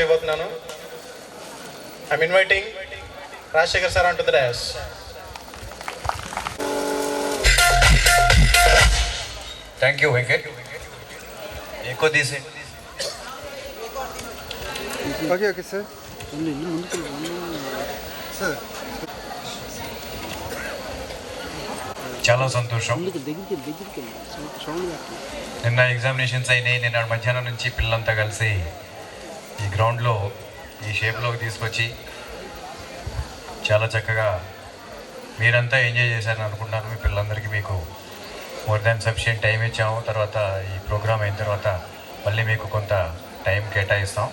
చేయబోతున్నాను. I'm inviting Rajasekhar sir on to the dais. Thank you Venkat. ఎక్కువ తీసే. Okay sir. సార్ చాలా సంతోషం. నిన్న ఎగ్జామినేషన్స్ అయినాయి. నిన్న మధ్యాహ్నం నుంచి పిల్లలంతా కలిసి ఈ గ్రౌండ్లో ఈ షేప్లోకి తీసుకొచ్చి చాలా చక్కగా మీరంతా ఎంజాయ్ చేశారని అనుకుంటున్నాను. మీ పిల్లలందరికీ మీకు మోర్ దాన్ సఫిషియెంట్ టైం ఇచ్చాము. తర్వాత ఈ ప్రోగ్రామ్ అయిన తర్వాత మళ్ళీ మీకు కొంత టైం కేటాయిస్తాం.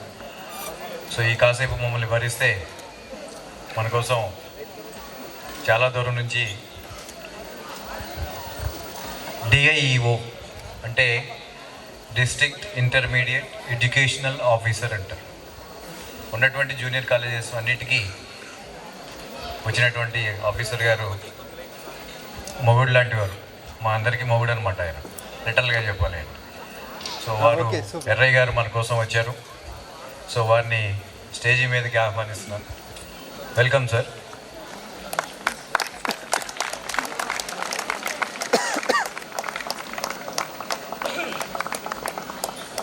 సో ఈ కాసేపు మమ్మల్ని భరిస్తే మన కోసం చాలా దూరం నుంచి డిఐఈఓ అంటే డిస్ట్రిక్ట్ ఇంటర్మీడియట్ ఎడ్యుకేషనల్ ఆఫీసర్ అంటారు. ఉన్నటువంటి జూనియర్ కాలేజెస్ అన్నిటికీ వచ్చినటువంటి ఆఫీసర్ గారు మొగుడు లాంటి వారు. మా అందరికీ మొగుడు అనమాట ఆయన, లిటరల్గా చెప్పాలి. సో వారు ఎర్రయ్య గారు మన కోసం వచ్చారు. సో వారిని స్టేజీ మీదకి ఆహ్వానిస్తున్నాను. Welcome sir.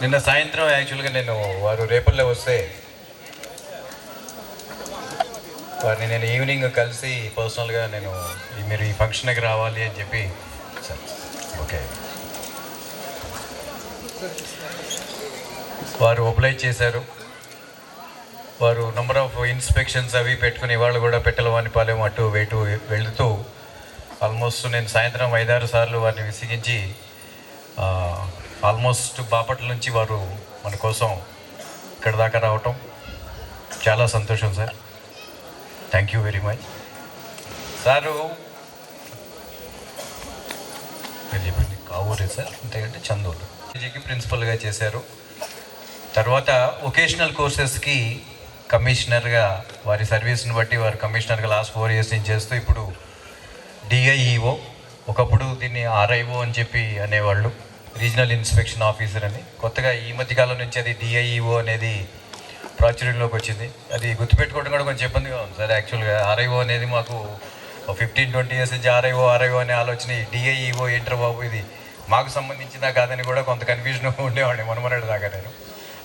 నిన్న సాయంత్రం యాక్చువల్గా నేను వారు రేపల్లో వస్తే వారిని నేను ఈవినింగ్ కలిసి పర్సనల్గా నేను మీరు ఈ ఫంక్షన్కి రావాలి అని చెప్పి సార్ ఓకే వారు ఒబ్లైజ్ చేశారు. వారు నెంబర్ ఆఫ్ ఇన్స్పెక్షన్స్ అవి పెట్టుకుని ఇవాళ కూడా పెట్టలవానిపాలెం అటు ఇటు వెళుతూ ఆల్మోస్ట్ నేను సాయంత్రం 5-6 సార్లు వారిని విసిగించి ఆల్మోస్ట్ బాపట్ల నుంచి వారు మన కోసం ఇక్కడ దాకా రావటం చాలా సంతోషం sir. Thank you very much sir. మీరు చెప్పింది కావూరే సార్, అంతేకంటే చందూరు కాలేజీకి ప్రిన్సిపల్గా చేశారు. తర్వాత వొకేషనల్ కోర్సెస్కి కమిషనర్గా వారి సర్వీస్ని బట్టి వారు కమిషనర్గా లాస్ట్ 4 years నుంచి చేస్తూ ఇప్పుడు డిఐఈఓ, ఒకప్పుడు దీన్ని ఆర్ఐఓ అని చెప్పి అనేవాళ్ళు, రీజనల్ ఇన్స్పెక్షన్ ఆఫీసర్ అని. కొత్తగా ఈ మధ్యకాలం నుంచి అది డిఐఈఓ అనేది ప్రాచుర్యంలోకి వచ్చింది. అది గుర్తుపెట్టుకోవడం కూడా కొంచెం ఇబ్బందిగా ఉంది సార్. యాక్చువల్గా ఆర్ఐఓ అనేది మాకు 15-20 years నుంచి ఆర్ఐఓ అనే ఆలోచన, డిఐఈఓ ఏంటర్ బాబు ఇది మాకు సంబంధించిందా కాదని కూడా కొంత కన్ఫ్యూజన్ ఉండేవాడిని మొన్నటి దాకా నేను.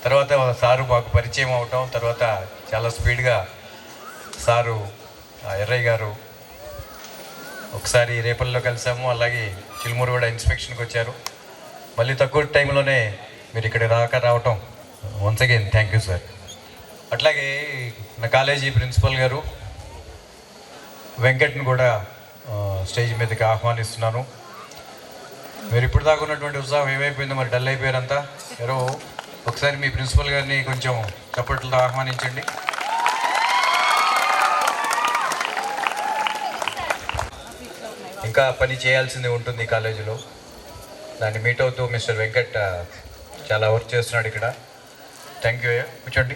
తర్వాత సారు మాకు పరిచయం అవటం, తర్వాత చాలా స్పీడ్గా సారు ఎర్రయ్య గారు ఒకసారి రేపల్లో కలిసాము, అలాగే చిలుమూరు కూడా ఇన్స్పెక్షన్కి వచ్చారు. మళ్ళీ తక్కువ టైంలోనే మీరు ఇక్కడ రావటం once again thank you sir. అట్లాగే నా కాలేజీ ప్రిన్సిపల్ గారు వెంకట్ని కూడా స్టేజ్ మీదకి ఆహ్వానిస్తున్నాను. మీరు ఇప్పుడు దాకా ఉన్నటువంటి ఉత్సాహం ఏమైపోయిందో మరి డల్ అయిపోయారంతా. ఎవరో ఒకసారి మీ ప్రిన్సిపల్ గారిని కొంచెం చప్పట్లతో ఆహ్వానించండి. ఇంకా పని చేయాల్సింది ఉంటుంది ఈ కాలేజీలో. దాన్ని మీట్ అవుతూ మిస్టర్ వెంకట్ చాలా వర్క్ చేస్తున్నాడు ఇక్కడ. Thank you. కూర్చోండి.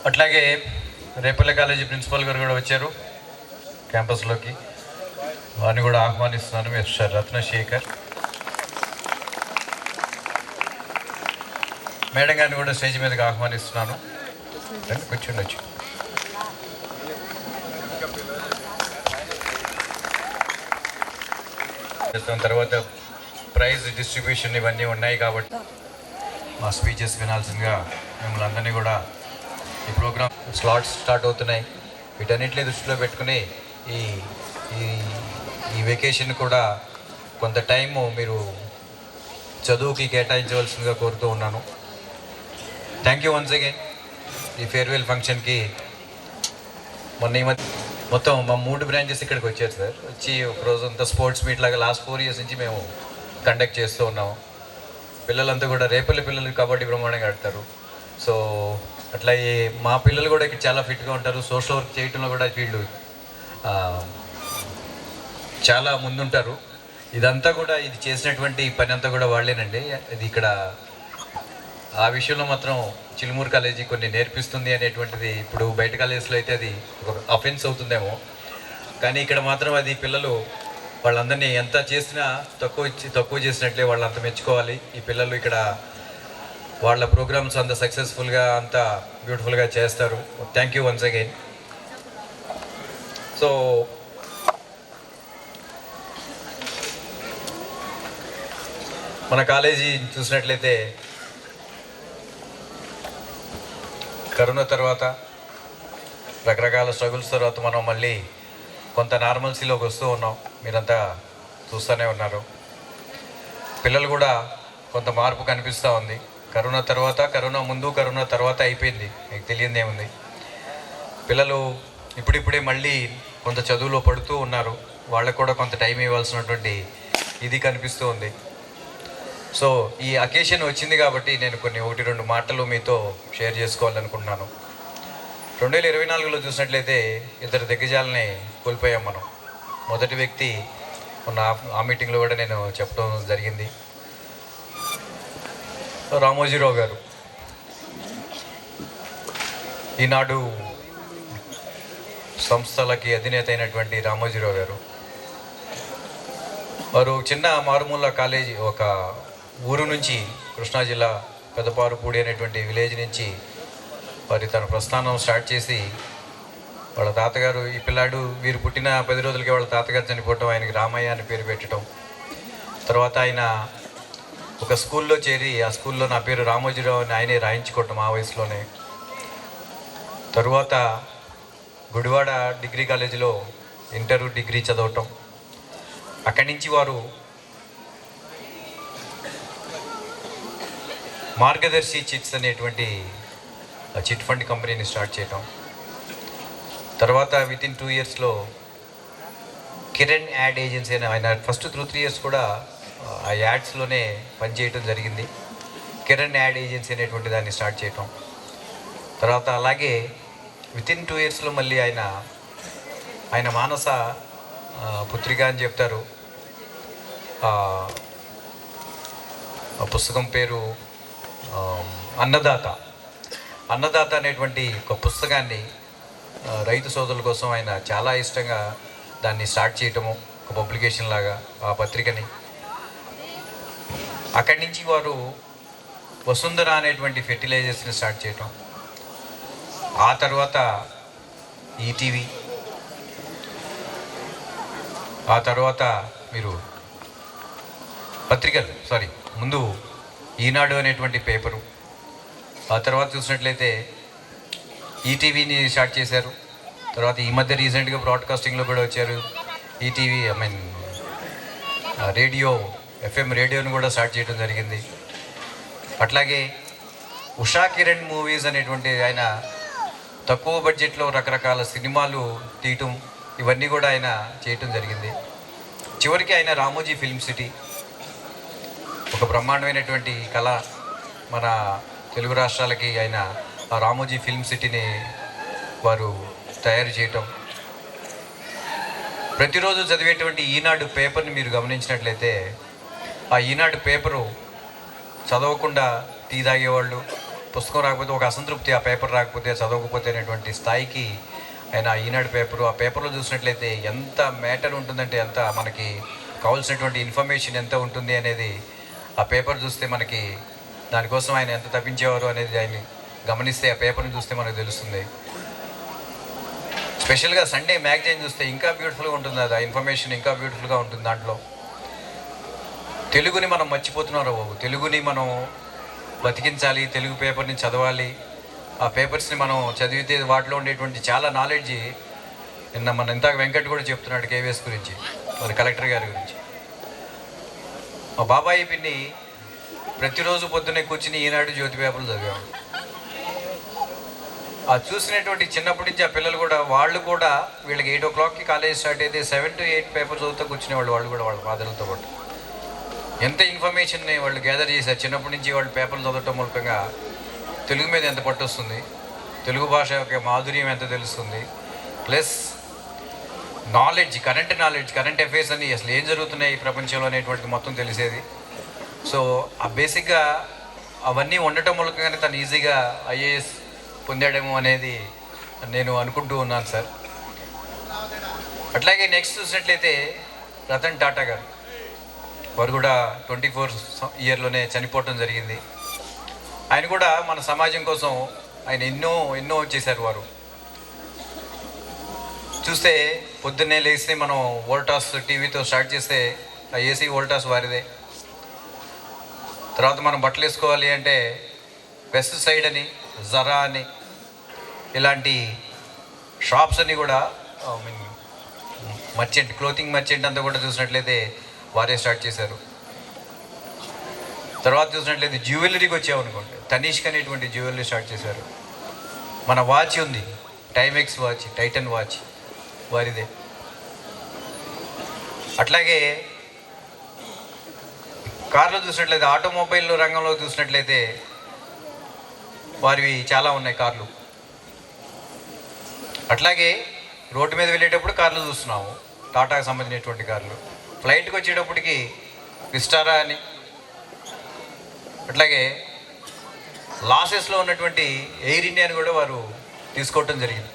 అట్లాగే రేపల్లె కాలేజీ ప్రిన్సిపల్ గారు కూడా వచ్చారు క్యాంపస్లోకి. వారిని కూడా ఆహ్వానిస్తున్నాను. మిస్టర్ రత్నశేఖర్ మేడం గారిని కూడా స్టేజ్ మీదకి ఆహ్వానిస్తున్నాను. కూర్చుండొచ్చు. తర్వాత ప్రైజ్ డిస్ట్రిబ్యూషన్ ఇవన్నీ ఉన్నాయి కాబట్టి మా స్పీచెస్ వినాల్సిందిగా మిమ్మల్ని అందరినీ కూడా ఈ ప్రోగ్రామ్ స్లాట్స్ స్టార్ట్ అవుతున్నాయి. వీటన్నిటిని దృష్టిలో పెట్టుకుని ఈ ఈ వెకేషన్ కూడా కొంత టైము మీరు చదువుకి కేటాయించవలసిందిగా కోరుతూ ఉన్నాను. Thank you once again. ఈ ఫేర్వెల్ ఫంక్షన్కి మొన్న ఈ మధ్య మొత్తం మా 3 బ్రాంచెస్ ఇక్కడికి వచ్చారు సార్. వచ్చి ఒక రోజంతా స్పోర్ట్స్ మీట్ లాగా లాస్ట్ 4 years నుంచి మేము కండక్ట్ చేస్తూ ఉన్నాము. పిల్లలంతా కూడా రేపల్లి పిల్లలు కబడ్డీ బ్రహ్మాండంగా ఆడతారు. సో అట్లా మా పిల్లలు కూడా ఇక్కడ చాలా ఫిట్గా ఉంటారు. సోషల్ వర్క్ చేయటంలో కూడా వీళ్ళు చాలా ముందుంటారు. ఇదంతా కూడా ఇది చేసినటువంటి పని అంతా కూడా వాళ్ళేనండి. ఇది ఇక్కడ ఆ విషయంలో మాత్రం చిలుమూరు కాలేజీ కొన్ని నేర్పిస్తుంది అనేటువంటిది ఇప్పుడు బయట కాలేజీలో అయితే అది ఒక అఫెన్స్ అవుతుందేమో, కానీ ఇక్కడ మాత్రం అది పిల్లలు వాళ్ళందరినీ ఎంత చేసినా తక్కువ చేసినట్లే వాళ్ళు అంత మెచ్చుకోవాలి. ఈ పిల్లలు ఇక్కడ వాళ్ళ ప్రోగ్రామ్స్ అంత సక్సెస్ఫుల్గా అంత బ్యూటిఫుల్గా చేస్తారు. Thank you once again. So మన కాలేజీ చూసినట్లయితే కరోనా తర్వాత రకరకాల స్ట్రగుల్స్ తర్వాత మనం మళ్ళీ కొంత నార్మల్సీలోకి వస్తూ ఉన్నాం. మీరంతా చూస్తూనే ఉన్నారు. పిల్లలు కూడా కొంత మార్పు కనిపిస్తూ ఉంది. కరోనా తర్వాత, కరోనా ముందు, కరోనా తర్వాత అయిపోయింది, మీకు తెలియదు ఏముంది. పిల్లలు ఇప్పుడిప్పుడే మళ్ళీ కొంత చదువులో పడుతూ ఉన్నారు. వాళ్ళకు కూడా కొంత టైం ఇవ్వాల్సినటువంటి ఇది కనిపిస్తూ ఉంది. సో ఈ అకేషన్ వచ్చింది కాబట్టి నేను కొన్ని 1-2 మాటలు మీతో షేర్ చేసుకోవాలనుకుంటున్నాను. 2024లో చూసినట్లయితే 2 దిగ్గజాలని కోల్పోయాం మనం. మొదటి వ్యక్తి మొన్న ఆ మీటింగ్లో కూడా నేను చెప్పడం జరిగింది, రామోజీరావు గారు. ఈనాడు సంస్థలకి అధినేత అయినటువంటి రామోజీరావు గారు. వారు చిన్న మారుమూల కాలేజీ, ఒక ఊరు నుంచి, కృష్ణా జిల్లా పెదపారుపూడి అనేటువంటి విలేజ్ నుంచి వారి తన ప్రస్థానం స్టార్ట్ చేసి, వాళ్ళ తాతగారు, ఈ పిల్లాడు వీరు పుట్టిన 10 రోజులకి వాళ్ళ తాతగారు చనిపోవటం, ఆయనకి రామయ్య అని పేరు పెట్టడం. తర్వాత ఆయన ఒక స్కూల్లో చేరి ఆ స్కూల్లో నా పేరు రామోజీరావు అని ఆయనే రాయించుకోవటం ఆ వయసులోనే. తరువాత గుడివాడ డిగ్రీ కాలేజీలో ఇంటర్ డిగ్రీ చదవటం. అక్కడి నుంచి వారు మార్గదర్శి చిట్స్ అనేటువంటి చిట్ ఫండ్ కంపెనీని స్టార్ట్ చేయటం. తర్వాత వితిన్ 2 ఇయర్స్లో కిరణ్ యాడ్ ఏజెన్సీ అని, ఆయన ఫస్ట్ 3 ఇయర్స్ కూడా ఆ యాడ్స్లోనే పనిచేయటం జరిగింది. కిరణ్ యాడ్ ఏజెన్సీ అనేటువంటి దాన్ని స్టార్ట్ చేయటం. తర్వాత అలాగే వితిన్ 2 ఇయర్స్లో మళ్ళీ ఆయన మానస పుత్రిక అని చెప్తారు. ఆ పుస్తకం పేరు అన్నదాత అనేటువంటి ఒక పుస్తకాన్ని రైతు సోదరుల కోసం ఆయన చాలా ఇష్టంగా దాన్ని స్టార్ట్ చేయటము, ఒక పబ్లికేషన్ లాగా ఆ పత్రికని. అక్కడి నుంచి వారు వసుంధర అనేటువంటి ఫెర్టిలైజర్స్ని స్టార్ట్ చేయటం. ఆ తర్వాత ఈటీవీ, ఆ తర్వాత మీరు పత్రికలు ముందు ఈనాడు అనేటువంటి పేపరు, ఆ తర్వాత చూసినట్లయితే ఈటీవీని స్టార్ట్ చేశారు. తర్వాత ఈ మధ్య రీసెంట్గా బ్రాడ్కాస్టింగ్లో కూడా వచ్చారు. ఈటీవీ రేడియో, FM రేడియోని కూడా స్టార్ట్ చేయడం జరిగింది. అట్లాగే ఉషా కిరణ్ మూవీస్ అనేటువంటి ఆయన తక్కువ బడ్జెట్లో రకరకాల సినిమాలు తీయటం, ఇవన్నీ కూడా ఆయన చేయటం జరిగింది. చివరికి ఆయన రామోజీ ఫిల్మ్ సిటీ, ఒక బ్రహ్మాండమైనటువంటి కళ మన తెలుగు రాష్ట్రాలకి ఆయన ఆ రామోజీ ఫిల్మ్ సిటీని వారు తయారు చేయటం. ప్రతిరోజు చదివేటువంటి ఈనాడు పేపర్ని మీరు గమనించినట్లయితే, ఆ ఈనాడు పేపరు చదవకుండా టీ తాగేవాళ్ళు, పుస్తకం రాకపోతే ఒక అసంతృప్తి, ఆ పేపర్ రాకపోతే చదవకపోతే అనేటువంటి స్థాయికి ఆయన ఈనాడు పేపరు, ఆ పేపర్లో చూసినట్లయితే ఎంత మ్యాటర్ ఉంటుందంటే, ఎంత మనకి కావాల్సినటువంటి ఇన్ఫర్మేషన్ ఎంత ఉంటుంది అనేది ఆ పేపర్ చూస్తే మనకి, దానికోసం ఆయన ఎంత తప్పించేవారు అనేది ఆయన గమనిస్తే ఆ పేపర్ని చూస్తే మనకు తెలుస్తుంది. స్పెషల్గా సండే మ్యాగజైన్ చూస్తే ఇంకా బ్యూటిఫుల్గా ఉంటుంది, అది ఆ ఇన్ఫర్మేషన్ ఇంకా బ్యూటిఫుల్గా ఉంటుంది. దాంట్లో తెలుగుని మనం మర్చిపోతున్నాం బాబు. తెలుగుని మనం బతికించాలి, తెలుగు పేపర్ని చదవాలి. ఆ పేపర్స్ని మనం చదివితే వాటిలో ఉండేటువంటి చాలా నాలెడ్జ్, నిన్న మన ఇంత వెంకట్ కూడా చెప్తున్నాడు కేవీఎస్ గురించి, మరి కలెక్టర్ గారి గురించి. మా బాబాయి పిన్ని ప్రతిరోజు పొద్దున్నే కూర్చుని ఈనాడు జ్యోతి పేపర్లు చదివాము. ఆ చూసినటువంటి చిన్నప్పటి నుంచి ఆ పిల్లలు కూడా, వాళ్ళు కూడా వీళ్ళకి 8 o'clockకి కాలేజ్ స్టార్ట్ అయితే 7 to 8 పేపర్ చదువుతూ కూర్చునేవాళ్ళు. వాళ్ళు కూడా వాళ్ళ ఫాదర్లతో పాటు ఎంత ఇన్ఫర్మేషన్ని వాళ్ళు గ్యాదర్ చేశారు. చిన్నప్పటి నుంచి వాళ్ళు పేపర్లు చదవటం మూలకంగా తెలుగు మీద ఎంత పట్టు వస్తుంది, తెలుగు భాష యొక్క మాధుర్యం ఎంత తెలుస్తుంది, ప్లస్ నాలెడ్జ్, కరెంట్ అఫైర్స్ అని అసలు ఏం జరుగుతున్నాయి ఈ ప్రపంచంలో అనేటువంటిది మొత్తం తెలిసేది. సో ఆ బేసిక్గా అవన్నీ ఉండటం మూలకంగానే తను ఈజీగా IAS పొందాడేమో అనేది నేను అనుకుంటూ ఉన్నాను సార్. అట్లాగే నెక్స్ట్ చూసినట్లయితే రతన్ టాటా గారు, వారు కూడా 24 ఇయర్లోనే చనిపోవటం జరిగింది. ఆయన కూడా మన సమాజం కోసం ఆయన ఎన్నో చేశారు. వారు చూస్తే పొద్దున్నే లేచి మనం వోల్టాస్ టీవీతో స్టార్ట్ చేస్తే ఆ ఏసీ వోల్టాస్ వారిదే. తర్వాత మనం బట్టలు వేసుకోవాలి అంటే వెస్ట్ సైడ్ అని, జరా అని, ఇలాంటి షాప్స్ అని కూడా మర్చెంట్, క్లోతింగ్ మర్చెంట్ అంతా కూడా చూసినట్లయితే వారే స్టార్ట్ చేశారు. తర్వాత చూసినట్లయితే జ్యువెలరీకి వచ్చామనుకోండి, తనీష్క్ అనేటువంటి జ్యువెలరీ స్టార్ట్ చేశారు. మన వాచ్ ఉంది, టైమెక్స్ వాచ్, టైటన్ వాచ్ వారిదే. అట్లాగే కార్లు చూసినట్లయితే, ఆటోమొబైల్ రంగంలో చూసినట్లయితే వారివి చాలా ఉన్నాయి కార్లు. అట్లాగే రోడ్డు మీద వెళ్ళేటప్పుడు కార్లు చూస్తున్నాము, టాటాకు సంబంధించినటువంటి కార్లు. ఫ్లైట్కి వచ్చేటప్పటికి విస్టారా అని, అట్లాగే లాసెస్లో ఉన్నటువంటి ఎయిర్ ఇండియాని కూడా వారు తీసుకోవటం జరిగింది.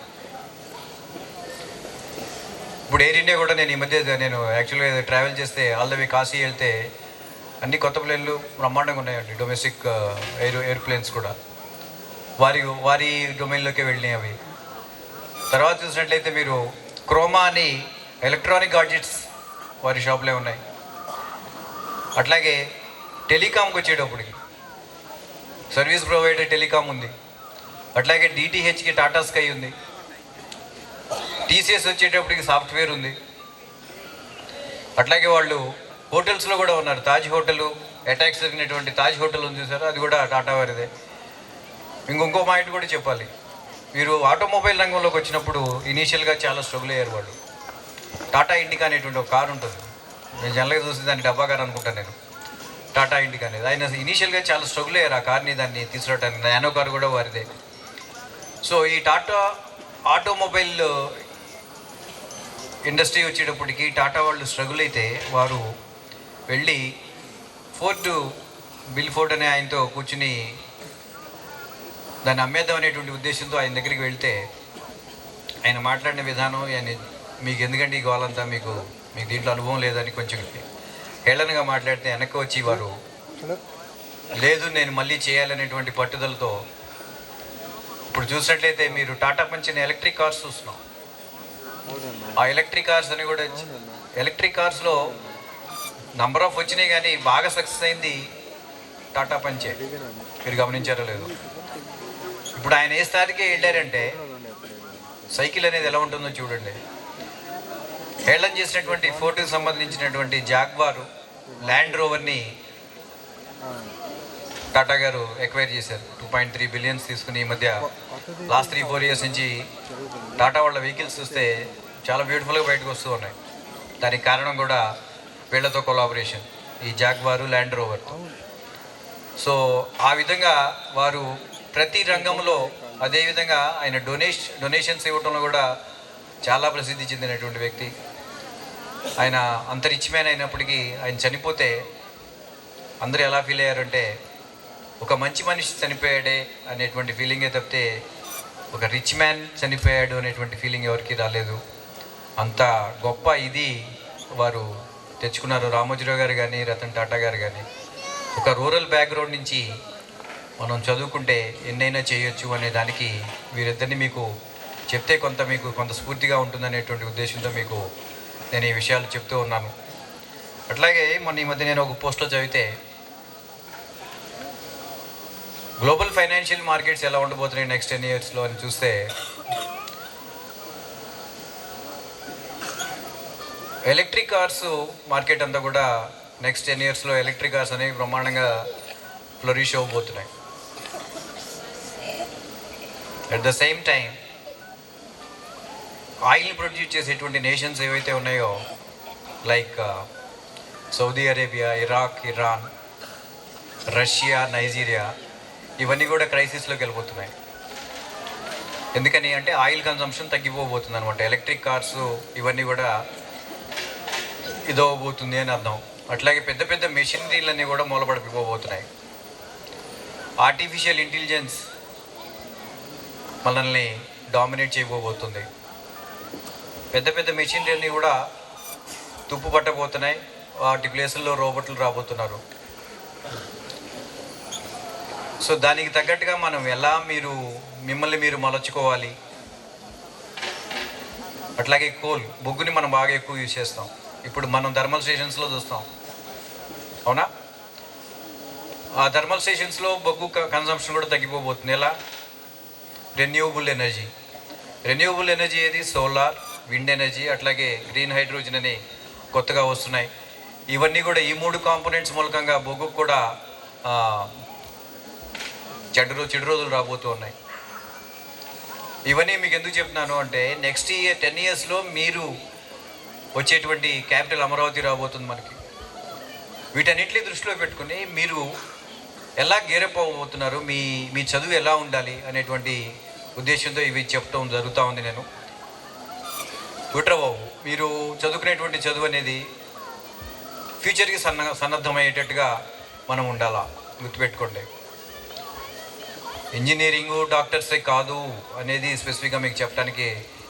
ఇప్పుడు ఎయిర్ ఇండియా కూడా నేను ఈ మధ్య యాక్చువల్గా ట్రావెల్ చేస్తే ఆల్ ద వే కాశీ వెళ్తే అన్ని కొత్త ప్లేన్లు బ్రహ్మాండంగా ఉన్నాయండి. డొమెస్టిక్ ఎయిర్ప్లేన్స్ కూడా వారి డొమైన్లోకే వెళ్ళినాయి అవి. తర్వాత చూసినట్లయితే మీరు క్రోమా అని ఎలక్ట్రానిక్ గాడ్జెట్స్ వారి షాప్లో ఉన్నాయి. అట్లాగే టెలికామ్కి వచ్చేటప్పటికి సర్వీస్ ప్రొవైడర్ టెలికామ్ ఉంది. అట్లాగే డిటిహెచ్కి టాటా స్కై ఉంది. టీసీఎస్ వచ్చేటప్పటికి సాఫ్ట్వేర్ ఉంది. అట్లాగే వాళ్ళు హోటల్స్లో కూడా ఉన్నారు. తాజ్ హోటల్, అటాక్స్ జరిగినటువంటి తాజ్ హోటల్ ఉంది సార్, అది కూడా టాటా వారిదే. ఇంకో పాయింట్ కూడా చెప్పాలి, మీరు ఆటోమొబైల్ రంగంలోకి వచ్చినప్పుడు ఇనీషియల్గా చాలా స్ట్రగుల్ అయ్యారు వాళ్ళు. టాటా ఇండికా అనేటువంటి ఒక కారు ఉంటుంది, నేను జనరల్గా చూసి దాన్ని డబ్బా కారు అనుకుంటాను నేను, టాటా ఇండికా అనేది. ఆయన ఇనీషియల్గా చాలా స్ట్రగుల్ అయ్యారు ఆ కార్ని దాన్ని తీసుకురావడానికి. నానో కారు కూడా వారిదే. సో ఈ టాటా ఆటోమొబైల్ ఇండస్ట్రీ వచ్చేటప్పటికి టాటా వాళ్ళు స్ట్రగుల్ అయితే వారు వెళ్ళి బిల్ ఫోర్డ్ అనే ఆయనతో కూర్చుని దాన్ని అమ్మేద్దాం అనేటువంటి ఉద్దేశంతో ఆయన దగ్గరికి వెళ్తే ఆయన మాట్లాడిన విధానం, ఆయన మీకు ఎందుకంటే ఈ గోలంతా, మీకు దీంట్లో అనుభవం లేదని కొంచెం హేళనగా మాట్లాడితే వెనక్కి వచ్చి వారు లేదు నేను మళ్ళీ చేయాలనేటువంటి పట్టుదలతో, ఇప్పుడు చూసినట్లయితే మీరు టాటా పంచిన ఎలక్ట్రిక్ కార్స్ చూస్తున్నాం. ఆ ఎలక్ట్రిక్ కార్స్ అని కూడా, ఎలక్ట్రిక్ కార్స్లో నంబర్ ఆఫ్ వచ్చినాయి కానీ బాగా సక్సెస్ అయింది టాటా పంచే. మీరు గమనించారో లేదు? ఇప్పుడు ఆయన ఏ స్థాయికి వెళ్ళారంటే సైకిల్ అనేది ఎలా ఉంటుందో చూడండి. హేళన చేసినటువంటి ఫోర్డ్కి సంబంధించినటువంటి జాగ్వారు, ల్యాండ్ రోవర్ని టాటా గారు ఎక్వైర్ చేశారు. 2.3 బిలియన్స్ తీసుకుని ఈ మధ్య లాస్ట్ 3-4 ఇయర్స్ నుంచి టాటా వాళ్ళ వెహికల్స్ చూస్తే చాలా బ్యూటిఫుల్గా బయటకు వస్తూ ఉన్నాయి. దానికి కారణం కూడా వీళ్ళతో కొలాబరేషన్, ఈ జాగ్వారు, ల్యాండ్ రోవర్. సో ఆ విధంగా వారు ప్రతి రంగంలో, అదేవిధంగా ఆయన డొనేషన్స్ ఇవ్వడంలో కూడా చాలా ప్రసిద్ధి చెందినటువంటి వ్యక్తి. ఆయన అంత రిచ్ మ్యాన్ అయినప్పటికీ ఆయన చనిపోతే అందరూ ఎలా ఫీల్ అయ్యారంటే ఒక మంచి మనిషి చనిపోయాడే అనేటువంటి ఫీలింగే తప్పితే ఒక రిచ్ మ్యాన్ చనిపోయాడు అనేటువంటి ఫీలింగ్ ఎవరికి రాలేదు. అంత గొప్ప ఇది వారు తెచ్చుకున్నారు. రామోజీరావు గారు కానీ, రతన్ టాటా గారు కానీ. ఒక రూరల్ బ్యాక్గ్రౌండ్ నుంచి మనం చదువుకుంటే ఎన్నైనా చేయొచ్చు అనే దానికి వీరిద్దరిని మీకు చెప్తే కొంత స్ఫూర్తిగా ఉంటుందనేటువంటి ఉద్దేశంతో మీకు నేను ఈ విషయాలు చెప్తూ ఉన్నాను. అట్లాగే మొన్న ఈ మధ్య నేను ఒక పోస్ట్లో చదివితే గ్లోబల్ ఫైనాన్షియల్ మార్కెట్స్ ఎలా ఉండబోతున్నాయి నెక్స్ట్ 10 ఇయర్స్లో అని చూస్తే ఎలక్ట్రిక్ కార్స్ మార్కెట్ అంతా కూడా నెక్స్ట్ 10 ఇయర్స్లో ఎలక్ట్రిక్ కార్స్ అనేవి బ్రహ్మాండంగా ఫ్లరిష్ అవ్వబోతున్నాయి. అట్ ద సేమ్ టైం ఆయిల్ని ప్రొడ్యూస్ చేసేటువంటి నేషన్స్ ఏవైతే ఉన్నాయో like Saudi Arabia, Iraq, Iran, Russia, Nigeria, ఇవన్నీ కూడా క్రైసిస్లోకి వెళ్ళిపోతున్నాయి. ఎందుకని అంటే ఆయిల్ కన్సంప్షన్ తగ్గిపోబోతుంది అనమాట. ఎలక్ట్రిక్ కార్స్ ఇవన్నీ కూడా ఇదవబోతుంది అని అర్థం. అట్లాగే పెద్ద పెద్ద మెషినరీలన్నీ కూడా మూలపడిపోబోతున్నాయి. ఆర్టిఫిషియల్ ఇంటెలిజెన్స్ మనల్ని డామినేట్ చేయబోతుంది. పెద్ద పెద్ద మెషినరీలన్నీ కూడా తుప్పు పట్టబోతున్నాయి. వాటి ప్లేసుల్లో రోబోట్లు రాబోతున్నారు. సో దానికి తగ్గట్టుగా మనం ఎలా మిమ్మల్ని మీరు మలచుకోవాలి. అట్లాగే బొగ్గుని మనం బాగా ఎక్కువ యూజ్ చేస్తాం. ఇప్పుడు మనం థర్మల్ స్టేషన్స్లో చూస్తాం, అవునా? ఆ థర్మల్ స్టేషన్స్లో బొగ్గు కన్సంప్షన్ కూడా తగ్గిపోబోతుంది. ఎలా? రెన్యూవబుల్ ఎనర్జీ ఏది? సోలార్, విండ్ ఎనర్జీ, అట్లాగే గ్రీన్ హైడ్రోజన్ అని కొత్తగా వస్తున్నాయి. ఇవన్నీ కూడా ఈ 3 కాంపోనెంట్స్ మూలకంగా బొగ్గుకు కూడా చెడు రోజులు రాబోతూ ఉన్నాయి. ఇవన్నీ మీకు ఎందుకు చెప్తున్నాను అంటే నెక్స్ట్ 10 ఇయర్స్లో మీరు వచ్చేటువంటి క్యాపిటల్ అమరావతి రాబోతుంది మనకి. వీటన్నిటిని దృష్టిలో పెట్టుకుని మీరు ఎలా గేరప్ అవ్వబోతున్నారు, మీ చదువు ఎలా ఉండాలి అనేటువంటి ఉద్దేశంతో ఇవి చెప్తాం జరుగుతూ ఉంది. నేను విట్రబాబు, మీరు చదువుకునేటువంటి చదువు అనేది ఫ్యూచర్కి సన్నద్ధమయ్యేటట్టుగా మనం ఉండాలా, గుర్తుపెట్టుకోండి. ఇంజనీరింగు డాక్టర్సే కాదు అనేది స్పెసిఫిక్గా మీకు చెప్పడానికి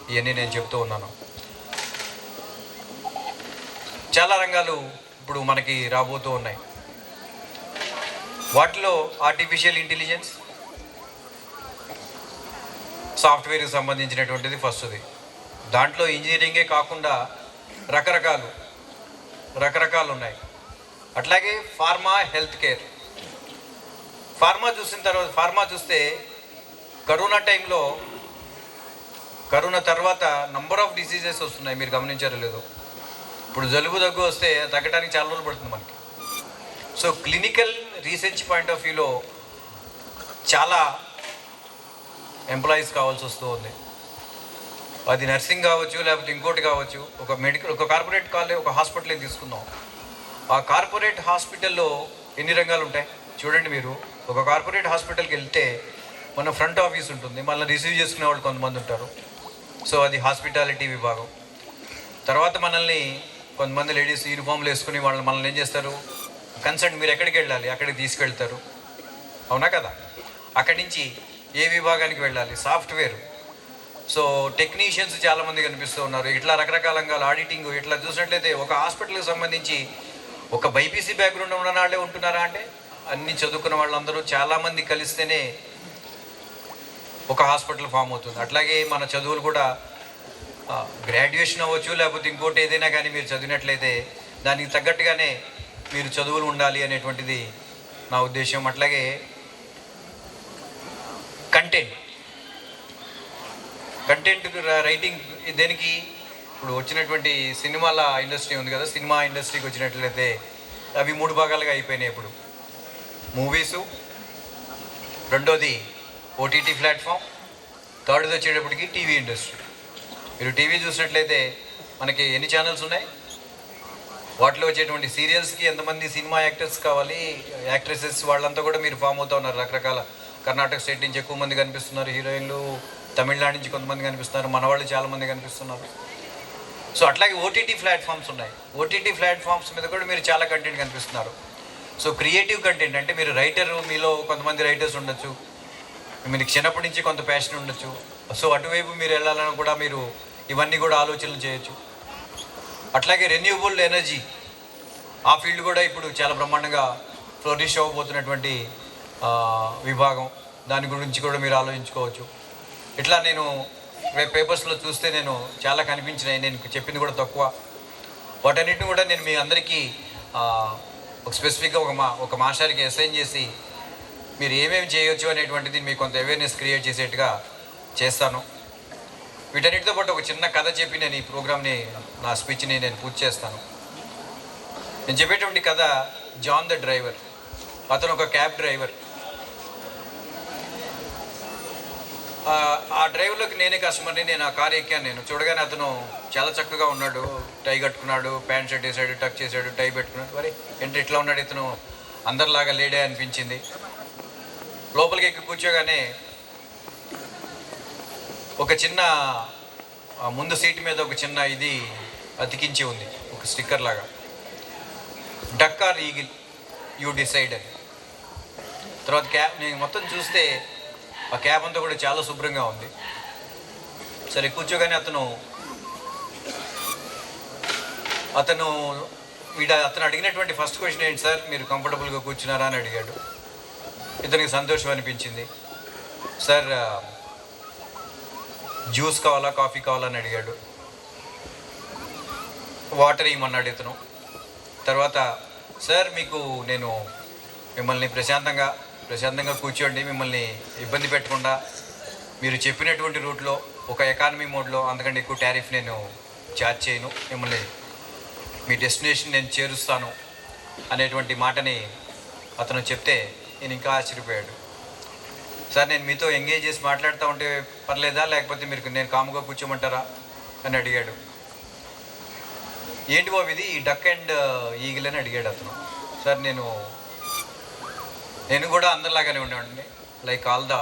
ఇవన్నీ నేను చెప్తూ ఉన్నాను. చాలా రంగాలు ఇప్పుడు మనకి రాబోతూ ఉన్నాయి. వాటిలో ఆర్టిఫిషియల్ ఇంటెలిజెన్స్, సాఫ్ట్వేర్కి సంబంధించినటువంటిది ఫస్ట్ది. దాంట్లో ఇంజనీరింగే కాకుండా రకరకాలు ఉన్నాయి. అట్లాగే ఫార్మా, హెల్త్ కేర్. ఫార్మా చూస్తే కరోనా తర్వాత నంబర్ ఆఫ్ డిసీజెస్ వస్తున్నాయి, మీరు గమనించారో లేదో. ఇప్పుడు జలుబు దగ్గు వస్తే తగ్గడానికి చాలా రోజులు పడుతుంది మనకి. So clinical research point of వ్యూలో చాలా ఎంప్లాయీస్ కావాల్సి వస్తూ ఉంది. అది నర్సింగ్ కావచ్చు, లేకపోతే ఇంకోటి కావచ్చు. ఒక కార్పొరేట్ ఒక హాస్పిటల్ తీసుకుందాం. ఆ కార్పొరేట్ హాస్పిటల్లో ఎన్ని రంగాలు ఉంటాయి చూడండి. మీరు ఒక కార్పొరేట్ హాస్పిటల్కి వెళ్తే మన ఫ్రంట్ ఆఫీస్ ఉంటుంది, మళ్ళీ రిసీవ్ చేసుకునే వాళ్ళు కొంతమంది ఉంటారు. సో అది హాస్పిటాలిటీ విభాగం. తర్వాత మనల్ని కొంతమంది లేడీస్ యూనిఫామ్లు వేసుకుని మనల్ని ఏం చేస్తారు, కన్సల్ట్ మీరు ఎక్కడికి వెళ్ళాలి అక్కడికి తీసుకెళ్తారు, అవునా కదా? అక్కడి నుంచి ఏ విభాగానికి వెళ్ళాలి, సాఫ్ట్వేర్. సో టెక్నీషియన్స్ చాలామంది కనిపిస్తూ ఉన్నారు. ఇట్లా రకరకాలంగా ఆడిటింగ్. ఇట్లా చూసినట్లయితే ఒక హాస్పిటల్కి సంబంధించి ఒక బైపీసీ బ్యాక్గ్రౌండ్ ఉన్న వాళ్ళే ఉంటున్నారా అంటే అన్ని చదువుకున్న వాళ్ళందరూ చాలామంది కలిస్తేనే ఒక హాస్పిటల్ ఫామ్ అవుతుంది. అట్లాగే మన చదువులు కూడా గ్రాడ్యుయేషన్ అవ్వచ్చు, లేకపోతే ఇంకోటి ఏదైనా కానీ మీరు చదివినట్లయితే దానికి తగ్గట్టుగానే మీరు చదువులు ఉండాలి అనేటువంటిది నా ఉద్దేశం. అట్లాగే కంటెంట్ రైటింగ్ దేనికి? ఇప్పుడు వచ్చినటువంటి సినిమాల ఇండస్ట్రీ ఉంది కదా, సినిమా ఇండస్ట్రీకి వచ్చినట్లయితే అవి 3 భాగాలుగా అయిపోయినాయి. ఇప్పుడు మూవీసు, రెండోది ఓటీటీ ప్లాట్ఫామ్, థర్డ్ది వచ్చేటప్పటికి టీవీ ఇండస్ట్రీ. మీరు టీవీ చూసినట్లయితే మనకి ఎన్ని ఛానల్స్ ఉన్నాయి, వాటిలో వచ్చేటువంటి సీరియల్స్కి ఎంతమంది సినిమా యాక్టర్స్ కావాలి, యాక్ట్రెసెస్, వాళ్ళంతా కూడా మీరు ఫామ్ అవుతూ ఉన్నారు. రకరకాల కర్ణాటక స్టేట్ నుంచి ఎక్కువ మంది కనిపిస్తున్నారు హీరోయిన్లు, తమిళనాడు నుంచి కొంతమంది కనిపిస్తున్నారు, మన వాళ్ళు చాలామంది కనిపిస్తున్నారు. సో అట్లాగే ఓటీటీ ప్లాట్ఫామ్స్ ఉన్నాయి. ఓటీటీ ప్లాట్ఫామ్స్ మీద కూడా మీరు చాలా కంటెంట్ కనిపిస్తున్నారు. సో క్రియేటివ్ కంటెంట్ అంటే మీరు మీలో కొంతమంది రైటర్స్ ఉండొచ్చు, మీకు చిన్నప్పటి నుంచి కొంత ప్యాషన్ ఉండొచ్చు. సో అటువైపు మీరు వెళ్ళాలని కూడా మీరు ఇవన్నీ కూడా ఆలోచనలు చేయొచ్చు. అట్లాగే రెన్యూవబుల్ ఎనర్జీ, ఆ ఫీల్డ్ కూడా ఇప్పుడు చాలా బ్రహ్మాండంగా ఫ్లోరిష్ అవ్వబోతున్నటువంటి విభాగం. దాని గురించి కూడా మీరు ఆలోచించుకోవచ్చు. ఇట్లా నేను పేపర్స్లో చూస్తే నేను చాలా కనిపించినాయి. నేను చెప్పింది కూడా తక్కువ. వాటన్నిటిని కూడా నేను మీ అందరికీ ఒక స్పెసిఫిక్గా ఒక మాస్టర్కి అసైన్ చేసి మీరు ఏమేమి చేయొచ్చు అనేటువంటిది మీకు కొంత అవేర్నెస్ క్రియేట్ చేసేట్టుగా చేస్తాను. వీటన్నిటితో పాటు ఒక చిన్న కథ చెప్పి నేను ఈ ప్రోగ్రామ్ని, నా స్పీచ్ని నేను పూర్తి చేస్తాను. నేను చెప్పేటువంటి కథ జాన్ ద డ్రైవర్. అతను ఒక క్యాబ్ డ్రైవర్. ఆ డ్రైవర్లోకి నేనే కస్టమర్ని. నేను ఆ కారు ఎక్కాను. నేను చూడగానే అతను చాలా చక్కగా ఉన్నాడు, టై కట్టుకున్నాడు, ప్యాంట్ షర్ట్ వేసాడు, టక్ చేశాడు, టై పెట్టుకున్నాడు. మరి ఏంటి ఇట్లా ఉన్నాడు ఇతను, అందరిలాగా లేడే అనిపించింది. లోపలికి ఎక్కి కూర్చోగానే ఒక చిన్న ముందు సీట్ మీద ఒక చిన్న ఇది అతికించి ఉంది, ఒక స్టిక్కర్ లాగా, duck or eagle you decide అని. తర్వాత క్యాబ్ నేను మొత్తం చూస్తే ఆ క్యాబ్ అంతా కూడా చాలా శుభ్రంగా ఉంది. సరే కూర్చోగానే అతను అడిగినటువంటి ఫస్ట్ క్వశ్చన్ ఏంటి సార్, మీరు కంఫర్టబుల్గా కూర్చున్నారా అని అడిగాడు. ఇతనికి సంతోషం అనిపించింది. సార్ జ్యూస్ కావాలా కాఫీ కావాలని అడిగాడు. వాటర్ ఇవ్వమన్నాడు ఇతను. తర్వాత సార్ మీకు నేను మిమ్మల్ని ప్రశాంతంగా కూర్చోండి, మిమ్మల్ని ఇబ్బంది పెట్టకుండా మీరు చెప్పినటువంటి రూట్లో ఒక ఎకానమీ మోడ్లో అంతకంటే ఎక్కువ టారిఫ్ నేను ఛార్జ్ చేయను, మిమ్మల్ని మీ డెస్టినేషన్ నేను చేరుస్తాను అనేటువంటి మాటని అతను చెప్తే నేను ఇంకా ఆశ్చర్యపోయాడు. సార్ నేను మీతో ఎంగేజ్ చేసి మాట్లాడుతూ ఉంటే పర్లేదా, లేకపోతే మీరు నేను కాముగా కూర్చోమంటారా అని అడిగాడు. ఏంటి బాబు ఇది డక్ అండ్ ఈగిల్ అని అడిగాడు అతను. సార్ నేను కూడా అందరిలాగానే ఉండేవాడిని, లైక్ ఆల్ ద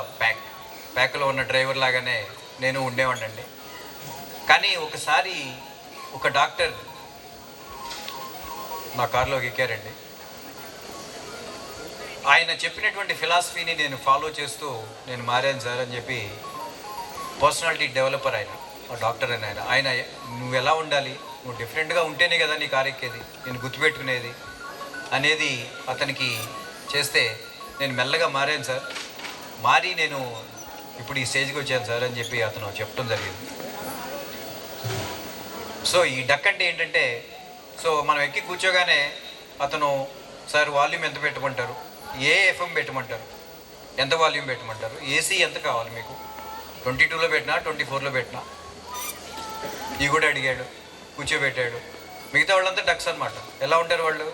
ప్యాక్లో ఉన్న డ్రైవర్ లాగానే నేను ఉండేవాడినండి. కానీ ఒకసారి ఒక డాక్టర్ నా కారులోకి ఎక్కారండి. ఆయన చెప్పినటువంటి ఫిలాసఫీని నేను ఫాలో చేస్తూ నేను మారాను సార్ అని చెప్పి పర్సనాలిటీ డెవలపర్ ఆయన, డాక్టర్ అని ఆయన నువ్వు ఎలా ఉండాలి, నువ్వు డిఫరెంట్గా ఉంటేనే కదా నీ కారు ఎక్కేది, నేను గుర్తుపెట్టుకునేది అనేది అతనికి చేస్తే నేను మెల్లగా మారాను సార్, మారి నేను ఇప్పుడు ఈ స్టేజ్కి వచ్చాను సార్ అని చెప్పి అతను చెప్పడం జరిగింది. సో ఈ డక్ అంటే ఏంటంటే, సో మనం ఎక్కి కూర్చోగానే అతను సార్ వాల్యూమ్ ఎంత పెట్టమంటారు, ఏ ఎఫ్ఎం పెట్టమంటారు, ఎంత వాల్యూమ్ పెట్టమంటారు, ఏసీ ఎంత కావాలి మీకు, 22లో పెట్టినా 24లో పెట్టినా ఇవి కూడా అడిగాడు. కూర్చోబెట్టాడు. మిగతా వాళ్ళంతా డక్స్ అనమాట. ఎలా ఉంటారు వాళ్ళు,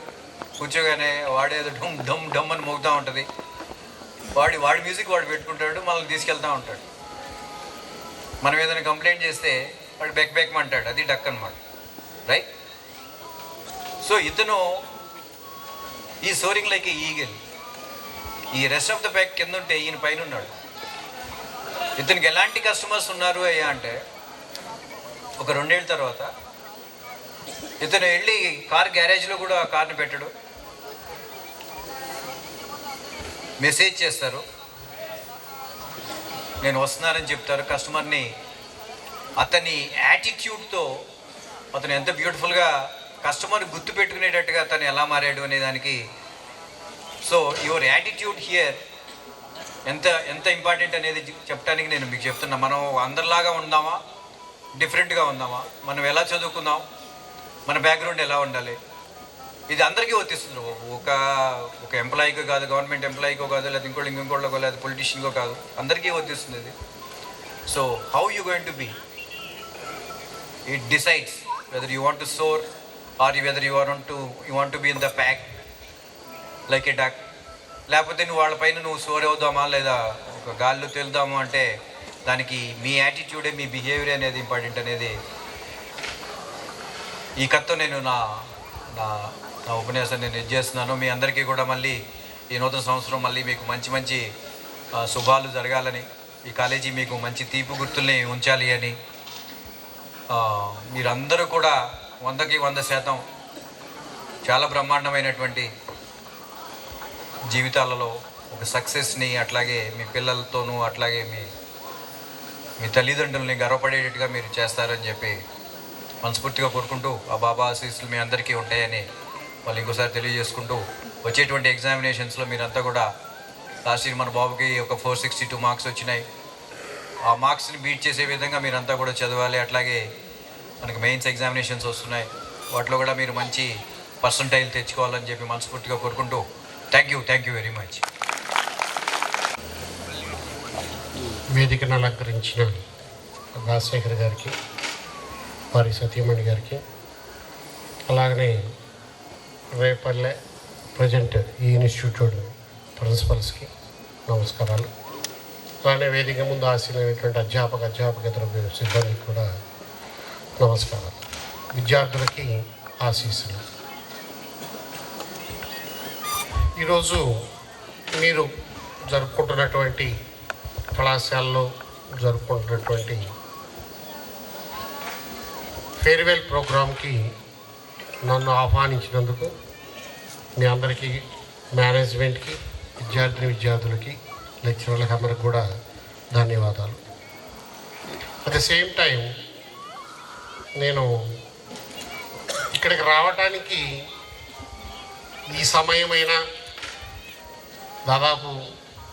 కూర్చోగానే వాడేదో డమ్ డమ్ డమ్ అని మోగుతూ ఉంటుంది, వాడి మ్యూజిక్ వాడు పెట్టుకుంటాడు, మనల్ని తీసుకెళ్తూ ఉంటాడు. మనం ఏదైనా కంప్లైంట్ చేస్తే వాడు బెక్మంటాడు, అది డక్ అనమాట, రైట్? సో ఇతను ఈ సోరింగ్ లైక్ ఈగిల్, ఈ రెస్ట్ ఆఫ్ ద ప్యాక్ కింద ఉంటే ఈయన పైన ఉన్నాడు. ఇతనికి ఎలాంటి కస్టమర్స్ ఉన్నారు అయ్యా అంటే, ఒక 2 ఏళ్ళ తర్వాత ఇతను వెళ్ళి కార్ గ్యారేజ్లో కూడా కార్ని పెట్టడు, మెసేజ్ చేస్తారు, నేను వస్తున్నానని చెప్తారు. కస్టమర్ని అతని యాటిట్యూడ్తో అతను ఎంత బ్యూటిఫుల్గా కస్టమర్ గుర్తుపెట్టుకునేటట్టుగా అతను ఎలా మారాడు అనే దానికి, సో యువర్ యాటిట్యూడ్ హియర్ ఎంత ఇంపార్టెంట్ అనేది చెప్పడానికి నేను మీకు చెప్తున్నా. మనం అందరిలాగా ఉందామా, డిఫరెంట్గా ఉందామా, మనం ఎలా చదువుకుందాం, మన బ్యాక్గ్రౌండ్ ఎలా ఉండాలి, ఇది అందరికీ వర్తిస్తుంది. ఒక ఎంప్లాయీకో కాదు, గవర్నమెంట్ ఎంప్లాయీకో కాదు, లేదా ఇంకోళ్ళకో లేదా పొలిటీషియన్కో కాదు, అందరికీ వర్తిస్తుంది ఇది. So how you going to be, it decides whether you want to soar or whether you want to be in the pack like a duck, లేకపోతే నువ్వు వాళ్ళపైన నువ్వు సోర్ అవుదామా లేదా ఒక గాల్లో తేలుదాము అంటే దానికి మీ యాటిట్యూడే, మీ బిహేవియర్ అనేది ఇంపార్టెంట్ అనేది ఈ కథతో నేను నా ఉపన్యాసాన్ని నేను ఇది చేస్తున్నాను. మీ అందరికీ కూడా మళ్ళీ ఈ నూతన సంవత్సరం మళ్ళీ మీకు మంచి శుభాలు జరగాలని, ఈ కాలేజీ మీకు మంచి తీపి గుర్తుల్ని ఉంచాలి అని, మీరందరూ కూడా 100కి 100% చాలా బ్రహ్మాండమైనటువంటి జీవితాలలో ఒక సక్సెస్ని, అట్లాగే మీ పిల్లలతోనూ అట్లాగే మీ తల్లిదండ్రుల్ని గర్వపడేటట్టుగా మీరు చేస్తారని చెప్పి మనస్ఫూర్తిగా కోరుకుంటూ, ఆ బాబా ఆశీస్సులు మీ అందరికీ ఉంటాయని వాళ్ళు ఇంకోసారి తెలియజేసుకుంటూ, వచ్చేటువంటి ఎగ్జామినేషన్స్లో మీరంతా కూడా లాస్ట్ ఇయర్ మన బాబుకి ఒక 462 మార్క్స్ వచ్చినాయి, ఆ మార్క్స్ని బీట్ చేసే విధంగా మీరంతా కూడా చదవాలి. అట్లాగే మనకి మెయిన్స్ ఎగ్జామినేషన్స్ వస్తున్నాయి, వాటిలో కూడా మీరు మంచి పర్సంటైల్ తెచ్చుకోవాలని చెప్పి మనస్ఫూర్తిగా కోరుకుంటూ థ్యాంక్ యూ వెరీ మచ్. వేదికను అలంకరించిన రాజశేఖర్ గారికి, వారి సతీమణి గారికి, అలాగనే రేపల్లె ప్రజెంట్ ఈ ఇన్స్టిట్యూట్ ప్రిన్సిపల్స్కి నమస్కారాలు. అలానే వేదిక ముందు ఆశీలైనటువంటి అధ్యాపకేతర సిబ్బందికి కూడా నమస్కారాలు. విద్యార్థులకి ఆశీస్సులు. ఈరోజు మీరు జరుపుకుంటున్నటువంటి కళాశాలలో జరుపుకుంటున్నటువంటి ఫేర్వెల్ ప్రోగ్రామ్కి నన్ను ఆహ్వానించినందుకు మీ అందరికీ, మేనేజ్మెంట్కి, విద్యార్థులకి, లెక్చరర్లకు అందరికి కూడా ధన్యవాదాలు. అట్ ద సేమ్ టైం నేను ఇక్కడికి రావడానికి ఈ సమయమైనా దాదాపు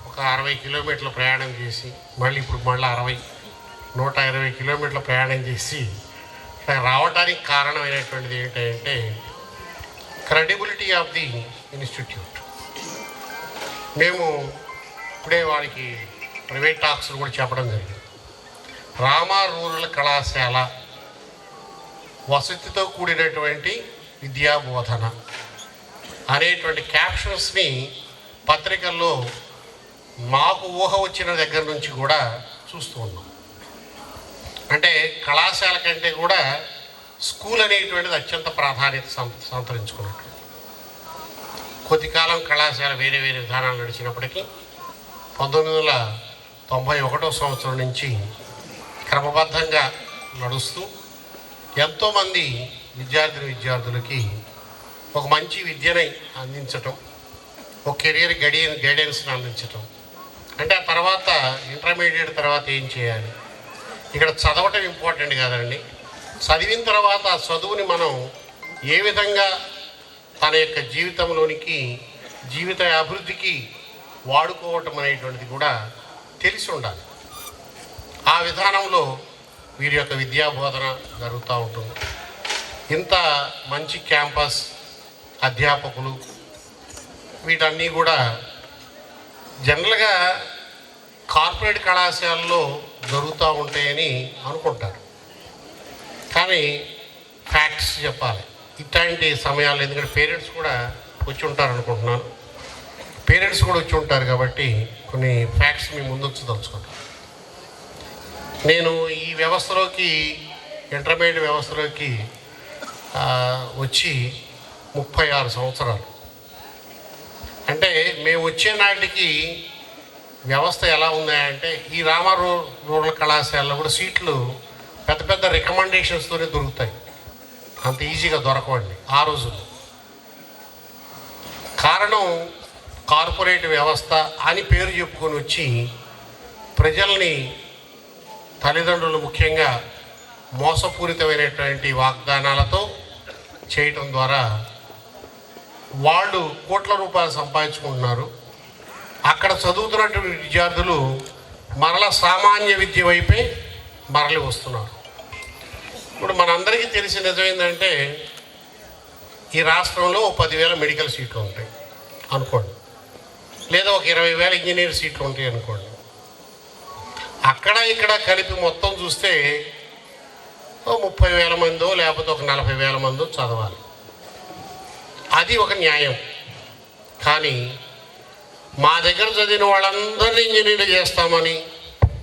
ఒక 60 కిలోమీటర్లు ప్రయాణం చేసి మళ్ళీ ఇప్పుడు 120 కిలోమీటర్ల ప్రయాణం చేసి ఇక్కడ రావడానికి కారణమైనటువంటిది ఏంటంటే క్రెడిబిలిటీ ఆఫ్ ది ఇన్స్టిట్యూట్. మేము ఇప్పుడే వారికి ప్రైవేట్ టాక్స్ కూడా చెప్పడం జరిగింది. రామా రూరల్ కళాశాల వసతితో కూడినటువంటి విద్యా బోధన అనేటువంటి క్యాప్షన్స్ని పత్రికల్లో మాకు ఊహ వచ్చిన దగ్గర నుంచి కూడా చూస్తూ ఉన్నాం. అంటే కళాశాల కంటే కూడా స్కూల్ అనేటువంటిది అత్యంత ప్రాధాన్యత సంతరించుకున్నట్టు. కొద్ది కాలం కళాశాల వేరే వేరే విధానాలు నడిచినప్పటికీ 1991 సంవత్సరం నుంచి క్రమబద్ధంగా నడుస్తూ ఎంతోమంది విద్యార్థులకి ఒక మంచి విద్యని అందించటం, ఒక కెరియర్ గైడెన్స్ని అందించటం. అంటే ఆ తర్వాత ఇంటర్మీడియట్ తర్వాత ఏం చేయాలి, ఇక్కడ చదవటం ఇంపార్టెంట్ కాదండి. చదివిన తర్వాత ఆ చదువుని మనం ఏ విధంగా తన యొక్క జీవితంలోనికి జీవిత అభివృద్ధికి వాడుకోవటం అనేటువంటిది కూడా తెలిసి ఉండాలి. ఆ విధానంలో వీరి యొక్క విద్యా బోధన జరుగుతూ ఉంటుంది. ఇంత మంచి క్యాంపస్, అధ్యాపకులు వీటన్నీ కూడా జనరల్గా కార్పొరేట్ కళాశాలలో జరుగుతూ ఉంటాయని అనుకుంటారు. కానీ ఫ్యాక్ట్స్ చెప్పాలి ఇట్లాంటి సమయాల్లో. ఎందుకంటే పేరెంట్స్ కూడా వచ్చి ఉంటారు అనుకుంటున్నాను. పేరెంట్స్ కూడా వచ్చి ఉంటారు కాబట్టి కొన్ని ఫ్యాక్ట్స్ మీ ముందు తలుచుకుంటాను. నేను ఈ వ్యవస్థలోకి ఇంటర్మీడియట్ వ్యవస్థలోకి వచ్చి 36 సంవత్సరాలు. అంటే మేము వచ్చే నాటికి వ్యవస్థ ఎలా ఉన్నాయంటే ఈ రామా రూరల్ కళాశాలలో కూడా సీట్లు పెద్ద పెద్ద రికమెండేషన్స్తోనే దొరుకుతాయి, అంత ఈజీగా దొరకవండి ఆ రోజుల్లో. కారణం కార్పొరేట్ వ్యవస్థ అని పేరు చెప్పుకొని వచ్చి ప్రజల్ని, తల్లిదండ్రులు ముఖ్యంగా మోసపూరితమైనటువంటి వాగ్దానాలతో చేయటం ద్వారా వాళ్ళు కోట్ల రూపాయలు సంపాదించుకుంటున్నారు. అక్కడ చదువుతున్నటువంటి విద్యార్థులు మరలా సామాన్య విద్య వైపే మరలి వస్తున్నారు. ఇప్పుడు మనందరికీ తెలిసిన నిజం ఏంటంటే ఈ రాష్ట్రంలో 10,000 మెడికల్ సీట్లు ఉంటాయి అనుకోండి, లేదా ఒక 20,000 ఇంజనీర్ సీట్లు ఉంటాయి అనుకోండి. అక్కడ ఇక్కడ కలిపి మొత్తం చూస్తే 30,000 మందో లేకపోతే ఒక 40,000 మందో చదవాలి. అది ఒక న్యాయం. కానీ మా దగ్గర చదివిన వాళ్ళందరినీ ఇంజనీర్లు చేస్తామని,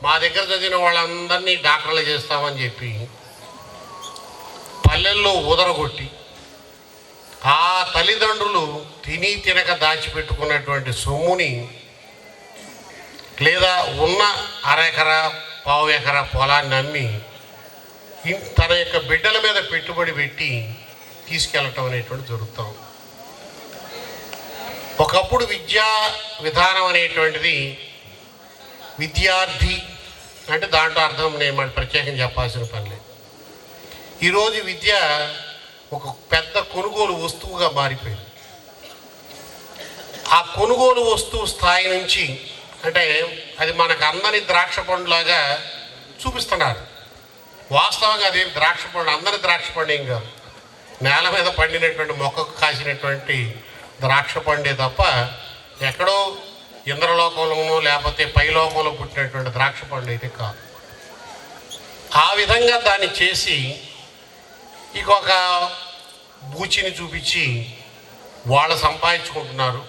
మా దగ్గర చదివిన వాళ్ళందరినీ డాక్టర్లు చేస్తామని చెప్పి పల్లెల్లో ఊదరగొట్టి ఆ తల్లిదండ్రులు తిని తినక దాచిపెట్టుకున్నటువంటి సొమ్ముని, లేదా ఉన్న అరెకరా పావు ఎకరా పొలాన్ని అమ్మి తన యొక్క బిడ్డల మీద పెట్టుబడి పెట్టి తీసుకెళ్ళటం అనేటువంటి జరుగుతాం. ఒకప్పుడు విద్యా విధానం అనేటువంటిది విద్యార్థి అంటే దాంట్లో అర్థం నేను మరి ప్రత్యేకంగా చెప్పాల్సిన పని లేదు. ఈరోజు విద్య ఒక పెద్ద కొనుగోలు వస్తువుగా మారిపోయింది. ఆ కొనుగోలు వస్తువు స్థాయి నుంచి అంటే అది మనకు అందని ద్రాక్ష పండులాగా చూపిస్తున్నారు. వాస్తవంగా అది ద్రాక్ష పండు, అందరి ద్రాక్ష పండు ఏం కాదు, నేల మీద పండినటువంటి మొక్కకు కాసినటువంటి ద్రాక్ష పండే తప్ప ఎక్కడో ఇంద్రలోకంలోనో లేకపోతే పైలోకంలో పుట్టినటువంటి ద్రాక్ష పండు అయితే కాదు. ఆ విధంగా దాన్ని చేసి ఇంకొక బూచిని చూపించి వాళ్ళు సంపాదించుకుంటున్నారు,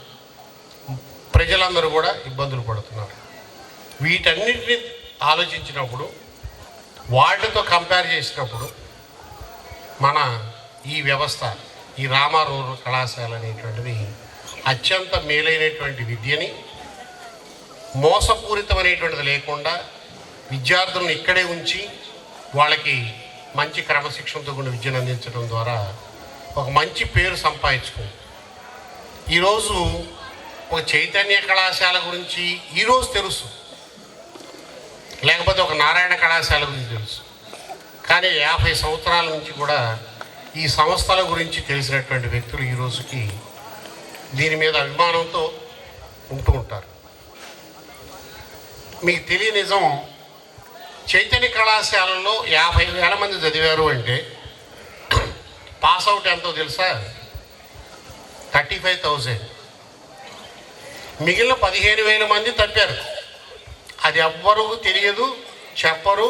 ప్రజలందరూ కూడా ఇబ్బందులు పడుతున్నారు. వీటన్నిటిని ఆలోచించినప్పుడు, వాటితో కంపేర్ చేసినప్పుడు మన ఈ వ్యవస్థ, ఈ రామా రూరల్ కళాశాల అనేటువంటిది అత్యంత మేలైనటువంటి విద్యని, మోసపూరితమైనటువంటిది లేకుండా విద్యార్థులను ఇక్కడే ఉంచి వాళ్ళకి మంచి క్రమశిక్షణతో కూడిన విద్యను అందించడం ద్వారా ఒక మంచి పేరు సంపాదించుకుంది. ఈరోజు ఒక చైతన్య కళాశాల గురించి ఈరోజు తెలుసు, లేకపోతే ఒక నారాయణ కళాశాల గురించి తెలుసు. కానీ 50 సంవత్సరాల నుంచి కూడా ఈ సంస్థల గురించి తెలిసినటువంటి వ్యక్తులు ఈ రోజుకి దీని మీద అభిమానంతో ఉంటూ ఉంటారు. మీకు తెలియ నిజం, చైతన్య కళాశాలలో 50,000 మంది చదివారు అంటే పాస్ అవుట్ ఎంతో తెలుసా? 35,000. మిగిలిన 15,000 మంది తప్పారు. అది ఎవ్వరూ తెలియదు, చెప్పరు.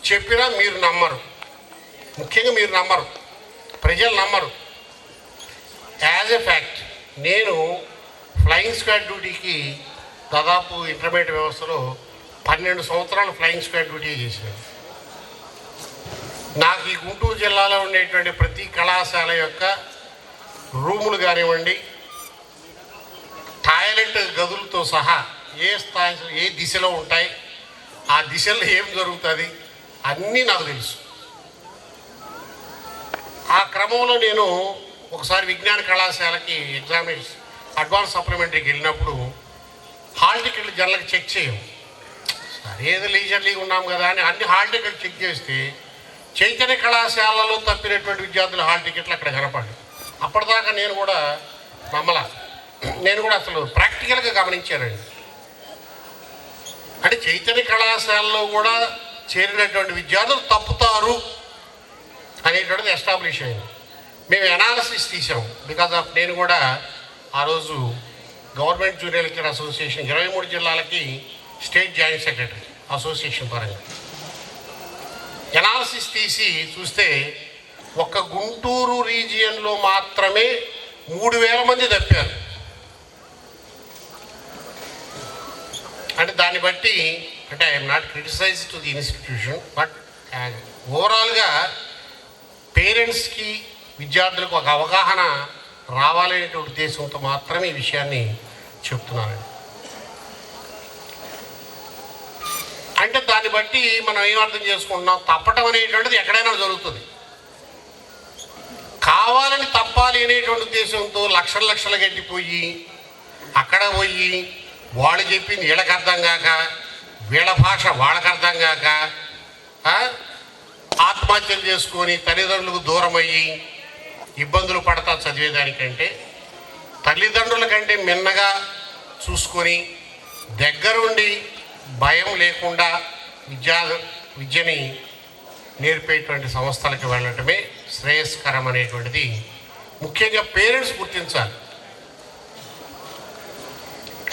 చెప్పినా మీరు నమ్మరు, ముఖ్యంగా మీరు నమ్మరు, ప్రజలు నమ్మరు. యాజ్ ఎ ఫ్యాక్ట్ నేను ఫ్లయింగ్ స్క్వాడ్ డ్యూటీకి దాదాపు ఇంటర్మీడియట్ వ్యవస్థలో 12 సంవత్సరాలు ఫ్లయింగ్ స్క్వాడ్ డ్యూటీ చేశాను. నాకు ఈ గుంటూరు జిల్లాలో ఉండేటువంటి ప్రతి కళాశాల యొక్క రూములు కానివ్వండి, టాయిలెట్ గదులతో సహా ఏ స్థాయి ఏ దిశలో ఉంటాయి, ఆ దిశలో ఏం జరుగుతుంది అన్నీ నాకు తెలుసు. ఆ క్రమంలో నేను ఒకసారి విజ్ఞాన కళాశాలకి ఎగ్జామినేషన్ అడ్వాన్స్ సప్లిమెంటరీకి వెళ్ళినప్పుడు హాల్ టికెట్లు జనరల్గా చెక్ చేయం. సరేదో లీజర్లీగా ఉన్నాం కదా అని అన్ని హాల్ టికెట్లు చెక్ చేస్తే చైతన్య కళాశాలలో తప్పినటువంటి విద్యార్థుల హాల్ టికెట్లు అక్కడ కనపడి, అప్పటిదాకా నేను కూడా నమ్మలా. నేను కూడా అసలు ప్రాక్టికల్గా గమనించానండి. అంటే చైతన్య కళాశాలలో కూడా చేరినటువంటి విద్యార్థులు తప్పుతారు అనేటువంటిది ఎస్టాబ్లిష్ అయింది. మేము అనాలిసిస్ తీసాం. బికాజ్ ఆఫ్ నేను కూడా ఆ రోజు గవర్నమెంట్ జూనియర్ లెక్చరర్ అసోసియేషన్ 23 జిల్లాలకి స్టేట్ జాయింట్ సెక్రటరీ అసోసియేషన్ పరంగా ఎనాలిసిస్ తీసి చూస్తే ఒక్క గుంటూరు రీజియన్లో మాత్రమే 3,000 మంది తప్పారు. అంటే దాన్ని బట్టి అంటే I'm not criticise to the institution, but ఓవరాల్గా పేరెంట్స్కి విద్యార్థులకు ఒక అవగాహన రావాలనే ఉద్దేశంతో మాత్రమే ఈ విషయాన్ని చెప్తున్నానండి. అంటే దాన్ని బట్టి మనం ఏమర్థం చేసుకుంటున్నాం, తప్పటం అనేటువంటిది ఎక్కడైనా జరుగుతుంది. కావాలని తప్పాలి అనేటువంటి ఉద్దేశంతో లక్షలు గట్టిపోయి అక్కడ పోయి వాళ్ళు చెప్పింది వీళ్ళకి అర్థం కాక, వీళ్ళ భాష వాళ్ళకి అర్థం కాక ఆత్మహత్యలు చేసుకొని తల్లిదండ్రులకు దూరం అయ్యి ఇబ్బందులు పడతా చదివేదానికంటే తల్లిదండ్రుల కంటే మిన్నగా చూసుకొని దగ్గరుండి భయం లేకుండా విద్యని నేర్పేటువంటి సంస్థలకు వెళ్ళటమే శ్రేయస్కరం అనేటువంటిది ముఖ్యంగా పేరెంట్స్ గుర్తించాలి.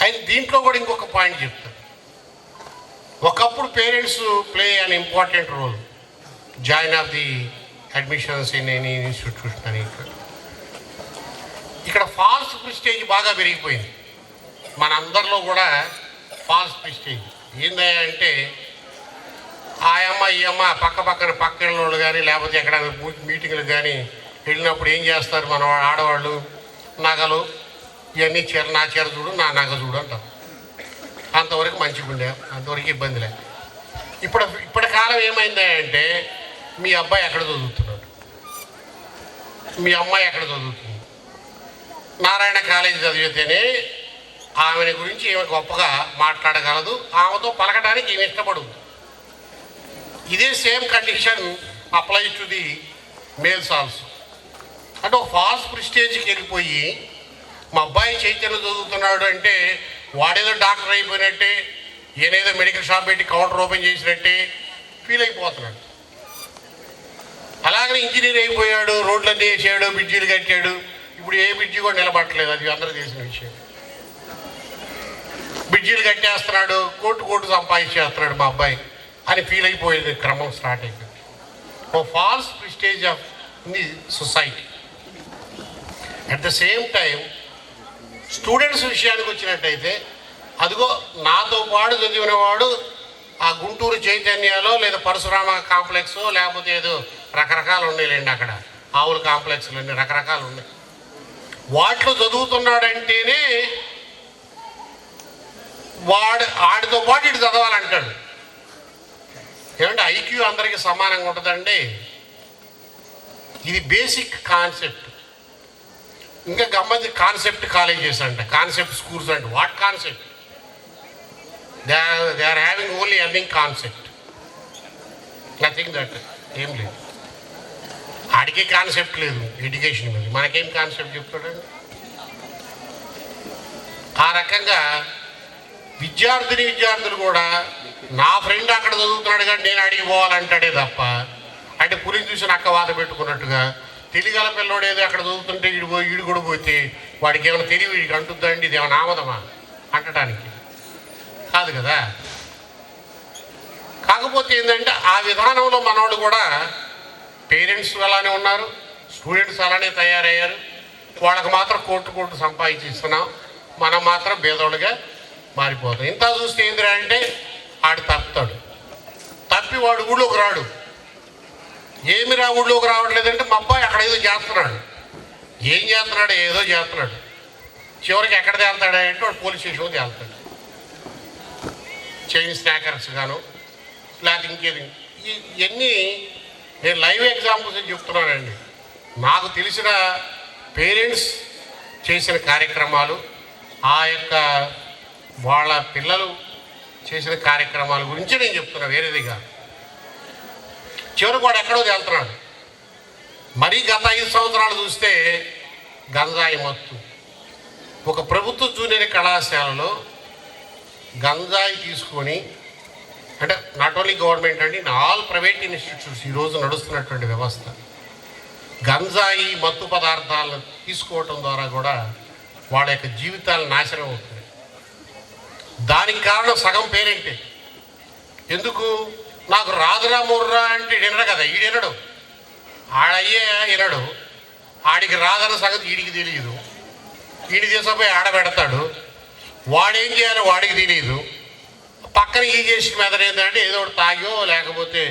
అయితే దీంట్లో కూడా ఇంకొక పాయింట్ చెప్తాను. ఒకప్పుడు parents play an important role join of the admissions in any institution అని. ఇక్కడ ఫాల్స్ ప్రిస్టేజ్ బాగా పెరిగిపోయింది మనందరిలో కూడా. ఫాల్స్ ప్రిస్టేజ్ ఏందా అంటే ఆ అమ్మ ఈ అమ్మ పక్కన వాళ్ళు కానీ లేకపోతే ఎక్కడ మీటింగ్లకు కానీ వెళ్ళినప్పుడు ఏం చేస్తారు మన ఆడవాళ్ళు, నగలు ఇవన్నీ నా చీర చూడు నా నగ చూడు అంటారు. అంతవరకు మంచిగా ఉండే, అంతవరకు ఇబ్బంది లేదు. ఇప్పటి కాలం ఏమైందా అంటే మీ అబ్బాయి ఎక్కడ చదువుతున్నాడు, మీ అమ్మాయి ఎక్కడ చదువుతుంది, నారాయణ కాలేజీ చదివితేనే ఆమెని గురించి ఈమె గొప్పగా మాట్లాడగలదు, ఆమెతో పలకడానికి ఈమె ఇష్టపడదు. ఇదే same condition apply to the males also. అంటే ఒక ఫాల్స్ ప్రిస్టేజ్కి వెళ్ళిపోయి మా అబ్బాయి చైతన్యం చదువుతున్నాడు అంటే వాడేదో డాక్టర్ అయిపోయినట్టే, ఈయనేదో మెడికల్ షాప్ పెట్టి కౌంటర్ ఓపెన్ చేసినట్టే ఫీల్ అయిపోతున్నాడు. అలాగనే ఇంజనీర్ అయిపోయాడు, రోడ్లన్నీ వేసాడు, బ్రిడ్జీలు కట్టాడు. ఇప్పుడు ఏ బ్రిడ్జి కూడా నిలబట్టలేదు, అది అందరూ తెలిసిన విషయం. బ్రిడ్జీలు కట్టేస్తున్నాడు, కోటు సంపాదించేస్తున్నాడు మా అబ్బాయి అని ఫీల్ అయిపోయేది క్రమం స్టార్ట్ అయిపోయింది. Oh false prestige of the society. At the same time students విషయానికి వచ్చినట్టయితే అదిగో నాతో పాటు చదివినవాడు ఆ గుంటూరు చైతన్యాలో లేదా పరశురామ కాంప్లెక్స్ లేకపోతే ఏదో రకరకాలు ఉన్నాయిలేండి, అక్కడ ఆవుల కాంప్లెక్స్లు అన్నీ రకరకాలు ఉన్నాయి. వాటిలో చదువుతున్నాడంటేనే ఆడితో పాటు ఇటు చదవాలంటాడు. ఏమంటే ఐక్యూ అందరికీ సమానంగా ఉంటుందండి. ఇది బేసిక్ కాన్సెప్ట్. ఇంకా గమ్మతి కాన్సెప్ట్ కాలేజెస్ అంట, కాన్సెప్ట్ స్కూల్స్ అంటే what concept? They are having only earning concept, nothing that. ఏం లేదు, ఆడికే కాన్సెప్ట్ లేదు ఎడ్యుకేషన్ మీద, మనకేం కాన్సెప్ట్ చెప్తాడండి? ఆ రకంగా విద్యార్థులు కూడా నా ఫ్రెండ్ అక్కడ చదువుతున్నాడు కానీ నేను అడిగి పోవాలంటాడే తప్ప, అంటే పులిని చూసి నక్క వాత పెట్టుకున్నట్టుగా తెలియగల పిల్లోడు ఏదో అక్కడ చదువుతుంటే ఈడు కూడా పోతే వాడికి ఏమైనా తెలివి వీడికి అంటుందండి, ఇది ఏమైనా ఆమదమా అంటడానికి కాదు కదా. కాకపోతే ఏంటంటే ఆ విధానంలో మనవాళ్ళు కూడా పేరెంట్స్ అలానే ఉన్నారు, స్టూడెంట్స్ అలానే తయారయ్యారు. వాళ్ళకి మాత్రం కోట్లు సంపాదించి ఇస్తున్నాం, మనం మాత్రం భేదోళ్ళుగా మారిపోతాం. ఇంత చూస్తే ఏందిరా అంటే ఆడు తప్పుతాడు, తప్పి వాడు ఊళ్ళోకి రాడు. ఏమిరా ఊళ్ళోకి రావట్లేదంటే మా అబ్బాయి అక్కడ ఏదో చేస్తున్నాడు, ఏం చేస్తున్నాడు, ఏదో చేస్తున్నాడు. చివరికి ఎక్కడ తేలుతాడా అంటే వాడు పోలీస్ స్టేషన్లో తేలుతాడు, చైన్ స్నాకర్స్ గాను లేకపోతే ఇంకేది. ఇవన్నీ నేను లైవ్ ఎగ్జాంపుల్స్ చెప్తున్నానండి. నాకు తెలిసిన పేరెంట్స్ చేసిన కార్యక్రమాలు, ఆ యొక్క వాళ్ళ పిల్లలు చేసిన కార్యక్రమాల గురించి నేను చెప్తున్నా, వేరేదిగా. చివరికి వాడు ఎక్కడో తేలుతున్నాడు. మరీ గత 5 సంవత్సరాలు చూస్తే గంజాయి మత్తు. ఒక ప్రభుత్వ జూనియర్ కళాశాలలో గంజాయి తీసుకొని, అంటే నాట్ ఓన్లీ గవర్నమెంట్ అండి, ఆల్ ప్రైవేట్ ఇన్స్టిట్యూట్స్ ఈరోజు నడుస్తున్నటువంటి వ్యవస్థ, గంజాయి మత్తు పదార్థాలను తీసుకోవటం ద్వారా కూడా వాళ్ళ యొక్క జీవితాలు నాశనం అవుతుంది. దానికి కారణం సగం పేరెంటే. ఎందుకు? నాకు రాదురా ముర్రా అంటే వినడు కదా, ఈడెనడు, ఆడయ్యే వినడు, ఆడికి రాదన్న సంగతి వీడికి తెలియదు, వీడి తీసుకుపోయి ఆడబెడతాడు, వాడేం చేయాలో వాడికి తెలియదు. పక్కన ఈ చేసి మెదడు ఏంటంటే ఏదో ఒకటి తాగో లేకపోతే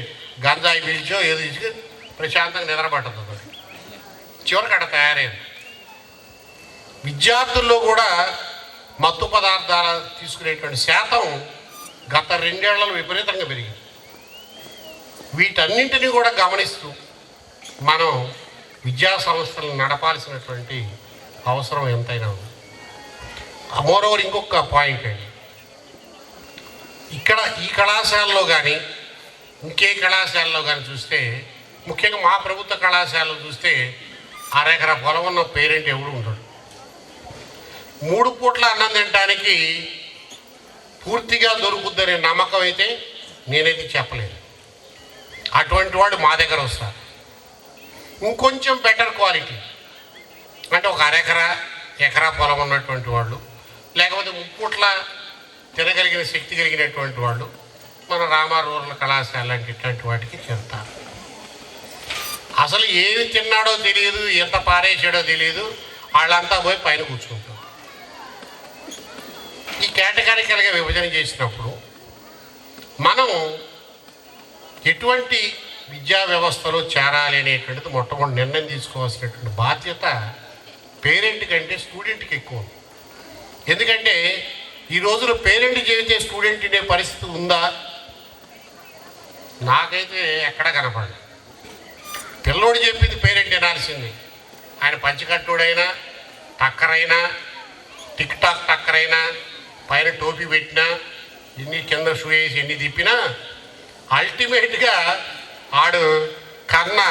గంజాయి పీల్చో ఏదో తీసుకు ప్రశాంతంగా నిద్రపడుతుంది. చివరికి అక్కడ తయారైంది. విద్యార్థుల్లో కూడా మత్తు పదార్థాలు తీసుకునేటువంటి శాతం గత 2 ఏళ్లలో విపరీతంగా పెరిగింది. వీటన్నింటినీ కూడా గమనిస్తూ మనం విద్యా సంస్థలను నడపాల్సినటువంటి అవసరం ఎంతైనా ఉంది. మోరోవర్ ఇంకొక పాయింట్ అండి, ఇక్కడ ఈ కళాశాలలో కానీ ఇంకే కళాశాలలో కానీ చూస్తే, ముఖ్యంగా మా ప్రభుత్వ కళాశాలలో చూస్తే అరెకరా పొలం ఉన్న పేరెంట్ ఎవడు ఉంటాడు. 3 పూట్ల అన్నం తినడానికి పూర్తిగా దొరుకుద్దనే నమ్మకం అయితే నేనైతే చెప్పలేను. అటువంటి వాడు మా దగ్గర వస్తారు. ఇంకొంచెం బెటర్ క్వాలిటీ అంటే ఒక ఎకరా పొలం ఉన్నటువంటి వాళ్ళు, లేకపోతే 3 పూట్ల తినగలిగిన శక్తి కలిగినటువంటి వాళ్ళు మన రామా రూరల్ కళాశాల లాంటి ఇట్లాంటి వాటికి చెప్తారు. అసలు ఏమి తిన్నాడో తెలియదు, ఎంత పారేసాడో తెలియదు, వాళ్ళంతా పోయి పైన కూర్చుంటారు. ఈ కేటగిరికల్గా విభజన చేసినప్పుడు మనం ఎటువంటి విద్యా వ్యవస్థలో చేరాలి అనేటువంటిది మొట్టమొదటి నిర్ణయం తీసుకోవాల్సినటువంటి బాధ్యత పేరెంట్ కంటే స్టూడెంట్కి ఎక్కువ. ఎందుకంటే ఈ రోజున పేరెంట్ చెబితే స్టూడెంట్ అనే పరిస్థితి ఉందా? నాకైతే ఎక్కడ కనపడదు. పిల్లోడు చెప్పింది పేరెంట్ వినాల్సింది. ఆయన పంచికట్టుడైనా, టక్కరైనా, టిక్ టాక్ టక్కరైనా, పైన టోపీ పెట్టినా, ఎన్ని కింద షూ వేసి ఎన్ని తిప్పినా అల్టిమేట్గా ఆడు కన్నా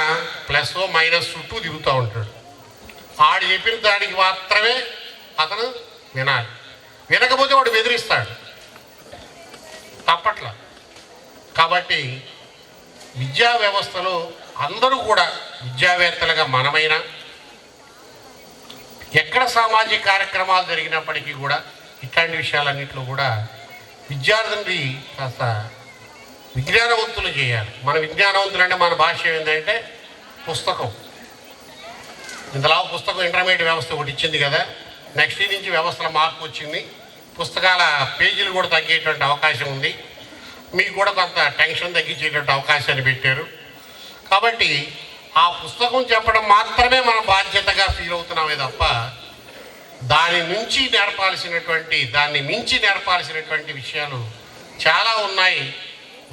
ప్లస్ మైనస్ చుట్టూ దిగుతూ ఉంటాడు. ఆడు చెప్పిన దానికి మాత్రమే అతను వినాలి. వినకపోతే వాడు బెదిరిస్తాడు, తప్పట్ల. కాబట్టి విద్యా వ్యవస్థలో అందరూ కూడా విద్యావేత్తలుగా మనమైనా, ఎక్కడ సామాజిక కార్యక్రమాలు జరిగినప్పటికీ కూడా ఇట్లాంటి విషయాలన్నింటిలో కూడా విద్యార్థుల్ని కాస్త విజ్ఞానవంతులు చేయాలి. మన విజ్ఞానవంతులు అంటే మన భాష ఏంటంటే పుస్తకం. ఇంతలా పుస్తకం ఇంటర్మీడియట్ వ్యవస్థ ఒకటి ఇచ్చింది కదా, నెక్స్ట్ ఇయర్ నుంచి వ్యవస్థల మార్పు వచ్చింది, పుస్తకాల పేజీలు కూడా తగ్గేటువంటి అవకాశం ఉంది, మీకు కూడా కొంత టెన్షన్ తగ్గించేటువంటి అవకాశాన్ని పెట్టారు. కాబట్టి ఆ పుస్తకం చెప్పడం మాత్రమే మన బాధ్యతగా ఫీల్ అవుతున్నామే తప్ప దాని మించి నేర్పాల్సినటువంటి విషయాలు చాలా ఉన్నాయి.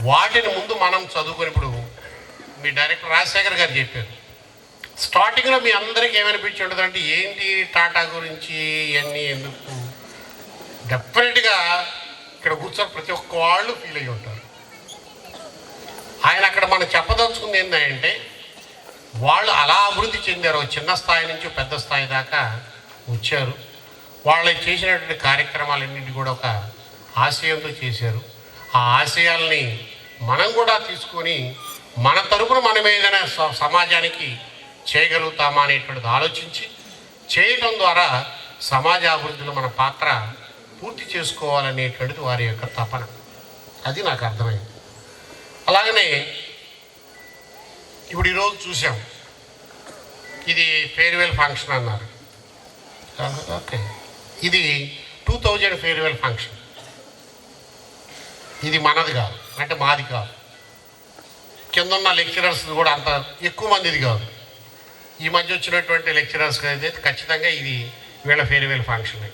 వాటిని ముందు మనం చదువుకొని, ఇప్పుడు మీ డైరెక్టర్ రాజశేఖర్ గారు చెప్పారు, స్టార్టింగ్లో మీ అందరికీ ఏమనిపించి ఉంటుంది అంటే ఏంటి టాటా గురించి ఇవన్నీ ఎందుకు, డెఫినెట్గా ఇక్కడ కూర్చొని ప్రతి ఒక్క వాళ్ళు ఫీల్ అయ్యి ఉంటారు. ఆయన అక్కడ మనం చెప్పదలుచుకుంది ఏంటంటే వాళ్ళు అలా అభివృద్ధి చెందారు, చిన్న స్థాయి నుంచి పెద్ద స్థాయి దాకా వచ్చారు. వాళ్ళు చేసినటువంటి కార్యక్రమాలన్నింటి కూడా ఒక ఆశయంతో చేశారు. ఆ ఆశయాల్ని మనం కూడా తీసుకొని మన తరపున మనం ఏదైనా సమాజానికి చేయగలుగుతామా అనేటువంటిది ఆలోచించి చేయడం ద్వారా సమాజ అభివృద్ధిలో మన పాత్ర పూర్తి చేసుకోవాలనేటువంటిది వారి యొక్క తపన. అది నాకు అర్థమైంది. అలాగనే ఇప్పుడు ఈరోజు చూసాం, ఇది ఫేర్వెల్ ఫంక్షన్ అన్నారు. ఓకే, ఇది 2000 ఫేర్వెల్ ఫంక్షన్. ఇది మనది కాదు, అంటే మాది కాదు. కింద ఉన్న లెక్చరర్స్ కూడా అంత ఎక్కువ మందిది కాదు. ఈ మధ్య వచ్చినటువంటి లెక్చరర్స్ అయితే ఖచ్చితంగా ఇది వీళ్ళ ఫేర్వెల్ ఫంక్షన్.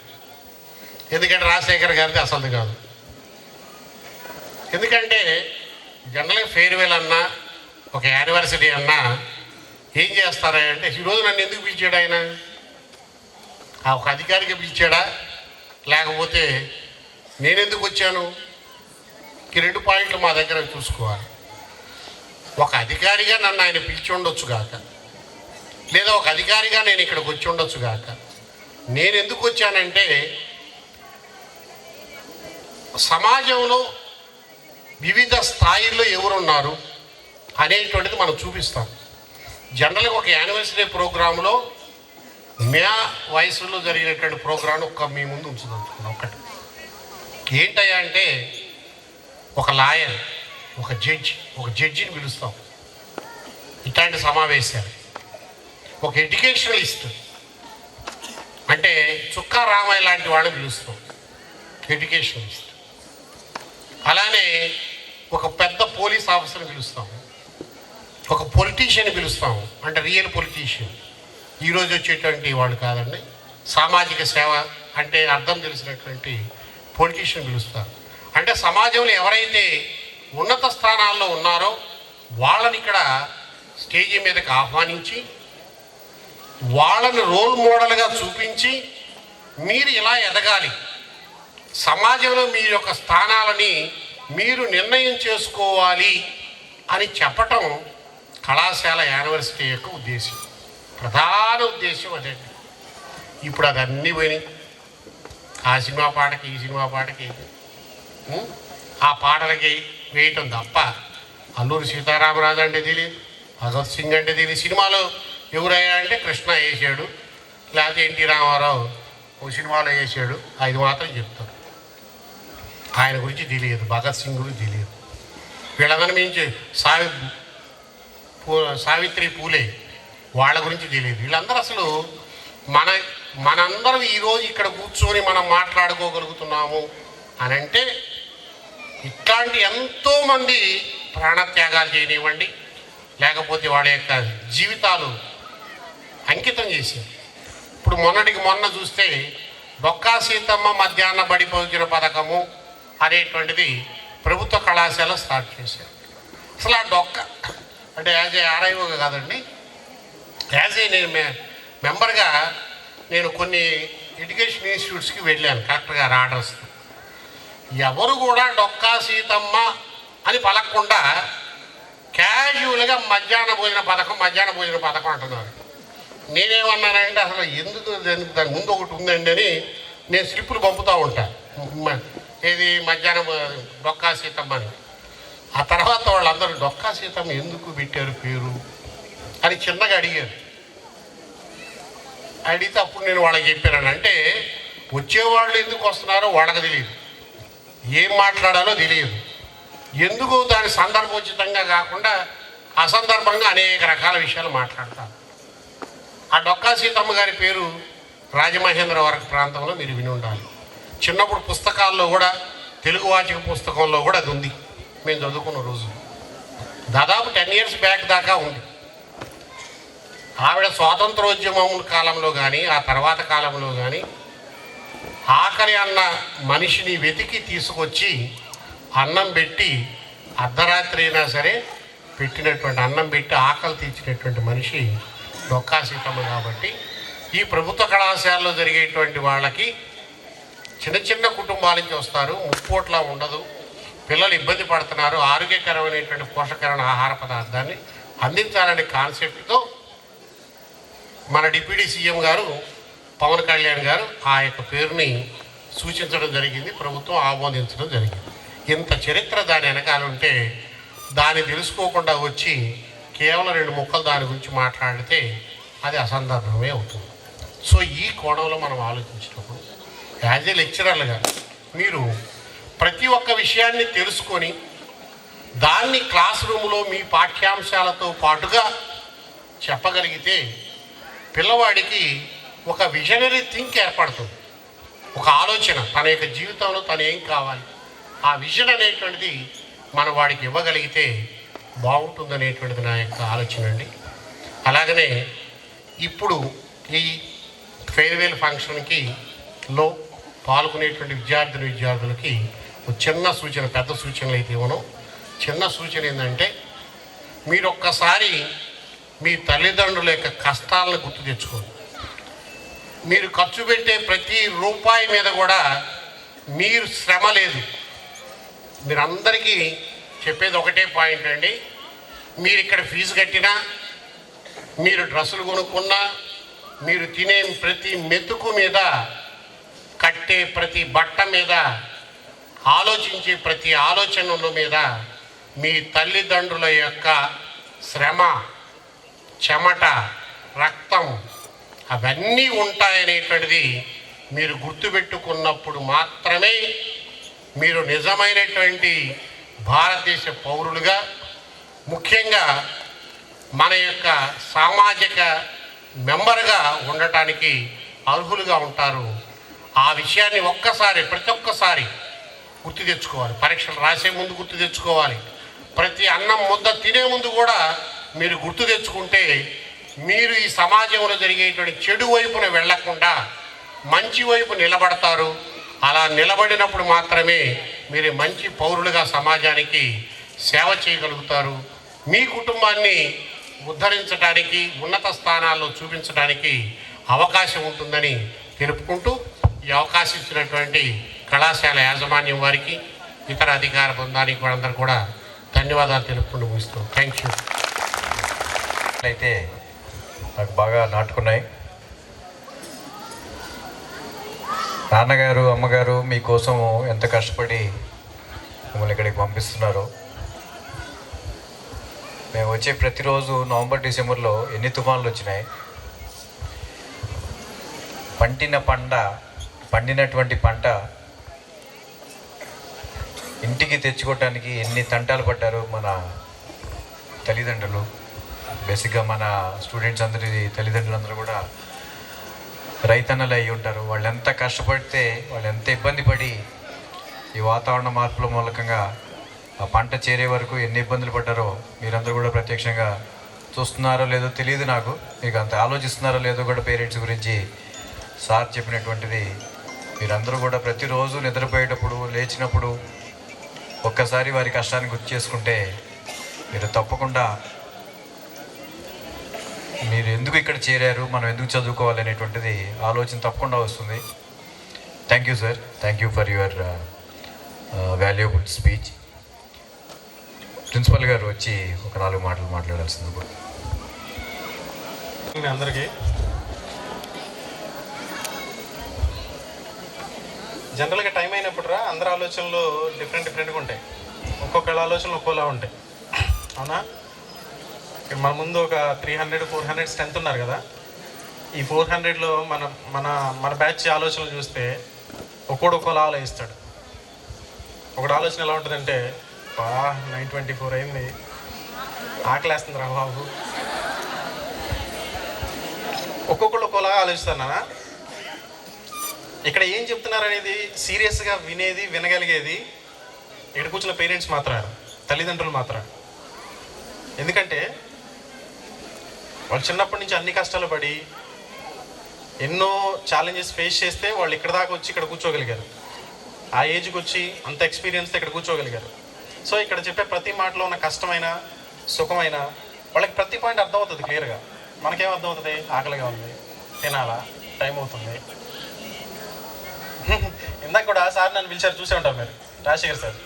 ఎందుకంటే రాజశేఖర్ గారిది అసలుది కాదు. ఎందుకంటే జనరల్గా ఫేర్వెల్ అన్నా ఒక యానివర్సరీ అన్నా ఏం చేస్తారంటే, ఈరోజు నన్ను ఎందుకు పిలిచాడు ఆయన? ఒక అధికారికి పిలిచాడా, లేకపోతే నేనెందుకు వచ్చాను? ఈ 2 పాయింట్లు మా దగ్గర చూసుకోవాలి. ఒక అధికారిగా నన్ను ఆయన పిలిచి ఉండొచ్చు కాక, లేదా ఒక అధికారిగా నేను ఇక్కడికి వచ్చి ఉండొచ్చు కాక, నేను ఎందుకు వచ్చానంటే సమాజంలో వివిధ స్థాయిల్లో ఎవరున్నారు అనేటువంటిది మనం చూపిస్తాం. జనరల్గా ఒక యానివర్సరీ ప్రోగ్రాంలో మే వయసులో జరిగినటువంటి ప్రోగ్రాం మీ ముందు ఉంచుదలుచుకున్నాం. ఒకటి ఏంటయ్యా అంటే, ఒక లాయర్, ఒక జడ్జిని పిలుస్తాం ఇట్లాంటి సమావేశాలు. ఒక ఎడ్యుకేషనలిస్ట్ అంటే చుక్కా రామయ్య లాంటి వాళ్ళని పిలుస్తాం, ఎడ్యుకేషనలిస్ట్. అలానే ఒక పెద్ద పోలీస్ ఆఫీసర్ని పిలుస్తాము, ఒక పొలిటీషియన్ పిలుస్తాము, అంటే రియల్ పొలిటీషియన్. ఈరోజు వచ్చేటువంటి వాళ్ళు కాదండి, సామాజిక సేవ అంటే అర్థం తెలిసినటువంటి పొలిటీషియన్ పిలుస్తారు. అంటే సమాజంలో ఎవరైతే ఉన్నత స్థానాల్లో ఉన్నారో వాళ్ళని ఇక్కడ స్టేజీ మీదకి ఆహ్వానించి వాళ్ళని రోల్ మోడల్గా చూపించి, మీరు ఇలా ఎదగాలి, సమాజంలో మీ యొక్క స్థానాలని మీరు నిర్ణయం చేసుకోవాలి అని చెప్పటం కళాశాల యానివర్సిటీ యొక్క ఉద్దేశం, ప్రధాన ఉద్దేశం అదండి. ఇప్పుడు అదన్నీ పోయినాయి. ఆ సినిమా పాటకి ఈ సినిమా పాటకి ఆ పాటలకి వేయటం తప్ప అల్లూరి సీతారామరాజు అంటే తెలియదు, భగత్ సింగ్ అంటే తెలియదు. సినిమాలో ఎవరయ్యా అంటే కృష్ణ వేసాడు, లేకపోతే ఎన్టీ రామారావు ఓ సినిమాలో వేసాడు, అది మాత్రం చెప్తారు. ఆయన గురించి తెలియదు, భగత్ సింగ్ గురించి తెలియదు. వీళ్ళందరి మించి సావిత్రి పూలే వాళ్ళ గురించి తెలియదు. వీళ్ళందరూ అసలు మనందరం ఈరోజు ఇక్కడ కూర్చొని మనం మాట్లాడుకోగలుగుతున్నాము అని అంటే ఇట్లాంటి ఎంతోమంది ప్రాణత్యాగాలు చేయనివ్వండి, లేకపోతే వాళ్ళ యొక్క జీవితాలు అంకితం చేశారు. ఇప్పుడు మొన్నటికి మొన్న చూస్తే డొక్కా సీతమ్మ మధ్యాహ్న బడి భోజన పథకము అనేటువంటిది ప్రభుత్వ కళాశాల స్టార్ట్ చేశారు. అసలు ఆ డొక్క అంటే యాజ్ ఏ ఆర్ఐఓగా కాదండి, యాజ్ ఏ నేను మెంబర్గా నేను కొన్ని ఎడ్యుకేషన్ ఇన్స్టిట్యూట్స్కి వెళ్ళాను కలెక్టర్ గారు ఆర్డర్స్. ఎవరు కూడా డొక్కా సీతమ్మ అని పలకకుండా క్యాజువల్గా మధ్యాహ్న భోజన పథకం అంటున్నారు. నేనేమన్నానంటే అసలు ఎందుకు దాని ముందు ఒకటి ఉందండి అని నేను స్లిప్పులు పంపుతూ ఉంటాను, ఏది మధ్యాహ్నం డొక్కా సీతమ్మ అని. ఆ తర్వాత వాళ్ళందరూ డొక్కా సీతమ్మ ఎందుకు పెట్టారు పేరు అని చిన్నగా అడిగారు. అడిగితే అప్పుడు నేను వాళ్ళకి చెప్పాను, అంటే వచ్చేవాళ్ళు ఎందుకు వస్తున్నారో వాళ్ళకి తెలియదు, ఏం మాట్లాడాలో తెలియదు, ఎందుకు దాని సందర్భోచితంగా కాకుండా అసందర్భంగా అనేక రకాల విషయాలు మాట్లాడతారు. ఆ డొక్కా సీతమ్మ గారి పేరు రాజమహేంద్రవరం ప్రాంతంలో మీరు విని ఉండాలి. చిన్నప్పుడు పుస్తకాల్లో కూడా, తెలుగు వాచక పుస్తకంలో కూడా అది ఉంది, మేము చదువుకున్న రోజు. దాదాపు 10 years బ్యాక్ దాకా ఉంది. ఆవిడ స్వాతంత్రోద్యమం కాలంలో కానీ ఆ తర్వాత కాలంలో కానీ ఆకలి అన్న మనిషిని వెతికి తీసుకొచ్చి అన్నం పెట్టి, అర్ధరాత్రి అయినా సరే పెట్టినటువంటి అన్నం పెట్టి ఆకలి తీర్చినటువంటి మనిషి డొక్కా సీతమ్మ. కాబట్టి ఈ ప్రభుత్వ కళాశాలలో జరిగేటువంటి వాళ్ళకి చిన్న చిన్న కుటుంబాల నుంచి వస్తారు, ముప్పోట్లా ఉండదు, పిల్లలు ఇబ్బంది పడుతున్నారు, ఆరోగ్యకరమైనటువంటి పోషకరమైన ఆహార పదార్థాన్ని అందించాలనే కాన్సెప్ట్తో మన డిప్యూటీ సీఎం గారు పవన్ కళ్యాణ్ గారు ఆ యొక్క పేరుని సూచించడం జరిగింది, ప్రభుత్వం ఆమోదించడం జరిగింది. ఇంత చరిత్ర దాని వెనకాల ఉంటే దాన్ని తెలుసుకోకుండా వచ్చి కేవలం 2 ముక్కలు దాని గురించి మాట్లాడితే అది అసందర్భమే అవుతుంది. సో ఈ కోణంలో మనం ఆలోచించినప్పుడు యాజ్ ఏ లెక్చరర్లుగా మీరు ప్రతి ఒక్క విషయాన్ని తెలుసుకొని దాన్ని క్లాస్ రూమ్లో మీ పాఠ్యాంశాలతో పాటుగా చెప్పగలిగితే పిల్లవాడికి ఒక విజనరీ థింక్ ఏర్పడుతుంది. ఒక ఆలోచన తన యొక్క జీవితంలో తను ఏం కావాలి, ఆ విజన్ అనేటువంటిది మన వాడికి ఇవ్వగలిగితే బాగుంటుందనేటువంటిది నా యొక్క ఆలోచన అండి. అలాగనే ఇప్పుడు ఈ ఫేర్వెల్ ఫంక్షన్కి లో పాల్గొనేటువంటి విద్యార్థులకి ఒక చిన్న సూచన, పెద్ద సూచనలు అయితే ఇవ్వను. చిన్న సూచన ఏంటంటే మీరు ఒక్కసారి మీ తల్లిదండ్రుల యొక్క కష్టాలను గుర్తు తెచ్చుకోండి. మీరు ఖర్చు పెట్టే ప్రతి రూపాయి మీద కూడా మీరు శ్రమ లేదు. మీరందరికీ చెప్పేది ఒకటే పాయింట్ అండి, మీరు ఇక్కడ ఫీజు కట్టినా, మీరు డ్రెస్సులు కొనుక్కున్నా, మీరు తినే ప్రతి మెతుకు మీద, కట్టే ప్రతి బట్ట మీద, ఆలోచించే ప్రతి ఆలోచనల మీద మీ తల్లిదండ్రుల యొక్క శ్రమ, చెమట, రక్తం అవన్నీ ఉంటాయనేటువంటిది మీరు గుర్తుపెట్టుకున్నప్పుడు మాత్రమే మీరు నిజమైనటువంటి భారతదేశ పౌరులుగా, ముఖ్యంగా మన యొక్క సామాజిక మెంబర్గా ఉండటానికి అర్హులుగా ఉంటారు. ఆ విషయాన్ని ప్రతి ఒక్కసారి గుర్తు తెచ్చుకోవాలి. పరీక్షలు రాసే ముందు గుర్తు తెచ్చుకోవాలి. ప్రతి అన్నం ముద్ద తినే ముందు కూడా మీరు గుర్తు తెచ్చుకుంటే మీరు ఈ సమాజంలో జరిగేటువంటి చెడు వైపున వెళ్లకుండా మంచి వైపు నిలబడతారు. అలా నిలబడినప్పుడు మాత్రమే మీరు మంచి పౌరులుగా సమాజానికి సేవ చేయగలుగుతారు. మీ కుటుంబాన్ని ఉద్ధరించడానికి, ఉన్నత స్థానాల్లో చూపించడానికి అవకాశం ఉంటుందని తెలుపుకుంటూ ఈ అవకాశం ఇచ్చినటువంటి కళాశాల యాజమాన్యం వారికి, ఇతర అధికార బృందానికి అందరూ కూడా ధన్యవాదాలు తెలుపుకుంటూ ముగిస్తాం. Thank you. అయితే నాకు బాగా నాటుకున్నాయి. నాన్నగారు, అమ్మగారు మీకోసం ఎంత కష్టపడి మిమ్మల్ని ఇక్కడికి పంపిస్తున్నారు. మేము వచ్చే ప్రతిరోజు నవంబర్, డిసెంబర్లో ఎన్ని తుఫాన్లు వచ్చినాయి. పండినటువంటి పంట ఇంటికి తెచ్చుకోవటానికి ఎన్ని తంటాలు పడ్డారు మన తల్లిదండ్రులు. బేసిక్గా మన స్టూడెంట్స్ అందరి తల్లిదండ్రులందరూ కూడా రైతన్నలు అయి ఉంటారు. వాళ్ళు ఎంత కష్టపడితే, వాళ్ళు ఎంత ఇబ్బంది పడి ఈ వాతావరణ మార్పుల మూలకంగా ఆ పంట చేరే వరకు ఎన్ని ఇబ్బందులు పడ్డారో మీరందరూ కూడా ప్రత్యక్షంగా చూస్తున్నారో లేదో తెలియదు నాకు. మీకు అంత ఆలోచిస్తున్నారో లేదో కూడా పేరెంట్స్ గురించి సార్ చెప్పినటువంటిది మీరందరూ కూడా ప్రతిరోజు నిద్రపోయేటప్పుడు, లేచినప్పుడు ఒక్కసారి వారి కష్టాన్ని గుర్తు చేసుకుంటే మీరు తప్పకుండా మీరు ఎందుకు ఇక్కడ చేరారు, మనం ఎందుకు చదువుకోవాలి అనేటువంటిది ఆలోచన తప్పకుండా వస్తుంది. Thank you sir, thank you for your valuable speech. Principal గారు వచ్చి ఒక 4 మాటలు మాట్లాడాల్సింది కూడా. మీ అందరికీ జనరల్గా టైం అయినప్పుడు అందరి ఆలోచనలు డిఫరెంట్గా ఉంటాయి. ఒక్కొక్కళ్ళ ఆలోచనలు ఒక్కోలా ఉంటాయి. అవునా? ఇక్కడ మన ముందు ఒక 300-400 స్ట్రెంత్ ఉన్నారు కదా. ఈ 400లో మన బ్యాచ్ ఆలోచనలు చూస్తే ఒక్కోలా ఆలోచిస్తాడు. ఒకటి ఆలోచన ఎలా ఉంటుందంటే, 9:24 అయింది, ఆకలేస్తుంది రా బాబు. ఒక్కొక్కళ్ళు ఒక్కోలా ఆలోచిస్తారు నాన్న. ఇక్కడ ఏం చెప్తున్నారు అనేది సీరియస్గా వినేది, వినగలిగేది ఇక్కడ కూర్చున్న పేరెంట్స్ మాత్రమే, తల్లిదండ్రులు మాత్రమే. ఎందుకంటే వాళ్ళు చిన్నప్పటి నుంచి అన్ని కష్టాలు పడి ఎన్నో ఛాలెంజెస్ ఫేస్ చేస్తే వాళ్ళు ఇక్కడ దాకా వచ్చి ఇక్కడ కూర్చోగలిగారు. ఆ ఏజ్కి వచ్చి అంత ఎక్స్పీరియన్స్తో ఇక్కడ కూర్చోగలిగారు. సో ఇక్కడ చెప్పే ప్రతి మాటలో ఉన్న కష్టమైన, సుఖమైన వాళ్ళకి ప్రతి పాయింట్ అర్థమవుతుంది క్లియర్గా. మనకేం అర్థమవుతుంది? ఆకలిగా ఉంది, తినాలా, టైం అవుతుంది. ఇందాక కూడా సార్ నన్ను పిలిచారు, చూసే ఉంటారు మీరు, రాజశేఖర్ సార్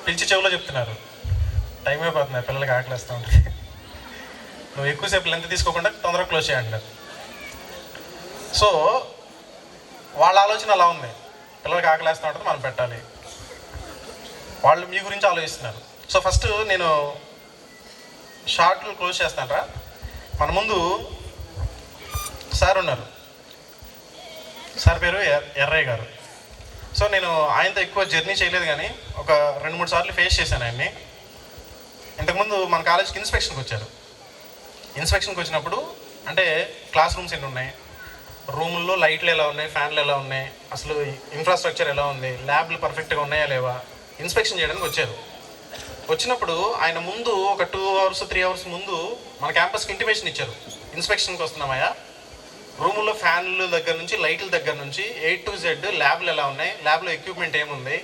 పిలిచి చెవులో చెప్తున్నారు, టైం అయిపోతున్నాయి, పిల్లలకి ఆకలిస్తూ ఉంటుంది, నువ్వు ఎక్కువసేపు లెంత్ తీసుకోకుండా తొందరగా క్లోజ్ చేయంటారు. సో వాళ్ళ ఆలోచన అలా ఉంది, పిల్లలకి ఆకలిస్తూ ఉంటుంది, మనం పెట్టాలి. వాళ్ళు మీ గురించి ఆలోచిస్తున్నారు. సో ఫస్ట్ నేను షార్ట్లు క్లోజ్ చేస్తానరా. మన ముందు సార్ ఉన్నారు, సార్ పేరు ఎర్రయ్య గారు. సో నేను ఆయనతో ఎక్కువ జర్నీ చేయలేదు, కానీ ఒక 2-3 సార్లు ఫేస్ చేశాను ఆయన్ని. ఇంతకుముందు మన కాలేజ్కి ఇన్స్పెక్షన్కి వచ్చారు. ఇన్స్పెక్షన్కి వచ్చినప్పుడు అంటే క్లాస్ రూమ్స్ ఎన్ని ఉన్నాయి, రూముల్లో లైట్లు ఎలా ఉన్నాయి, ఫ్యాన్లు ఎలా ఉన్నాయి, అసలు ఇన్ఫ్రాస్ట్రక్చర్ ఎలా ఉంది, ల్యాబ్లు పర్ఫెక్ట్గా ఉన్నాయా లేవా, ఇన్స్పెక్షన్ చేయడానికి వచ్చారు. వచ్చినప్పుడు ఆయన ముందు ఒక 2 hours 3 hours ముందు మన క్యాంపస్కి ఇంటిమేషన్ ఇచ్చారు, ఇన్స్పెక్షన్కి వస్తున్నామయ్యా, రూముల్లో ఫ్యాన్ల దగ్గర నుంచి లైట్ల దగ్గర నుంచి A to Z ల్యాబ్లు ఎలా ఉన్నాయి, ల్యాబ్లో ఎక్విప్మెంట్ ఏముంది,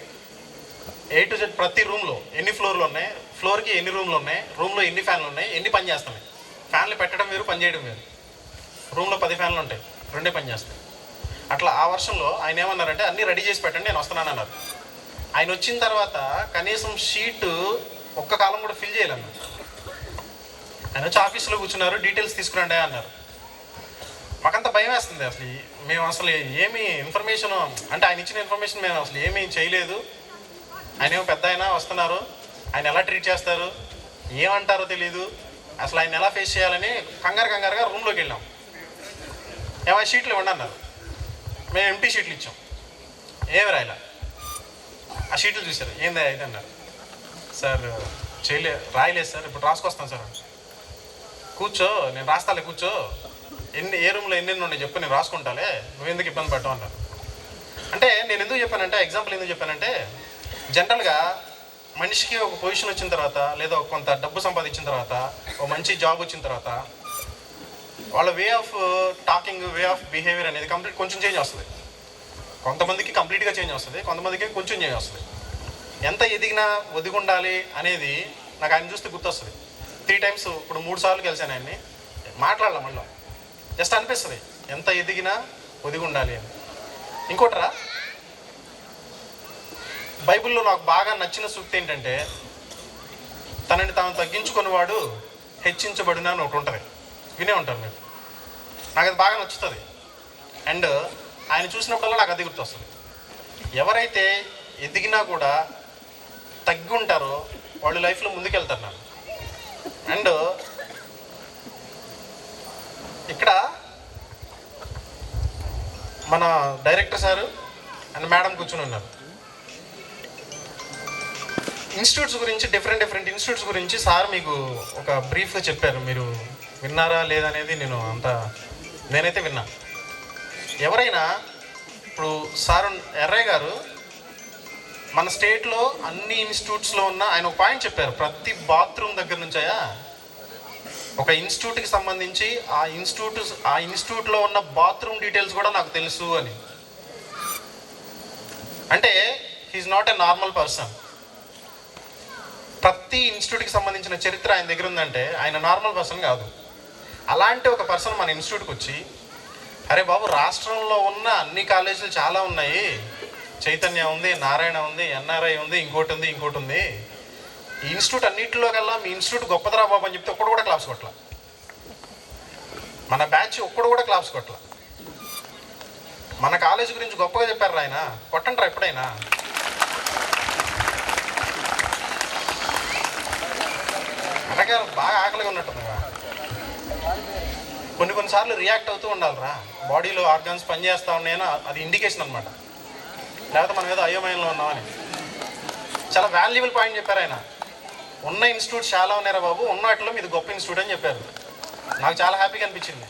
A to Z ప్రతి రూమ్లో ఎన్ని ఫ్లోర్లు ఉన్నాయి, ఫ్లోర్కి ఎన్ని రూమ్లు ఉన్నాయి, రూమ్లో ఎన్ని ఫ్యాన్లు ఉన్నాయి, ఎన్ని పని చేస్తున్నాయి. ఫ్యాన్లు పెట్టడం వేరు, పని చేయడం వేరు. రూమ్లో 10 ఫ్యాన్లు ఉంటాయి, 2 పని చేస్తాయి. అట్లా ఆ వర్షంలో ఆయన ఏమన్నారంటే అన్నీ రెడీ చేసి పెట్టండి, నేను వస్తున్నాను అన్నారు. ఆయన వచ్చిన తర్వాత కనీసం షీట్ ఒక్క కాలం కూడా ఫిల్ చేయలేము. ఆయన వచ్చి ఆఫీస్లో కూర్చున్నారు, డీటెయిల్స్ తీసుకురండి అన్నారు. మాకంత భయం వేస్తుంది. మేము అసలు ఏమి ఇన్ఫర్మేషన్ అంటే ఆయన ఇచ్చిన ఇన్ఫర్మేషన్ మేము అసలు ఏమీ చేయలేదు. ఆయన ఏమో పెద్ద ఆయన వస్తున్నారు, ఆయన ఎలా ట్రీట్ చేస్తారు, ఏమంటారో తెలియదు, అసలు ఆయన ఎలా ఫేస్ చేయాలని కంగారుగా రూమ్లోకి వెళ్ళాం. ఏమైనా షీట్లు ఇవ్వండి అన్నారు. మేము ఎంటీ షీట్లు ఇచ్చాం, ఏమి రాయలా. ఆ షీట్లు చూశారు, ఏందా ఇది అన్నారు. సార్ రాయలేదు సార్, ఇప్పుడు రాసుకొస్తాను సార్. కూర్చో, నేను రాస్తాలే, కూర్చో, ఏ రూమ్లో ఎన్నెన్ని ఉన్నాయి చెప్పు, నేను రాసుకుంటాలే, నువ్వెందుకు ఇబ్బంది పడ్డావు అన్నారు. అంటే నేను ఎందుకు చెప్పానంటే, ఎగ్జాంపుల్ ఎందుకు చెప్పానంటే, జనరల్గా మనిషికి ఒక పొజిషన్ వచ్చిన తర్వాత, లేదా కొంత డబ్బు సంపాదించిన తర్వాత, ఒక మంచి జాబ్ వచ్చిన తర్వాత, వాళ్ళ way of talking, way of behaviour అనేది కొంచెం చేంజ్ వస్తుంది. కొంతమందికి కంప్లీట్గా చేంజ్ వస్తుంది, కొంతమందికి కొంచెం చేంజ్ వస్తుంది. ఎంత ఎదిగినా ఒదిగి ఉండాలి అనేది నాకు ఆయన చూస్తే గుర్తొస్తుంది. 3 times ఇప్పుడు 3 సార్లు కలిసాను ఆయన్ని, మాట్లాడలే, మళ్ళీ జస్ట్ అనిపిస్తుంది ఎంత ఎదిగినా ఒదిగి ఉండాలి అని. ఇంకోటరా, బైబిల్లో నాకు బాగా నచ్చిన సూక్తి ఏంటంటే, తనని తాను తగ్గించుకునేవాడు హెచ్చించబడిన అని ఒకటి ఉంటుంది, వినే ఉంటారు మీరు. నాకు అది బాగా నచ్చుతుంది. అండ్ ఆయన చూసినప్పుడల్లా నాకు అది గుర్తొస్తుంది. ఎవరైతే ఎదిగినా కూడా తగ్గి ఉంటారో వాళ్ళు లైఫ్లో ముందుకెళ్తారు నాకు. అండ్ ఇక్కడ మన డైరెక్టర్ సారు అండ్ మేడం కూర్చుని ఉన్నారు. ఇన్స్టిట్యూట్స్ గురించి, డిఫరెంట్ ఇన్స్టిట్యూట్స్ గురించి సార్ మీకు ఒక బ్రీఫ్గా చెప్పారు. మీరు విన్నారా లేదనేది నేనైతే విన్నా. ఎవరైనా ఇప్పుడు సార్ ఎర్రయ్య గారు మన స్టేట్లో అన్ని ఇన్స్టిట్యూట్స్లో ఉన్న ఆయన ఒక పాయింట్ చెప్పారు. ప్రతి బాత్రూమ్ దగ్గర నుంచాయా ఒక ఇన్స్టిట్యూట్కి సంబంధించి ఆ ఇన్స్టిట్యూట్లో ఉన్న బాత్రూమ్ డీటెయిల్స్ కూడా నాకు తెలుసు అని. అంటే he's not a normal person. ప్రతి ఇన్స్టిట్యూట్కి సంబంధించిన చరిత్ర ఆయన దగ్గర ఉందంటే ఆయన నార్మల్ పర్సన్ కాదు. అలాంటి ఒక పర్సన్ మన ఇన్స్టిట్యూట్కి వచ్చి, అరే బాబు, రాష్ట్రంలో ఉన్న అన్ని కాలేజీలు చాలా ఉన్నాయి, చైతన్య ఉంది, నారాయణ ఉంది, ఎన్ఆర్ఐ ఉంది, ఇంకోటి ఉంది, ఈ ఇన్స్టిట్యూట్ అన్నింటిలో కల్లా మీ ఇన్స్టిట్యూట్ గొప్పదరా బాబు అని చెప్తే ఒక్కడు కూడా క్లాప్స్ కొట్ల. మన బ్యాచ్ ఒక్కడు కూడా క్లాప్స్ కొట్ల. మన కాలేజీ గురించి గొప్పగా చెప్పారు ఆయన, కొట్టంటారా ఎప్పుడైనా? అలాగే బాగా ఆకలిగా ఉన్నట్టుందిగా. కొన్నిసార్లు రియాక్ట్ అవుతూ ఉండాలిరా, బాడీలో ఆర్గాన్స్ పనిచేస్తూ ఉన్నాయని అది ఇండికేషన్ అనమాట. లేకపోతే మనం ఏదో అయోమయంలో ఉన్నామని. చాలా వాల్యుబుల్ పాయింట్ చెప్పారు ఆయన. ఉన్న ఇన్స్టిట్యూట్స్ చాలా ఉన్నారా బాబు, ఉన్న వాటిలో మీది గొప్ప ఇన్స్టిట్యూట్ అని చెప్పారు. నాకు చాలా హ్యాపీగా అనిపించింది.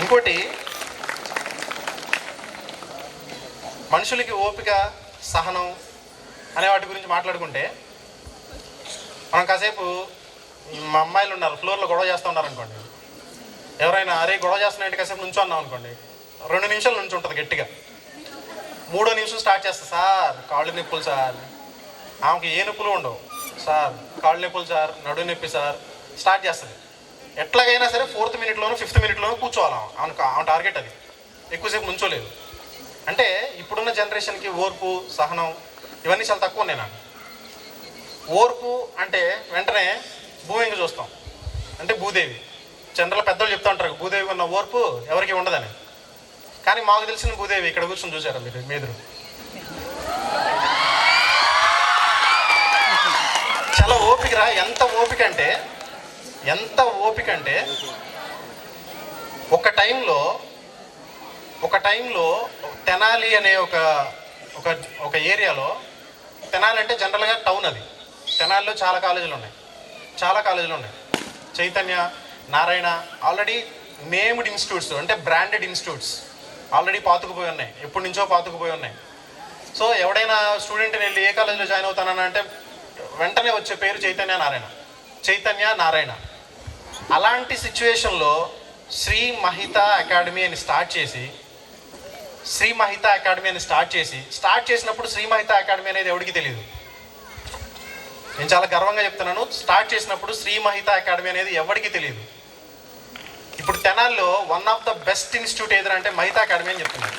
ఇంకోటి, మనుషులకి ఓపిక, సహనం అనే వాటి గురించి మాట్లాడుకుంటే, మనం కాసేపు మా అమ్మాయిలు ఉన్నారు, ఫ్లోర్లో గొడవ చేస్తూ ఉన్నారనుకోండి, ఎవరైనా అరే గొడవ చేస్తున్నాయంటే కాసేపు నుంచో అన్నాం అనుకోండి, 2 నిమిషాల నుంచి ఉంటుంది గట్టిగా. 3వ నిమిషం స్టార్ట్ చేస్తా, సార్ కాళ్ళు నొప్పులు సార్, ఆమెకి ఏ నొప్పులు ఉండవు సార్, కాళ్ళు నొప్పులు సార్, నడు నొప్పి సార్, స్టార్ట్ చేస్తుంది. ఎట్లాగైనా సరే 4th minute-లోనూ 5th minute-లోనూ కూర్చోవాలి. ఆమె టార్గెట్ అది, ఎక్కువసేపు నుంచోలేదు. అంటే ఇప్పుడున్న జనరేషన్కి ఓర్పు, సహనం ఇవన్నీ చాలా తక్కువ ఉన్నాయి నాకు. ఓర్పు అంటే వెంటనే భూమికి చూస్తాం, అంటే భూదేవి. జనరల్ పెద్దలు చెప్తూ ఉంటారు భూదేవి ఉన్న ఓర్పు ఎవరికి ఉండదని. కానీ మాకు తెలిసిన భూదేవి ఇక్కడ కూర్చొని చూసారా మీరు? మీదురు ఓపికరా, ఎంత ఓపిక అంటే ఒక టైంలో తెనాలి అనే ఒక ఏరియాలో, తెనాలి అంటే జనరల్గా టౌన్, అది తెనాలిలో చాలా కాలేజీలు ఉన్నాయి. Chaitanya, Narayana already named institutes, అంటే బ్రాండెడ్ ఇన్స్టిట్యూట్స్ ఆల్రెడీ పాతుకుపోయి ఉన్నాయి, ఎప్పటి నుంచో పాతుకుపోయి ఉన్నాయి. సో ఎవడైనా స్టూడెంట్ని వెళ్ళి ఏ కాలేజీలో జాయిన్ అవుతానని అంటే వెంటనే వచ్చే పేరు చైతన్య నారాయణ. అలాంటి సిచ్యువేషన్లో శ్రీ మహిత అకాడమీ అని స్టార్ట్ చేసినప్పుడు శ్రీ మహిత అకాడమీ అనేది ఎవరికి తెలియదు. నేను చాలా గర్వంగా చెప్తున్నాను, స్టార్ట్ చేసినప్పుడు శ్రీ మహిత అకాడమీ అనేది ఎవరికి తెలియదు. ఇప్పుడు తెనాల్లో one of the best institute ఏదంటే మహితా అకాడమీ అని చెప్తున్నారు.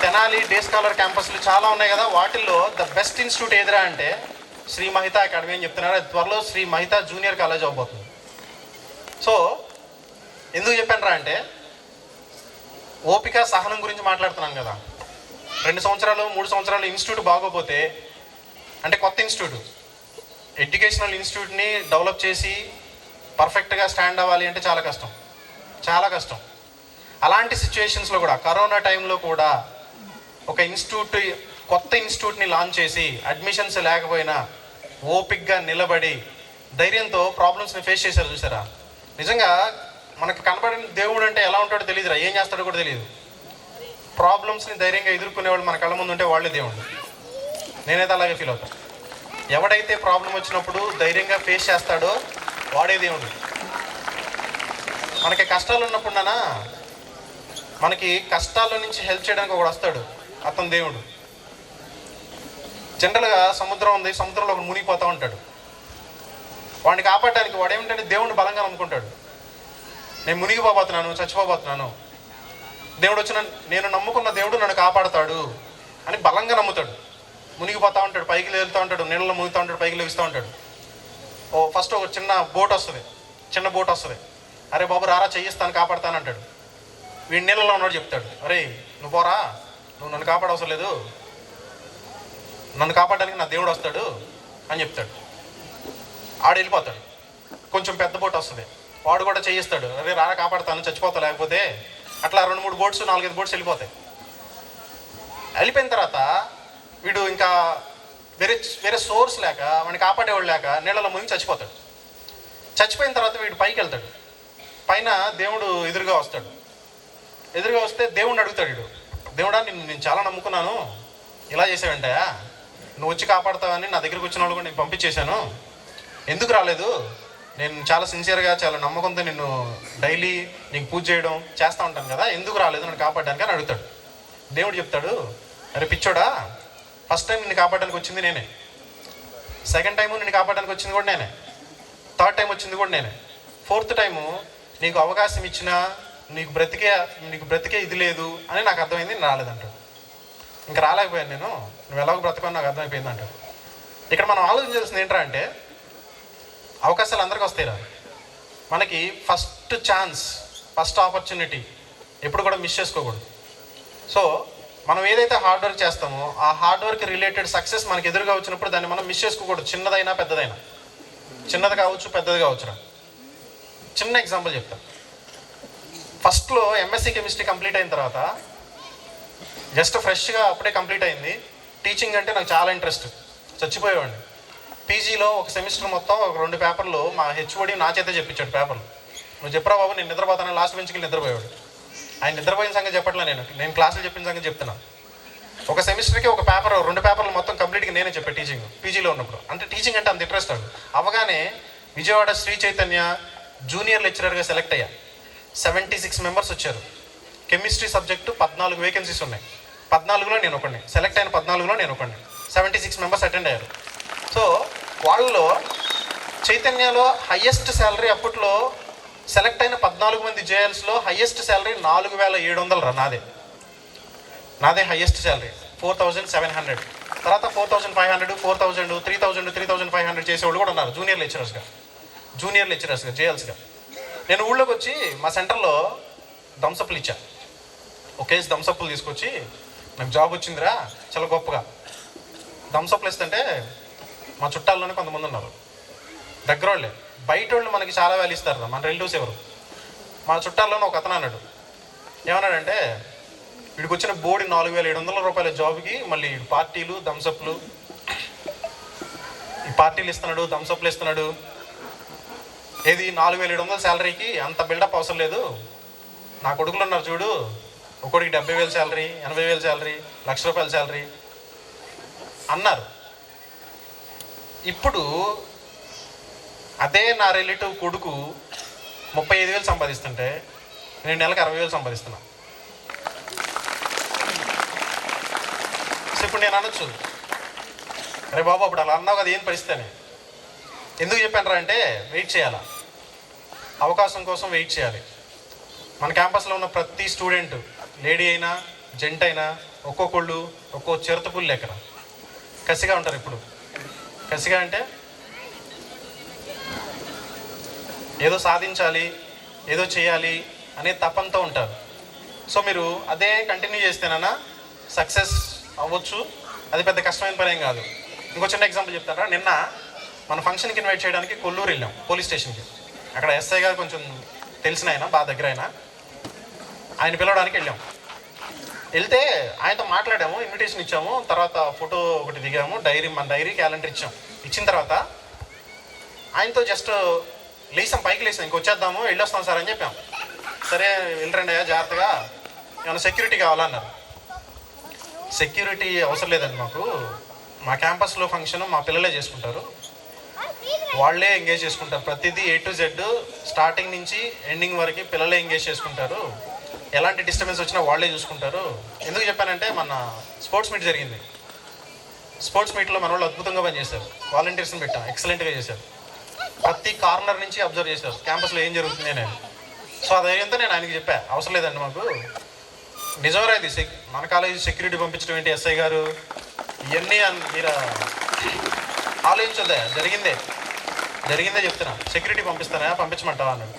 తెనాలి డే స్కాలర్ క్యాంపస్లు చాలా ఉన్నాయి కదా, వాటిల్లో ద బెస్ట్ ఇన్స్టిట్యూట్ ఏదిరా అంటే శ్రీ మహితా అకాడమీ అని చెప్తున్నారు. అది త్వరలో శ్రీ మహితా జూనియర్ కాలేజ్ అవబోతుంది. సో ఎందుకు చెప్పాను అంటే ఓపిక సహనం గురించి మాట్లాడుతున్నాను కదా. 2 సంవత్సరాలు 3 సంవత్సరాలు ఇన్స్టిట్యూట్ బాగోపోతే, అంటే కొత్త ఎడ్యుకేషనల్ ఇన్స్టిట్యూట్ని డెవలప్ చేసి పర్ఫెక్ట్గా స్టాండ్ అవ్వాలి అంటే చాలా కష్టం. అలాంటి సిచ్యువేషన్స్లో కూడా, కరోనా టైంలో కూడా ఒక కొత్త ఇన్స్టిట్యూట్ని లాంచ్ చేసి అడ్మిషన్స్ లేకపోయినా ఓపిక్గా నిలబడి ధైర్యంతో ప్రాబ్లమ్స్ని ఫేస్ చేశారు. చూసారా, నిజంగా మనకు కనబడిన దేవుడు అంటే ఎలా ఉంటాడో తెలియదురా, ఏం చేస్తాడో కూడా తెలియదు. ప్రాబ్లమ్స్ని ధైర్యంగా ఎదుర్కొనేవాళ్ళు మన కళ్ళ ముందు ఉంటే వాళ్ళే దేవుడు. నేనైతే అలాగే ఫీల్ అవుతాను. ఎవడైతే ప్రాబ్లం వచ్చినప్పుడు ధైర్యంగా ఫేస్ చేస్తాడో వాడే దేవుడు. మనకి కష్టాలు ఉన్నప్పుడునా, మనకి కష్టాల నుంచి హెల్ప్ చేయడానికి ఒకడు వస్తాడు, అతను దేవుడు. జనరల్గా సముద్రం ఉంది, సముద్రంలో ఒకడు మునిగిపోతూ ఉంటాడు. వాడిని కాపాడడానికి వాడు ఏమిటంటే దేవుడిని బలంగా నమ్ముకుంటాడు. నేను మునిగిపోబోతున్నాను, చచ్చిపోబోతున్నాను, దేవుడు వచ్చి నేను నమ్ముకున్న దేవుడు నన్ను కాపాడుతాడు అని బలంగా నమ్ముతాడు. మునిగిపోతూ ఉంటాడు, పైకి లేలుతూ ఉంటాడు, నీళ్ళలో మునిగుతూ ఉంటాడు, పైకి లేస్తూ ఉంటాడు. ఫస్ట్ ఒక చిన్న బోట్ వస్తుంది. అరే బాబు రారా, చెయ్యిస్తాను, కాపాడుతాను అంటాడు. వీడి నీళ్ళలో ఉన్నాడు చెప్తాడు, అరే నువ్వు పోరా, నువ్వు నన్ను కాపాడవసరం లేదు, నన్ను కాపాడడానికి నా దేవుడు వస్తాడు అని చెప్తాడు. ఆడు వెళ్ళిపోతాడు. కొంచెం పెద్ద బోట్ వస్తుంది, వాడు కూడా చేయిస్తాడు, అరే రారా కాపాడుతాను, చచ్చిపోతా లేకపోతే. అట్లా 2-3 బోట్స్ 4-5 బోట్స్ వెళ్ళిపోయిన తర్వాత వీడు ఇంకా వేరే సోర్స్ లేక, వాడిని కాపాడేవాడు లేక నీళ్ళలో మునిగి చచ్చిపోతాడు. చచ్చిపోయిన తర్వాత వీడు పైకి వెళ్తాడు. పైన దేవుడు ఎదురుగా వస్తే దేవుడిని అడుగుతాడు వీడు, దేవుడా నేను చాలా నమ్ముకున్నాను, ఇలా చేసావంటాయా, నువ్వు వచ్చి కాపాడుతావని నా దగ్గరికి వచ్చిన వాళ్ళు కూడా నేను పంపించేశాను, ఎందుకు రాలేదు, నేను చాలా సిన్సియర్గా చాలా నమ్మకంతో నిన్ను డైలీ నీకు పూజ చేయడం చేస్తూ ఉంటాను కదా, ఎందుకు రాలేదు నన్ను కాపాడడానికి అని అడుగుతాడు. దేవుడు చెప్తాడు, అరే పిచ్చోడా, ఫస్ట్ టైం నిన్ను కాపాడడానికి వచ్చింది నేనే, సెకండ్ టైము నిన్ను కాపాడడానికి వచ్చింది కూడా నేనే, థర్డ్ టైం వచ్చింది కూడా నేనే, ఫోర్త్ టైము నీకు అవకాశం ఇచ్చినా నీకు బ్రతికే ఇది లేదు అని నాకు అర్థమైంది, నేను రాలేదంటాడు. ఇంకా రాలేకపోయాను నేను, నువ్వు ఎలాగో బ్రతకని నాకు అర్థమైపోయింది అంటాడు. ఇక్కడ మనం ఆలోచించాల్సింది ఏంట్రా అంటే, అవకాశాలు అందరికీ వస్తాయిరా, మనకి ఫస్ట్ ఛాన్స్, ఫస్ట్ ఆపర్చునిటీ ఎప్పుడు కూడా మిస్ చేసుకోకూడదు. సో మనం ఏదైతే హార్డ్ వర్క్ చేస్తామో ఆ హార్డ్ వర్క్ రిలేటెడ్ సక్సెస్ మనకి ఎదురుగా వచ్చినప్పుడు దాన్ని మనం మిస్ చేసుకోకూడదు. చిన్నదైనా పెద్దదైనా, చిన్నది కావచ్చు పెద్దది కావచ్చురా. చిన్న ఎగ్జాంపుల్ చెప్తాను. ఫస్ట్లో ఎంఎస్సీ కెమిస్ట్రీ కంప్లీట్ అయిన తర్వాత, జస్ట్ ఫ్రెష్గా అప్పుడే కంప్లీట్ అయింది, టీచింగ్ అంటే నాకు చాలా ఇంట్రెస్ట్, చచ్చిపోయేవాడిని. పీజీలో ఒక సెమిస్టర్ మొత్తం ఒక 2 పేపర్లు మా హెచ్ఓడి నా చేతే చెప్పించాడు పేపర్లు. నువ్వు చెప్పరా బాబు, నేను నిద్రపోతాను, లాస్ట్ బెంచ్కి నిద్రపోయాడు. ఆయన నిద్రపోయిన సంగతి చెప్పట్లే, నేను క్లాసులు చెప్పిన సంగతి చెప్తున్నాను. ఒక సెమిస్టర్కి ఒక పేపర్ 2 పేపర్లు మొత్తం కంప్లీట్గా నేనే చెప్పాను టీచింగ్, పీజీలో ఉన్నప్పుడు. అంటే టీచింగ్ అంటే అంత ఇంట్రెస్ట్ అవగానే విజయవాడ శ్రీ చైతన్య జూనియర్ లెక్చరర్గా సెలెక్ట్ అయ్యా. 76 మెంబర్స్ వచ్చారు. కెమిస్ట్రీ సబ్జెక్టు 14 వేకెన్సీస్ ఉన్నాయి. 14లో నేను ఒకడిని, సెలెక్ట్ అయిన 14లో నేను ఒకడిని. 76 మెంబర్స్ అటెండ్ అయ్యారు. సో వాళ్ళలో చైతన్యలో హయ్యెస్ట్ శాలరీ, అప్పట్లో సెలెక్ట్ అయిన 14 మంది జేఎల్స్లో హయ్యెస్ట్ శాలరీ 4700 రా, నాదే హయ్యెస్ట్ శాలరీ 4700. తర్వాత 4500, 4000, 3000, 3500 చేసేవాళ్ళు కూడా ఉన్నారు జూనియర్ లెక్చరర్స్గా జేఎల్స్గా. నేను ఊళ్ళోకి వచ్చి మా సెంటర్లో థమ్సప్లు ఇచ్చా. ఒక కేసు థమ్సప్లు తీసుకొచ్చి, నాకు జాబ్ వచ్చిందిరా చాలా గొప్పగా. థమ్సప్లు ఇస్తుంటే మా చుట్టాల్లోనే కొంతమంది ఉన్నారు, దగ్గర వాళ్ళే. బయట వాళ్ళు మనకి చాలా వాల్యూ ఇస్తారు, మన రిలేటివ్స్ ఎవరు. మా చుట్టాల్లోనే ఒక అతను అన్నాడు, ఏమన్నాడంటే వీడికి వచ్చిన బోర్డు 4,700 రూపాయల జాబ్కి మళ్ళీ పార్టీలు థమ్సప్లు, ఈ పార్టీలు ఇస్తున్నాడు, థమ్సప్లు ఇస్తున్నాడు. ఏది 4,700 శాలరీకి అంత బిల్డప్ అవసరం లేదు. నా కొడుకులు ఉన్నారు చూడు, ఒక్కొక్కడికి 70,000 శాలరీ, 80,000 శాలరీ, ₹1,00,000 శాలరీ అన్నారు. ఇప్పుడు అదే నా రిలేటివ్ కొడుకు 35,000 సంపాదిస్తుంటే నేను నెలకు 60,000 సంపాదిస్తున్నా. సో ఇప్పుడు నేను అనొచ్చు, అరే బాబు అప్పుడు అలా అన్నావు కదా, ఏం పరిస్థితి అని. ఎందుకు చెప్పాను రా అంటే, వెయిట్ చేయాలా, అవకాశం కోసం వెయిట్ చేయాలి. మన క్యాంపస్లో ఉన్న ప్రతి స్టూడెంట్, లేడీ అయినా జెంట్ అయినా, ఒక్కొక్కళ్ళు ఒక్కో చిరుతపుల్లు లెక్కన కసిగా ఉంటారు. ఇప్పుడు కసిగా అంటే ఏదో సాధించాలి, ఏదో చేయాలి అనే తపంతో ఉంటారు. సో మీరు అదే కంటిన్యూ చేస్తేనన్నా సక్సెస్ అవ్వచ్చు. అది పెద్ద కష్టమైన పని ఏం కాదు. ఇంకో చిన్న ఎగ్జాంపుల్ చెప్తారా. నిన్న మన ఫంక్షన్కి ఇన్వైట్ చేయడానికి కొల్లూరు వెళ్ళాం, పోలీస్ స్టేషన్కి. అక్కడ ఎస్ఐ గారు కొంచెం తెలిసిన ఆయన, బాగా దగ్గర ఆయన పిలవడానికి వెళ్ళాం. వెళ్తే ఆయనతో మాట్లాడాము, ఇన్విటేషన్ ఇచ్చాము, తర్వాత ఫోటో ఒకటి దిగాము, మన డైరీ క్యాలెండర్ ఇచ్చాం. ఇచ్చిన తర్వాత ఆయనతో జస్ట్ లేసాం, పైకి లేసాం, ఇంకొచ్చేద్దాము, వెళ్ళొస్తాం సార్ అని చెప్పాం. సరే వెళ్ళరండి అయ్యా జాగ్రత్తగా, ఏమైనా సెక్యూరిటీ కావాలన్నారు. సెక్యూరిటీ అవసరం లేదండి మాకు, మా క్యాంపస్లో ఫంక్షన్ మా పిల్లలే చేసుకుంటారు, వాళ్ళే ఎంగేజ్ చేసుకుంటారు. ప్రతిదీ A to Z స్టార్టింగ్ నుంచి ఎండింగ్ వరకు పిల్లలే ఎంగేజ్ చేసుకుంటారు, ఎలాంటి డిస్టర్బెన్స్ వచ్చినా వాళ్ళే చూసుకుంటారు. ఎందుకు చెప్పానంటే, మన స్పోర్ట్స్ మీట్ జరిగింది. స్పోర్ట్స్ మీట్లో మన వాళ్ళు అద్భుతంగా పనిచేశారు. వాలంటీర్స్ని పెట్టాం, ఎక్సలెంట్గా చేశారు. ప్రతి కార్నర్ నుంచి అబ్జర్వ్ చేశారు క్యాంపస్లో ఏం జరుగుతుంది అని. సో అదేంతో నేను ఆయనకి చెప్పా, అవసరం లేదండి మాకు, నిజమరా ఇది మన కాలేజీ సెక్యూరిటీ పంపించడం ఏంటి ఎస్ఐ గారు, ఇవన్నీ మీరు ఆలోచించొద్దా, జరిగిందే చెప్తున్నా. సెక్యూరిటీ పంపిస్తానా, పంపించమంటావా అన్నాడు.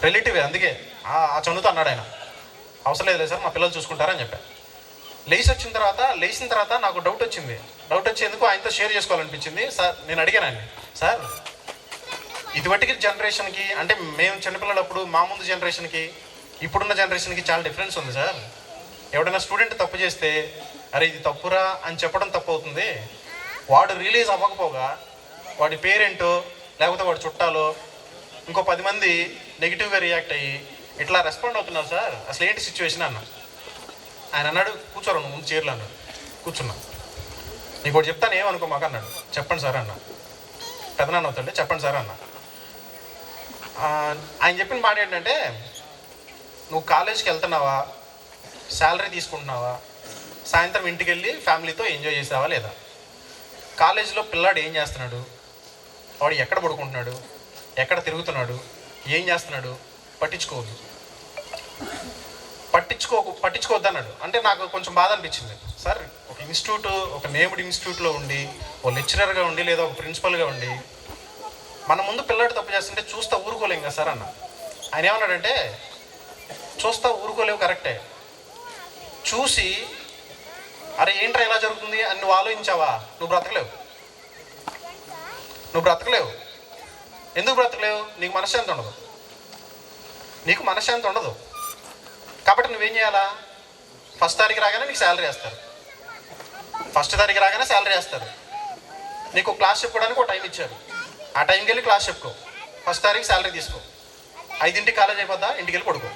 రిలేటివే, అందుకే ఆ చదువుతూ అన్నాడు ఆయన. అవసరం లేదు సార్, మా పిల్లలు చూసుకుంటారని చెప్పా. లేచిన తర్వాత నాకు డౌట్ వచ్చేందుకు ఆయనతో షేర్ చేసుకోవాలనిపించింది. సార్ నేను అడిగాను ఆయన్ని, సార్ ఇదివరకు జనరేషన్కి, అంటే మేము చిన్నపిల్లలప్పుడు మా ముందు జనరేషన్కి ఇప్పుడున్న జనరేషన్కి చాలా డిఫరెన్స్ ఉంది సార్. ఎవడైనా స్టూడెంట్ తప్పు చేస్తే అరే ఇది తప్పురా అని చెప్పడం తప్పు అవుతుంది. వాడు రిలీజ్ అవ్వకపోగా వాడి పేరెంటో లేకపోతే వాడి చుట్టాలో ఇంకో 10 మంది నెగిటివ్గా రియాక్ట్ అయ్యి ఇట్లా రెస్పాండ్ అవుతున్నారు సార్, అసలు ఏంటి సిచ్యువేషన్ అన్న. ఆయన అన్నాడు, కూర్చోరు నువ్వు ముందు చైర్లో అన్నాడు. కూర్చున్నా. నీకు ఒకటి చెప్తాను, ఏమనుకో మాకు అన్నాడు. చెప్పండి సార్ అన్న. పెదనాన్న అవుతాడే, చెప్పండి సార్ అన్న. ఆయన చెప్పిన మాట ఏంటంటే, నువ్వు కాలేజ్కి వెళ్తున్నావా, శాలరీ తీసుకుంటున్నావా, సాయంత్రం ఇంటికి వెళ్ళి ఫ్యామిలీతో ఎంజాయ్ చేసావా లేదా, కాలేజీలో పిల్లాడు ఏం చేస్తున్నాడు, వాడు ఎక్కడ పడుకుంటున్నాడు, ఎక్కడ తిరుగుతున్నాడు, ఏం చేస్తున్నాడు పట్టించుకోవద్దు అన్నాడు. అంటే నాకు కొంచెం బాధ అనిపించింది. సార్ ఒక నేమ్డ్ ఇన్స్టిట్యూట్లో ఉండి, ఓ లెక్చరర్గా ఉండి లేదా ఒక ప్రిన్సిపల్గా ఉండి మన ముందు పిల్లాడు తప్పు చేస్తుంటే చూస్తా ఊరుకోలేం కదా సార్ అన్న. ఆయన ఏమన్నాడంటే, చూస్తా ఊరుకోలేవు కరెక్టే, చూసి అరే ఏంట్రా ఇలా జరుగుతుంది అని నువ్వు ఆలోచించావా, నువ్వు బ్రతకలేవు. ఎందుకు బ్రతకలేవు? నీకు మనశ్శాంతి ఉండదు. కాబట్టి నువ్వేం చేయాలా, ఫస్ట్ తారీఖు రాగానే నీకు శాలరీ వేస్తారు. నీకు క్లాస్ చెప్పుకోవడానికి ఒక టైం ఇచ్చారు, ఆ టైంకి వెళ్ళి క్లాస్ చెప్పుకో, ఫస్ట్ తారీఖు శాలరీ తీసుకో, 5ంటికి కాలేజ్ అయిపోద్దా, ఇంటికి వెళ్ళి పడుకో,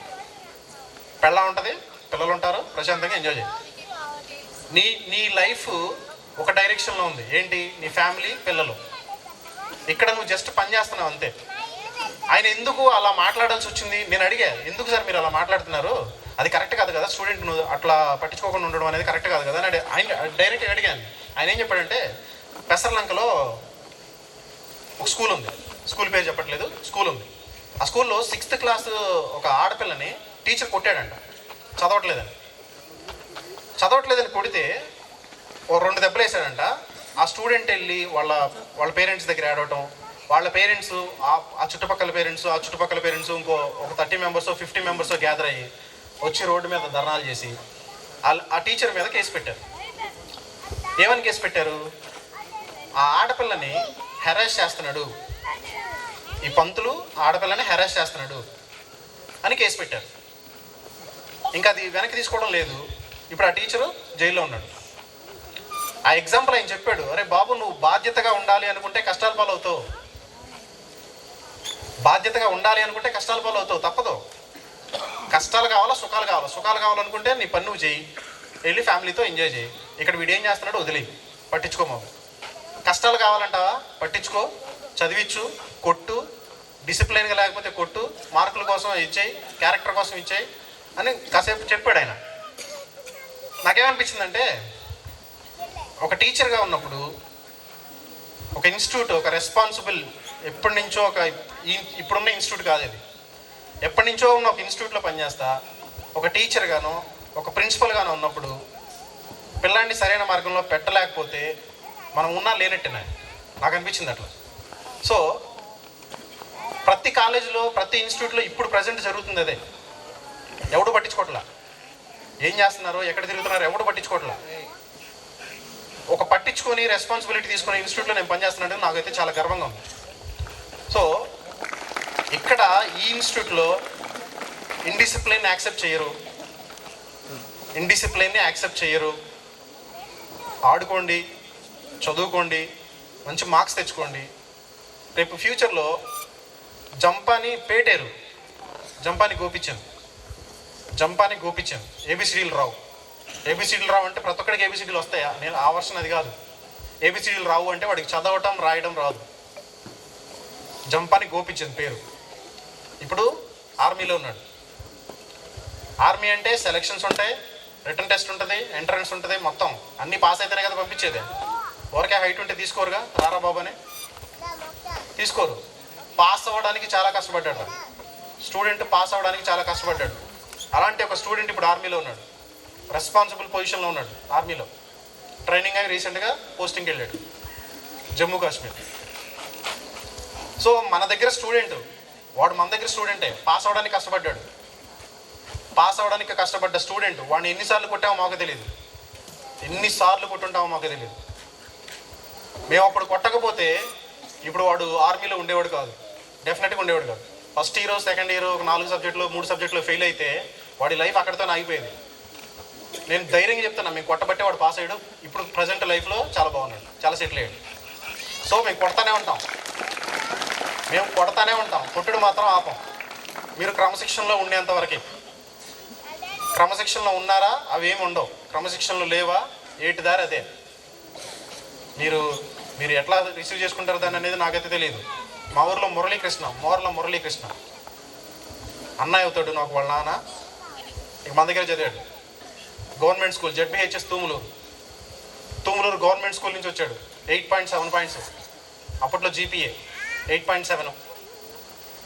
పెళ్ళ ఉంటుంది, పిల్లలు ఉంటారు, ప్రశాంతంగా ఎంజాయ్ చేయి. నీ లైఫ్ ఒక డైరెక్షన్లో ఉంది, ఏంటి, నీ ఫ్యామిలీ పిల్లలు. ఇక్కడ నువ్వు జస్ట్ పని చేస్తున్నావు అంతే. ఆయన ఎందుకు అలా మాట్లాడాల్సి వచ్చింది, నేను అడిగా, ఎందుకు సార్ మీరు అలా మాట్లాడుతున్నారు, అది కరెక్ట్ కాదు కదా, స్టూడెంట్ నువ్వు అట్లా పట్టించుకోకుండా ఉండడం అనేది కరెక్ట్ కాదు కదా అని ఆయన డైరెక్ట్గా అడిగాను. ఆయన ఏం చెప్పాడంటే, పెసర్లంకలో ఒక స్కూల్ ఉంది, స్కూల్ పేరు చెప్పట్లేదు, స్కూల్ ఉంది. ఆ స్కూల్లో 6th క్లాస్ ఒక ఆడపిల్లని టీచర్ కొట్టాడంట, చదవట్లేదని కొడితే ఓ 2 దెబ్బలు వేసాడంట. ఆ స్టూడెంట్ వెళ్ళి వాళ్ళ పేరెంట్స్ దగ్గర ఆడవటం, వాళ్ళ పేరెంట్స్ ఆ చుట్టుపక్కల పేరెంట్స్ ఇంకో ఒక 30 మెంబర్స్ 50 మెంబర్స్ గ్యాదర్ అయ్యి వచ్చి రోడ్డు మీద ధర్నాలు చేసి ఆ టీచర్ మీద కేసు పెట్టారు. ఏమని కేసు పెట్టారు, ఆ ఆడపిల్లని హెరాస్ చేస్తున్నాడు, ఈ పంతులు ఆడపిల్లని హెరాస్ చేస్తున్నాడు అని కేసు పెట్టారు. ఇంకా అది వెనక్కి తీసుకోవడం లేదు. ఇప్పుడు ఆ టీచరు జైల్లో ఉన్నాడు. ఆ ఎగ్జాంపుల్ ఆయన చెప్పాడు, అరే బాబు నువ్వు బాధ్యతగా ఉండాలి అనుకుంటే కష్టాల పాలవుతావు, బాధ్యతగా ఉండాలి అనుకుంటే కష్టాల పాలవుతావు, తప్పదు. కష్టాలు కావాలా సుఖాలు కావాలా? సుఖాలు కావాలనుకుంటే నీ పని నువ్వు చేయి, వెళ్ళి ఫ్యామిలీతో ఎంజాయ్ చేయి. ఇక్కడ వీడు ఏం చేస్తున్నాడో వదిలి పట్టించుకోమావు. కష్టాలు కావాలంటావా? పట్టించుకో, చదివించు, కొట్టు, డిసిప్లిన్గా లేకపోతే కొట్టు, మార్కుల కోసం ఇచ్చేయి, క్యారెక్టర్ కోసం ఇచ్చేయి అని కాసేపు చెప్పాడు ఆయన. నాకేమనిపించిందంటే, ఒక టీచర్గా ఉన్నప్పుడు ఒక ఇన్స్టిట్యూట్, ఒక రెస్పాన్సిబుల్, ఎప్పటి నుంచో ఇప్పుడున్న ఇన్స్టిట్యూట్ కాదు ఇది, ఎప్పటి నుంచో ఉన్న ఒక ఇన్స్టిట్యూట్లో పనిచేస్తా ఒక టీచర్గాను ఒక ప్రిన్సిపల్గాను ఉన్నప్పుడు పిల్లాడిని సరైన మార్గంలో పెట్టలేకపోతే మనం ఉన్నా లేనట్టునే నాకు అనిపించింది అట్లా. సో ప్రతి కాలేజీలో ప్రతి ఇన్స్టిట్యూట్లో ఇప్పుడు ప్రజెంట్ జరుగుతుంది అదే. ఎవడు పట్టించుకోవట్లా, ఏం చేస్తున్నారు, ఎక్కడ తిరుగుతున్నారు, ఎవడు పట్టించుకోవట్లా. ఒక పట్టించుకొని రెస్పాన్సిబిలిటీ తీసుకునే ఇన్స్టిట్యూట్లో నేను పనిచేస్తున్నానంటే నాకైతే చాలా గర్వంగా ఉంది. సో ఇక్కడ ఈ ఇన్స్టిట్యూట్లో ఇండిసిప్లిన్ యాక్సెప్ట్ చేయరు, ఇండిసిప్లిన్ని యాక్సెప్ట్ చేయరు. ఆడుకోండి, చదువుకోండి, మంచి మార్క్స్ తెచ్చుకోండి. రేపు ఫ్యూచర్లో జంపాని పేటేరు, జంపాని గోపించాను ఏబిసిడీలు రావు. ఏబిసిడీలు రావు అంటే ప్రతి ఒక్కడికి ఏబిసిడీలు వస్తాయా? నేను ఆ వర్షన్ అది కాదు. ఏబిసిడీలు రావు అంటే వాడికి చదవటం రాయడం రాదు. జంపాని గోపించింది పేరు. ఇప్పుడు ఆర్మీలో ఉన్నాడు. ఆర్మీ అంటే సెలక్షన్స్ ఉంటాయి, రిటర్న్ టెస్ట్ ఉంటుంది, ఎంట్రన్స్ ఉంటుంది, మొత్తం అన్నీ పాస్ అయితేనే కదా పంపించేది. ఊరికే హైట్ ఉంటే తీసుకోరుగా, రారా బాబు అని తీసుకోరు. పాస్ అవ్వడానికి చాలా కష్టపడ్డాడు స్టూడెంట్, పాస్ అవ్వడానికి చాలా కష్టపడ్డాడు. అలాంటి ఒక స్టూడెంట్ ఇప్పుడు ఆర్మీలో ఉన్నాడు, రెస్పాన్సిబుల్ పొజిషన్లో ఉన్నాడు. ఆర్మీలో ట్రైనింగ్ అయి రీసెంట్గా పోస్టింగ్కి వెళ్ళాడు జమ్మూ కాశ్మీర్. సో మన దగ్గర స్టూడెంట్, వాడు మన దగ్గర స్టూడెంటే, పాస్ అవ్వడానికి కష్టపడ్డాడు. పాస్ అవ్వడానికి కష్టపడ్డ స్టూడెంట్ వాడిని ఎన్నిసార్లు కొట్టామో మాకు తెలియదు, ఎన్నిసార్లు కొట్టుంటామో మాకు తెలియదు. మేము అప్పుడు కొట్టకపోతే ఇప్పుడు వాడు ఆర్మీలో ఉండేవాడు కాదు, డెఫినెట్గా ఉండేవాడు కాదు. ఫస్ట్ ఇయర్ సెకండ్ ఇయర్ ఒక 4 సబ్జెక్టులు 3 సబ్జెక్టులు ఫెయిల్ అయితే వాడి లైఫ్ అక్కడితో ఆగిపోయేది. నేను ధైర్యంగా చెప్తున్నా, మేము కొట్టబట్టే వాడు పాస్ అయ్యాడు. ఇప్పుడు ప్రజెంట్ లైఫ్లో చాలా బాగున్నాడు, చాలా సెటిల్ అయ్యాడు. సో మేము కొడతానే ఉంటాం, కొట్టుడు మాత్రం ఆపం. మీరు క్రమశిక్షణలో ఉండేంతవరకే. క్రమశిక్షణలో ఉన్నారా? అవి ఏమి ఉండవు. క్రమశిక్షణలో లేవా? ఏటి దారి అదే. మీరు ఎట్లా రిసీవ్ చేసుకుంటారు దాన్ని అనేది నాకైతే తెలియదు. మా ఊర్లో మురళీకృష్ణ అన్నయ్య అవుతాడు నాకు, వాళ్ళ నాన్న ఇక మన దగ్గర చదివాడు. Government school ZBHS Tumuluru government school నుంచి వచ్చాడు. 8.7 పాయింట్స్, అప్పట్లో జీపీఏ 8.7.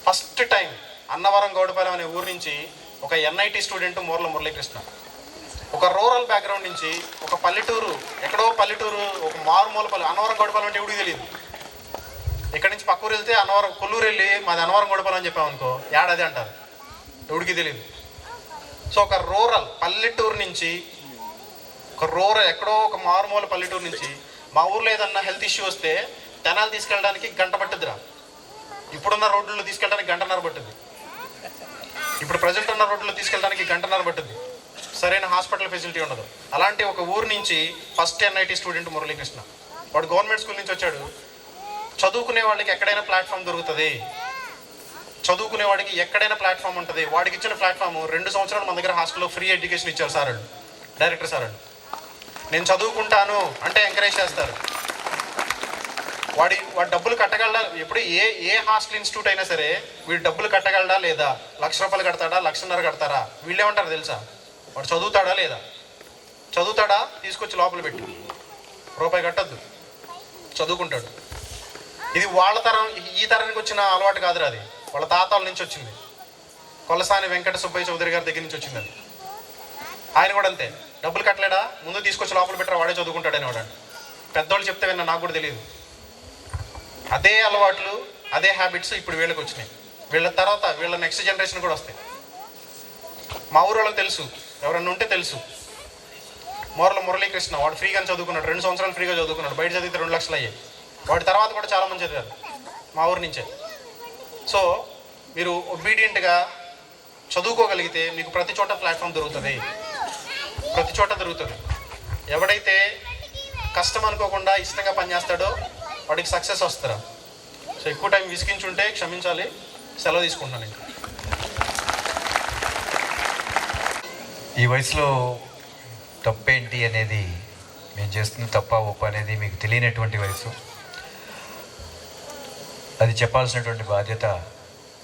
ఫస్ట్ టైం అన్నవరం గౌడపాలెం అనే ఊరు నుంచి ఒక ఎన్ఐటి స్టూడెంట్ మురళీకృష్ణ, ఒక రూరల్ బ్యాక్గ్రౌండ్ నుంచి, ఒక పల్లెటూరు, ఎక్కడో పల్లెటూరు, ఒక మారుమూల పల్లె. అన్నవరం గౌడపాలెం అంటే ఎవడికి తెలియదు. ఇక్కడ నుంచి పక్క ఊరు వెళ్తే అన్నవరం, కొల్లూరు వెళ్ళి మాది అన్నవరం గౌడపాలెం అని చెప్పామనుకో, ఏడాది అంటారు, ఎవడికి తెలియదు. సో ఒక రూరల్ పల్లెటూరు నుంచి, ఎక్కడో ఒక మారుమూల పల్లెటూరు నుంచి మా ఊర్లో ఏదన్నా హెల్త్ ఇష్యూ వస్తే తెనాలు తీసుకెళ్ళడానికి గంట పట్టుద్దిరా. ఇప్పుడున్న రోడ్లలో తీసుకెళ్ళడానికి 1.5 గంటలు పట్టుద్ది. ఇప్పుడు ప్రజెంట్ ఉన్న రోడ్లలో తీసుకెళ్ళడానికి 1.5 గంటలు పట్టుద్ది. సరైన హాస్పిటల్ ఫెసిలిటీ ఉండదు. అలాంటి ఒక ఊరు నుంచి ఫస్ట్ ఎన్ఐటి స్టూడెంట్ మురళీకృష్ణ. వాడు గవర్నమెంట్ స్కూల్ నుంచి వచ్చాడు. చదువుకునే వాళ్ళకి ఎక్కడైనా ప్లాట్ఫామ్ దొరుకుతుంది, చదువుకునే వాడికి ఎక్కడైనా ప్లాట్ఫామ్ ఉంటుంది. వాడికి ఇచ్చిన ప్లాట్ఫామ్ 2 సంవత్సరాలు మన దగ్గర హాస్టల్లో ఫ్రీ ఎడ్యుకేషన్ ఇచ్చారు సార్ వాళ్ళు, డైరెక్టర్ సార్ వాళ్ళు. నేను చదువుకుంటాను అంటే ఎంకరేజ్ చేస్తారు. వాడి డబ్బులు కట్టగలడా? ఎప్పుడు ఏ హాస్టల్ ఇన్స్టిట్యూట్ అయినా సరే వీడు డబ్బులు కట్టగలడా లేదా, ₹1,00,000 కడతాడా, ₹1,50,000 కడతారా? వీళ్ళేమంటారు తెలుసా, వాడు చదువుతాడా లేదా, చదువుతాడా తీసుకొచ్చి లోపల పెట్టు, రూపాయి కట్టద్దు, చదువుకుంటాడు. ఇది వాళ్ళ తరం, ఈ తరానికి వచ్చిన అలవాటు కాదురా, అది వాళ్ళ తాతల నుంచి వచ్చింది. కొలసాని వెంకట సుబ్బయ్య చౌదరి గారి దగ్గర నుంచి వచ్చింది అది. ఆయన కూడా అంతే, డబ్బులు కట్టలేడా, ముందు తీసుకొచ్చి లోపల పెట్టరా, వాడే చదువుకుంటాడని వాడు. పెద్దోళ్ళు చెప్తే విన్నా, నాకు కూడా తెలియదు. అదే అలవాట్లు, అదే హ్యాబిట్స్ ఇప్పుడు వీళ్ళకి వచ్చినాయి. వీళ్ళ తర్వాత వీళ్ళ నెక్స్ట్ జనరేషన్ కూడా వస్తాయి. మా ఊరు వాళ్ళకి తెలుసు, ఎవరన్నా ఉంటే తెలుసు. మురళీకృష్ణ వాడు ఫ్రీగా చదువుకున్నాడు, 2 సంవత్సరాలు ఫ్రీగా చదువుకున్నాడు. బయట చదివితే 2 లక్షలు అయ్యాయి. వాటి తర్వాత కూడా చాలామంది చదివారు మా ఊరి నుంచే. సో మీరు ఒబీడియంట్గా చదువుకోగలిగితే మీకు ప్రతి చోట ప్లాట్ఫామ్ దొరుకుతుంది, ప్రతి చోట దొరుకుతుంది. ఎవడైతే కష్టం అనుకోకుండా ఇష్టంగా పనిచేస్తాడో వాడికి సక్సెస్ వస్తారా. సో ఎక్కువ టైం విసిగించుంటే క్షమించాలి, సెలవు తీసుకుంటున్నాను. ఇంకా ఈ వయసులో తప్పేంటి అనేది, మేము చేస్తున్న తప్ప ఒప్ప అనేది మీకు తెలియనటువంటి వయసు. అది చెప్పాల్సినటువంటి బాధ్యత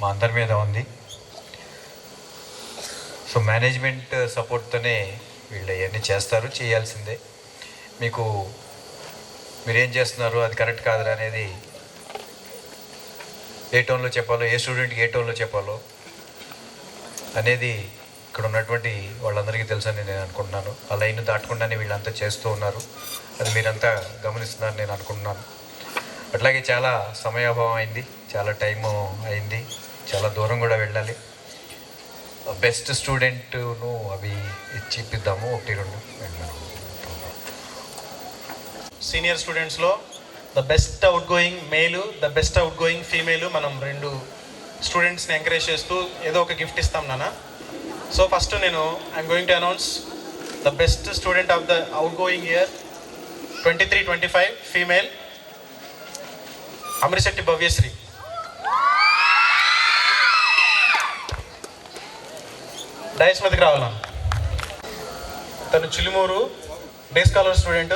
మా అందరి మీద ఉంది. సో మేనేజ్మెంట్ సపోర్ట్తోనే వీళ్ళు అవన్నీ చేస్తారు, చేయాల్సిందే. మీకు మీరేం చేస్తున్నారు అది కరెక్ట్ కాదురా అనేది ఏ టోన్లో చెప్పాలో, ఏ స్టూడెంట్కి ఏ టోన్లో చెప్పాలో అనేది ఇక్కడ ఉన్నటువంటి వాళ్ళందరికీ తెలుసని నేను అనుకుంటున్నాను. ఆ లైన్ దాటకుండానే వీళ్ళంతా చేస్తూ ఉన్నారు, అది మీరంతా గమనిస్తున్నారని నేను అనుకుంటున్నాను. అట్లాగే చాలా సమయాభావం అయింది, చాలా టైము అయింది, చాలా దూరం కూడా వెళ్ళాలి. బెస్ట్ స్టూడెంట్ను అవి ఇచ్చిద్దాము, 1-2 వెళ్ళాము. సీనియర్ స్టూడెంట్స్లో the best outgoing male, the best outgoing female, మనం 2 స్టూడెంట్స్ని ఎంకరేజ్ చేస్తూ ఏదో ఒక గిఫ్ట్ ఇస్తాం నాన్న. సో ఫస్ట్ నేను I'm going to announce the best student of the outgoing year 23-25 female Amarisetti Bhavyasri. Dais మీదకి రావాలా. తను Chilumuru day scholar student.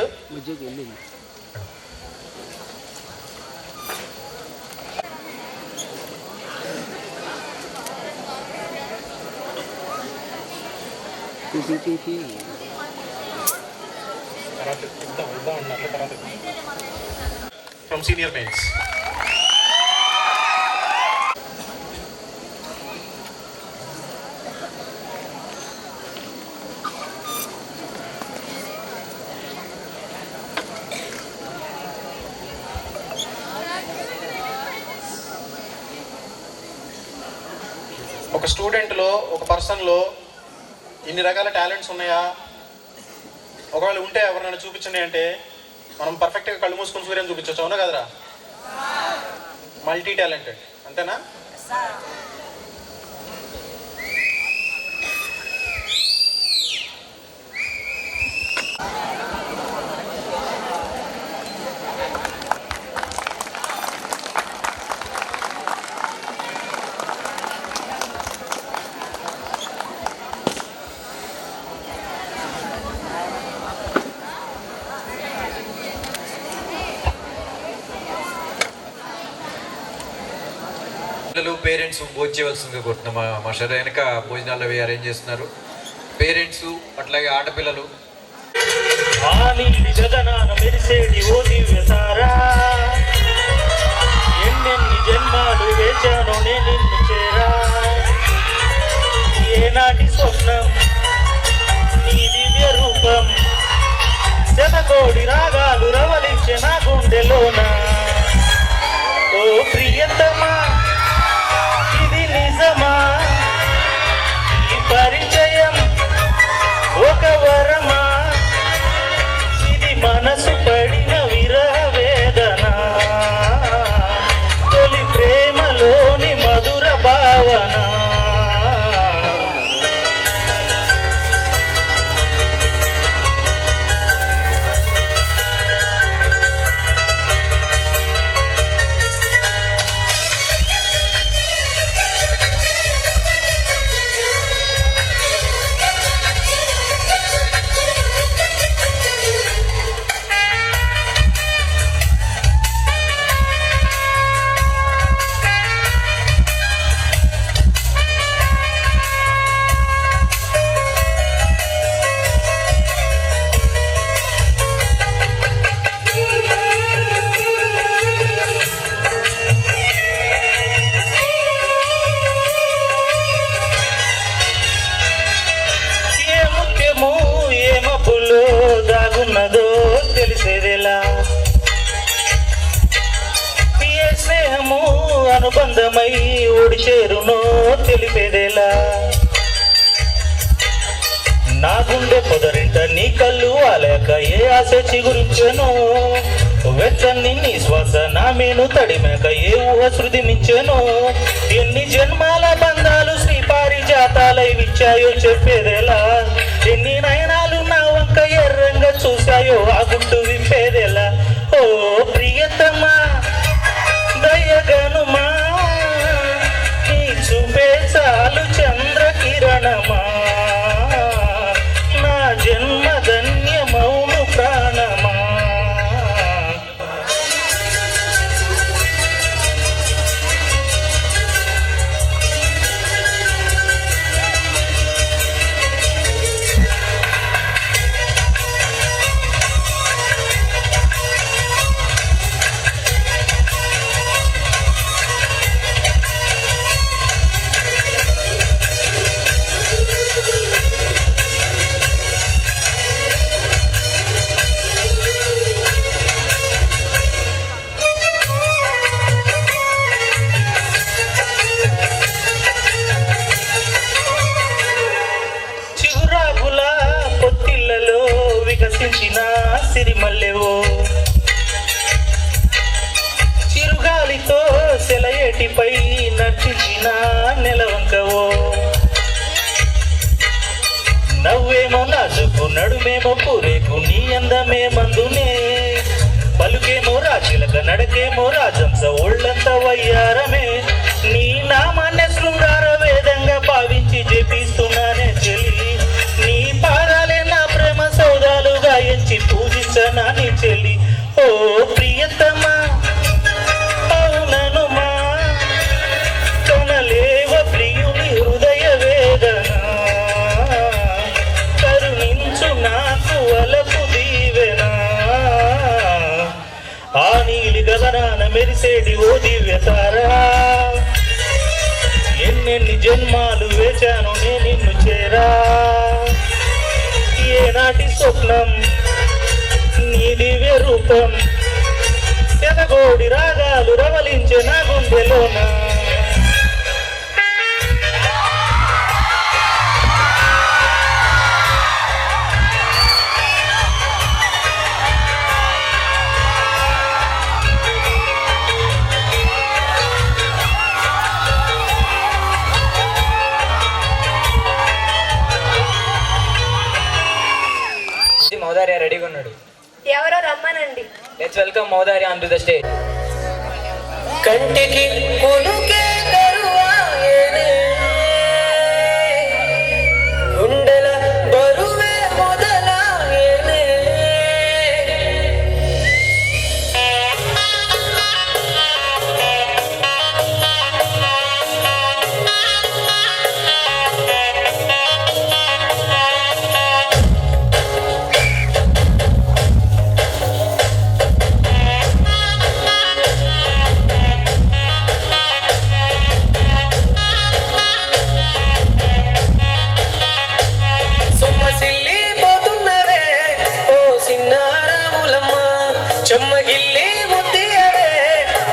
From senior mains. ఒక స్టూడెంట్లో, ఒక పర్సన్లో ఇన్ని రకాల టాలెంట్స్ ఉన్నాయా, ఒకవేళ ఉంటే ఎవరినైనా చూపించండి అంటే మనం పర్ఫెక్ట్గా కళ్ళు మూసుకొని సూర్యం చూపించవచ్చు, అవునా కదరా? మల్టీ టాలెంటెడ్, అంతేనా? పిల్లలు పేరెంట్స్ భోజనం చేయవలసిందిగా కోరుతున్నాం. మా షర్ వెనక భోజనాలు అవి అరేంజ్ చేస్తున్నారు. పేరెంట్స్ అట్లాగే ఆడపిల్లలు. ఎన్నెన్ని జన్మాలు వేచాను నేను చేరా, ఏనాటి స్వప్నం నీ దివ్య రూపం, శతకోడి రాగాలు రవలించే నా గుండెలోన. ఓ ప్రియతమా ఇది నిజమా, ఈ పరిచయం ఒక వరమా, ఇది మనసు పడిన విరహ వేదన, తొలి ప్రేమలోని మధుర భావన. దాగున్నదో తెలిసేదేలా, ఏ స్నేహము అనుబంధమై ఓడి చేరునో తెలిపేదేలా. నా గుండె పొదరింట నీ కళ్ళు అలేక ఏ ఆశ చిగురించెనో, వెచ్చని నీ శ్వాస నా మేను తడిమేక ఏ ఊహ శృతి మించెను. ఎన్ని జన్మాల బంధాలు శ్రీ పారిజాతాలై విచ్చాయో చెప్పేదెలా. ఎన్ని నయనాలు నా వంక ఎర్రంగా చూశాయో ఆ గుట్టు విప్పేదెలా. ఓ ప్రియతమా దయగనుమా నీ చూపే చాలు చంద్రకిరణమా. నా జన్మ ధన్యమౌను ప్రాణమా. వికసించిన సిరిమల్లెవో చిరుగాలితో సెలయేటిపై నర్చించిన నెలవంకవో. నవ్వేమో నాజుకు నడుమేమో పూరేకు నీ అందమే మందునే. పలుకేమో రాచిలక నడకేమో రాజంస ఒళ్ళంత వయ్యారమే. నీ నామాన్య శృంగార వేదంగా భావించి జపిస్తున్నానే చెలి. నీ పాదాలే నా ప్రేమ సౌదాలుగా ఎంచి పూజించనా నీ చెల్లి. ఓ ప్రియతమా అవుననుమా కనలేవ ప్రియుని హృదయ వేదన. కరుణించు నాకు వలపు దీవెనా. ఆ నీలి గగనాన మెరిసేటి ఓ దివ్యతారా. ఎన్నెన్ని జన్మాలు వేచాను నే నిన్ను చేరా. ఏనాటి స్వప్నం నీ దివ్య రూపం. తెగగోడి రాగాలు రవలించే నా గుండెలోన. మౌదార్య రెడీగా ఉన్నాడు. ఎవరో రమ్మనండి. Let's welcome Moudarya on to the stage. కంటికి కొనుకే కరువాయేనే గుండెల బరువే మొదలాయేనే. చెమ్మగిల్లి ముద్దియవే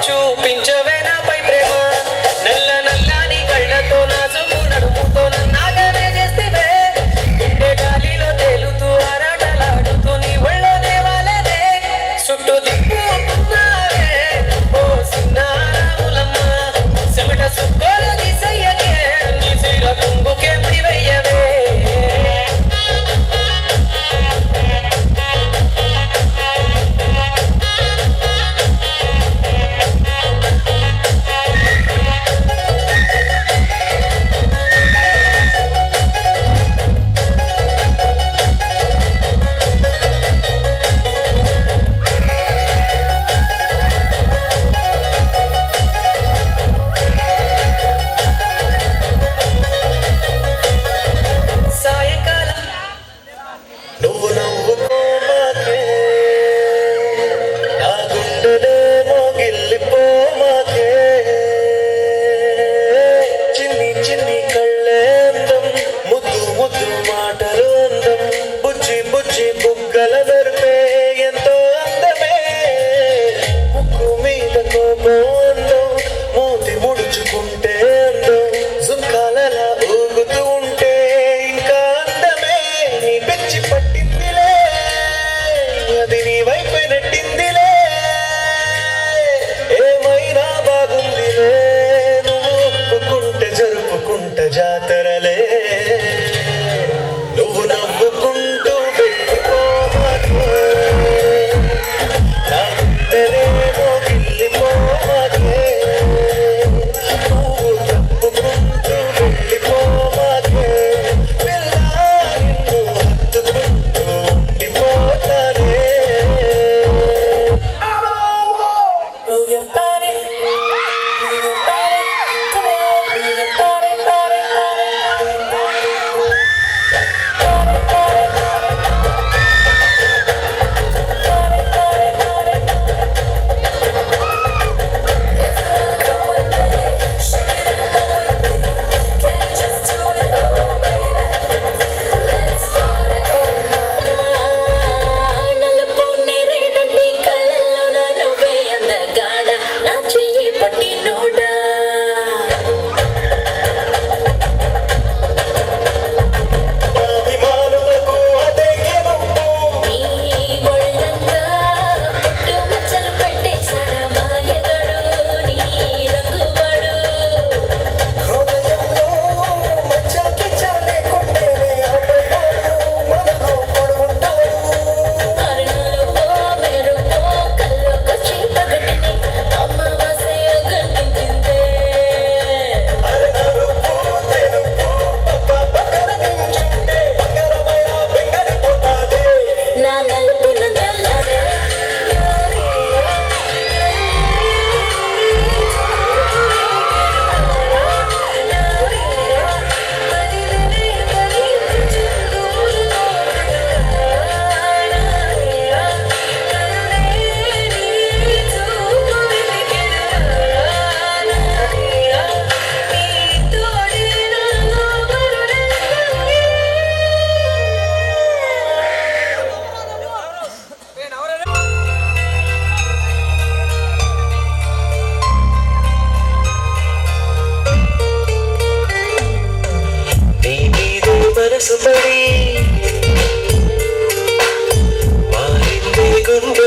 చూపించవే నాపై ప్రేమ. నల్ల నల్లని కళ్ళతో నాజుకు నడుముతో నన్నాగానే చేస్తేవే. గుండె గాలిలో తేలుతూ ఆరాటలాడుతూ నీ ఒళ్ళోనే వాలేదే. చుట్టూ దిక్కున్నావే ఓ సిన్నారాములమ్మ. చెమట సుక్కోలు తీసయ్యకే నీ చీర కుంగుకే ముడివెయ్యవే.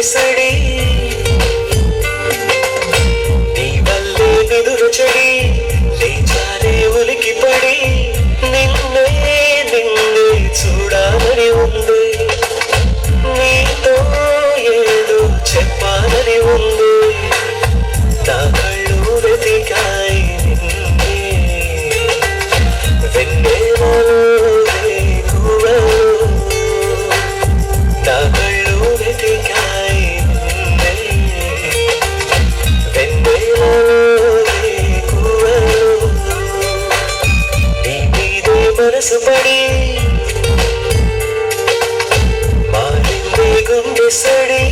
సడి నీ వల్లే నిదురు చెడి లేచానే ఉలికి పడి నిన్నే నిన్నే చూడాలని ఉంది నీతో ఏదో చెప్పాలని ఉంది నా కళ్ళు వెతికాయి నిన్నే వెన్నెలలో వేకువలో నా కళ్ళు వెతికాయి నిన్నే వెన్నెలలో వేకువలో నీ మీదే మనసు పడి మారిందే గుండె సడి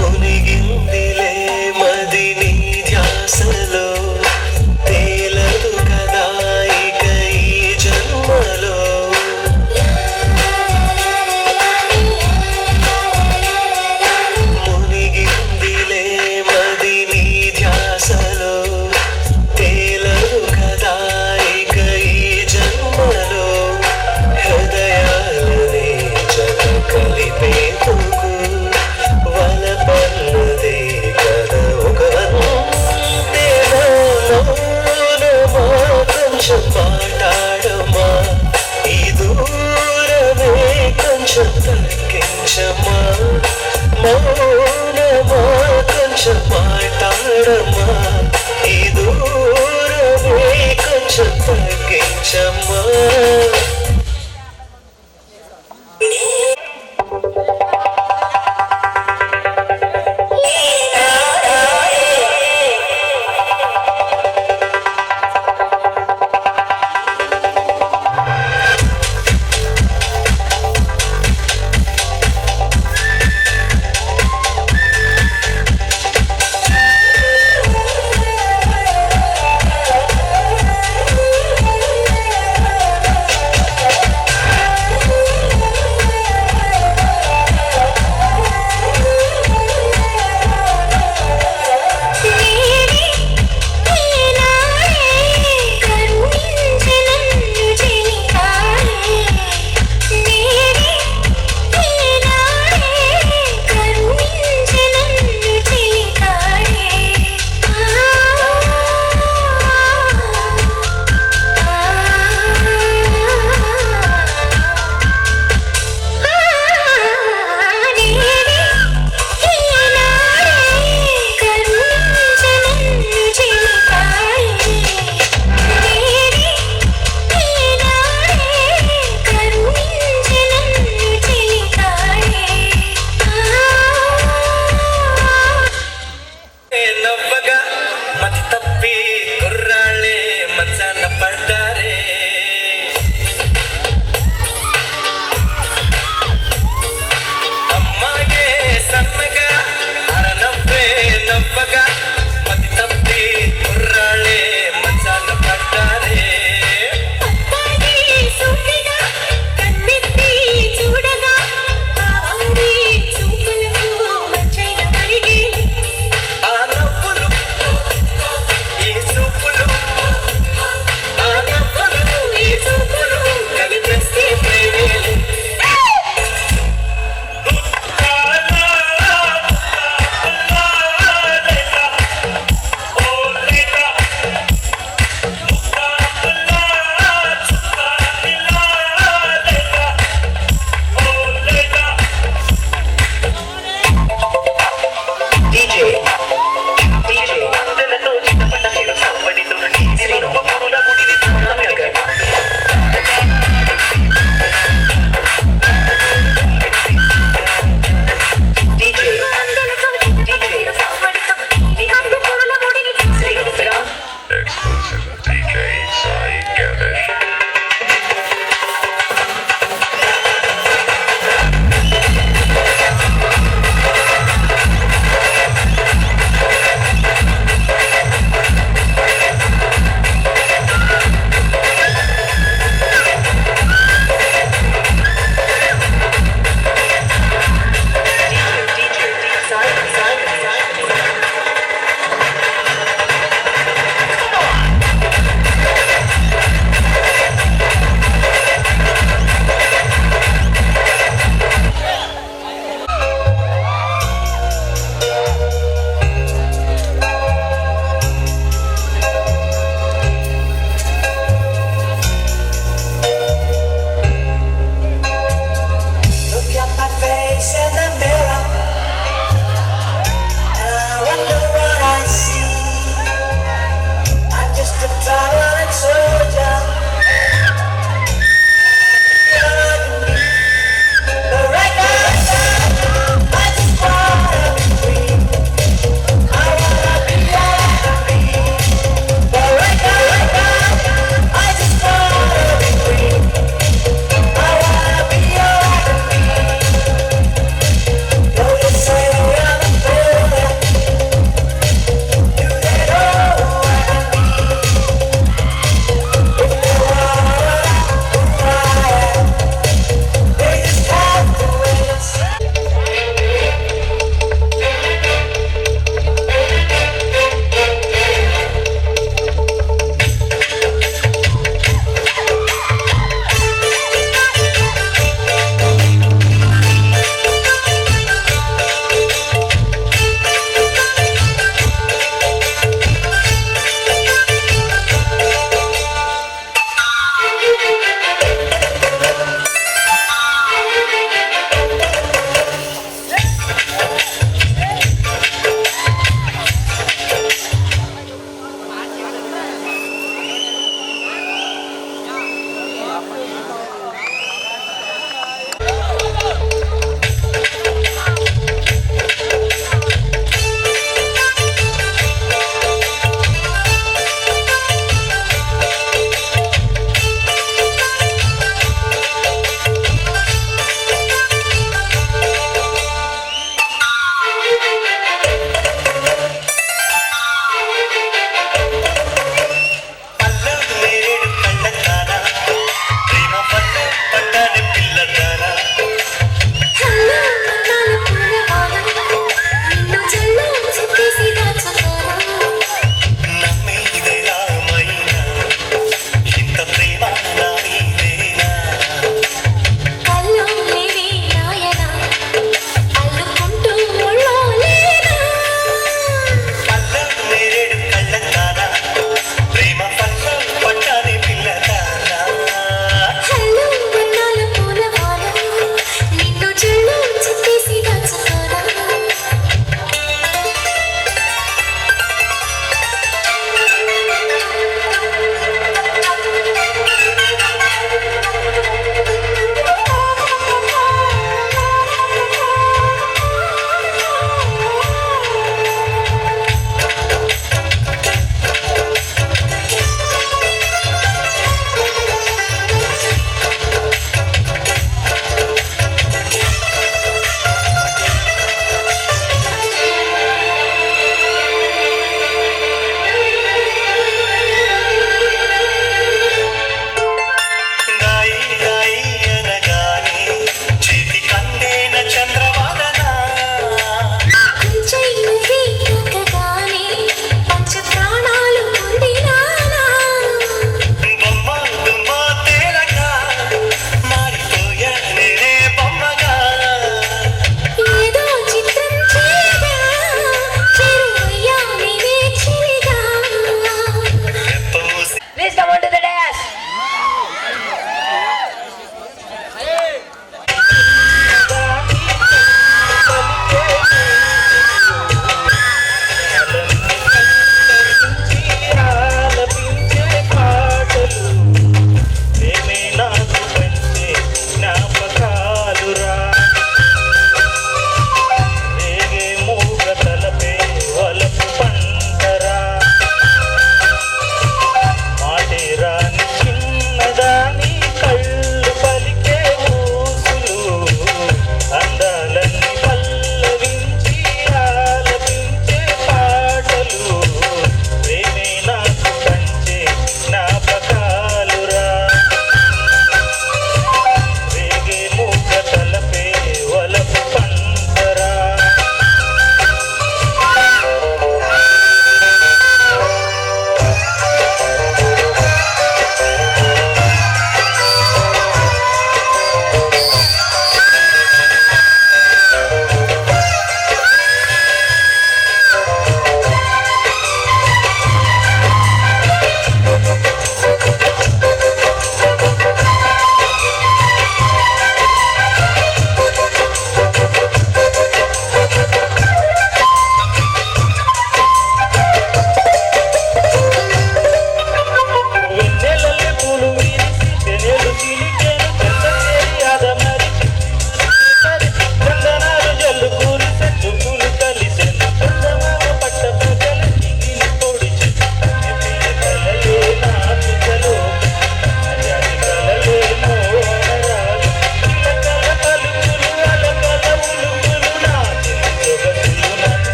మునిగిందిలే మది నీ ధ్యాసలో తేలదు కదా ఇక ఈ జన్మలో మునిగిందిలే మది నీ ధ్యాసలో తేలదు కదా ఇక ఈ జన్మలో హృదయాలనే జత కలిపేందుకు వలపన్నదే కదా ఒక వందేనా మౌనమా కొంచెం మాట్లాడమా ఈ దూరమే కొంచెం తగ్గించమా మౌనమా కొంచెం మాట్లాడమా ఈ దూరమే కొంచెం తగ్గించమా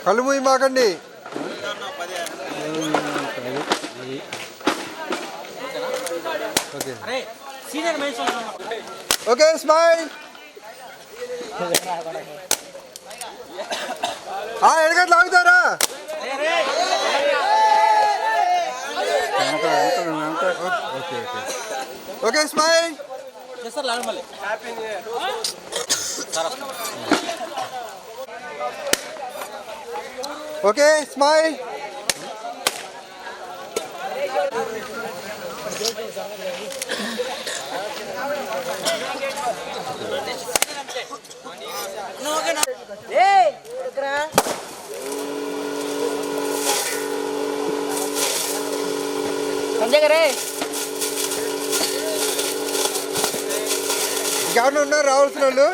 కళ్ళు మూయి మాకండి. Okay okay smile. ఎడగట్లు ఆగుతారా? Okay okay okay smile. Okay smile. ఇంకెవరు ఉన్నారు రావాల్సిన వాళ్ళు?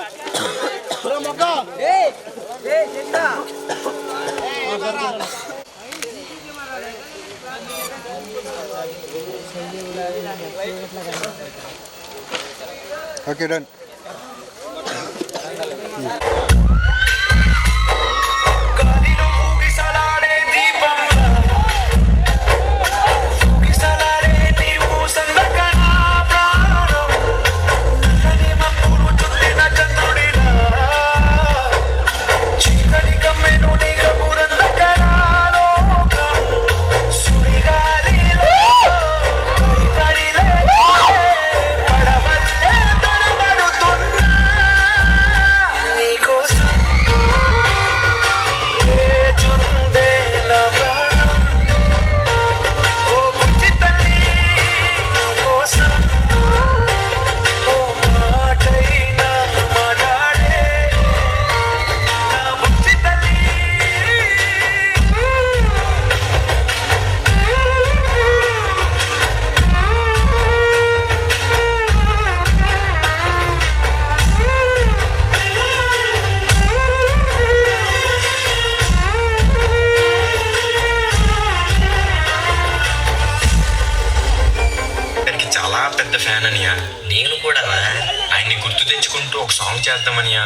Okay done. పెద్ద ఫ్యాన్ అనియా. నేను కూడా ఆయన్ని గుర్తు తెచ్చుకుంటూ ఒక సాంగ్ చేద్దామనియా.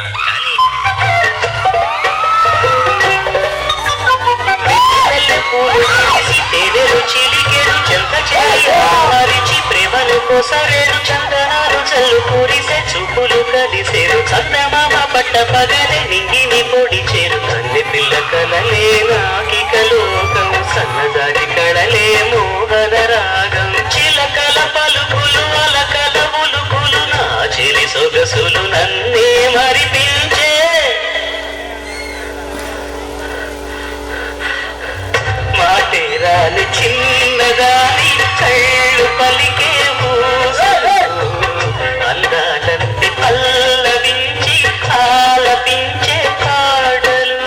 ప్రేమలు కోసరేడు చందనాలు చల్లు పూరిసే చూపులు కలిసేరు చందమామ పట్ట పగలే నింగిని పొడిచేరు కన్నె పిల్ల కలలే నాకికలోకం సన్నదారి కళలే మోహన రాగం చిలకల పలుకులు అలకల ములుకులు నా చెలి సొగసులు నన్నే మరిపించే మాటేరాని చిన్నదాని కళ్ళు పలికే అందాలంటి పల్లవించి ఆలపించే పాటలు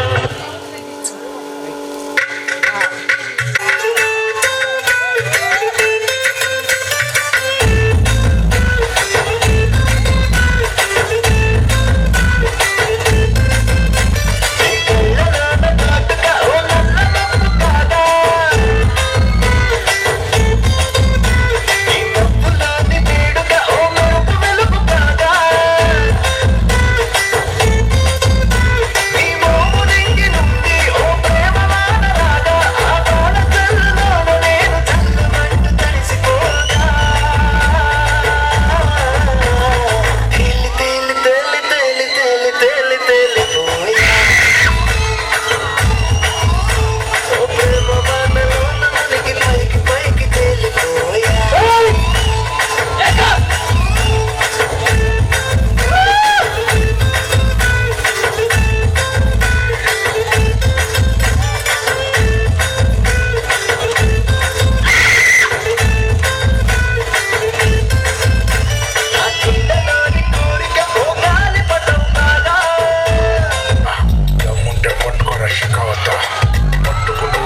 పట్టుకుని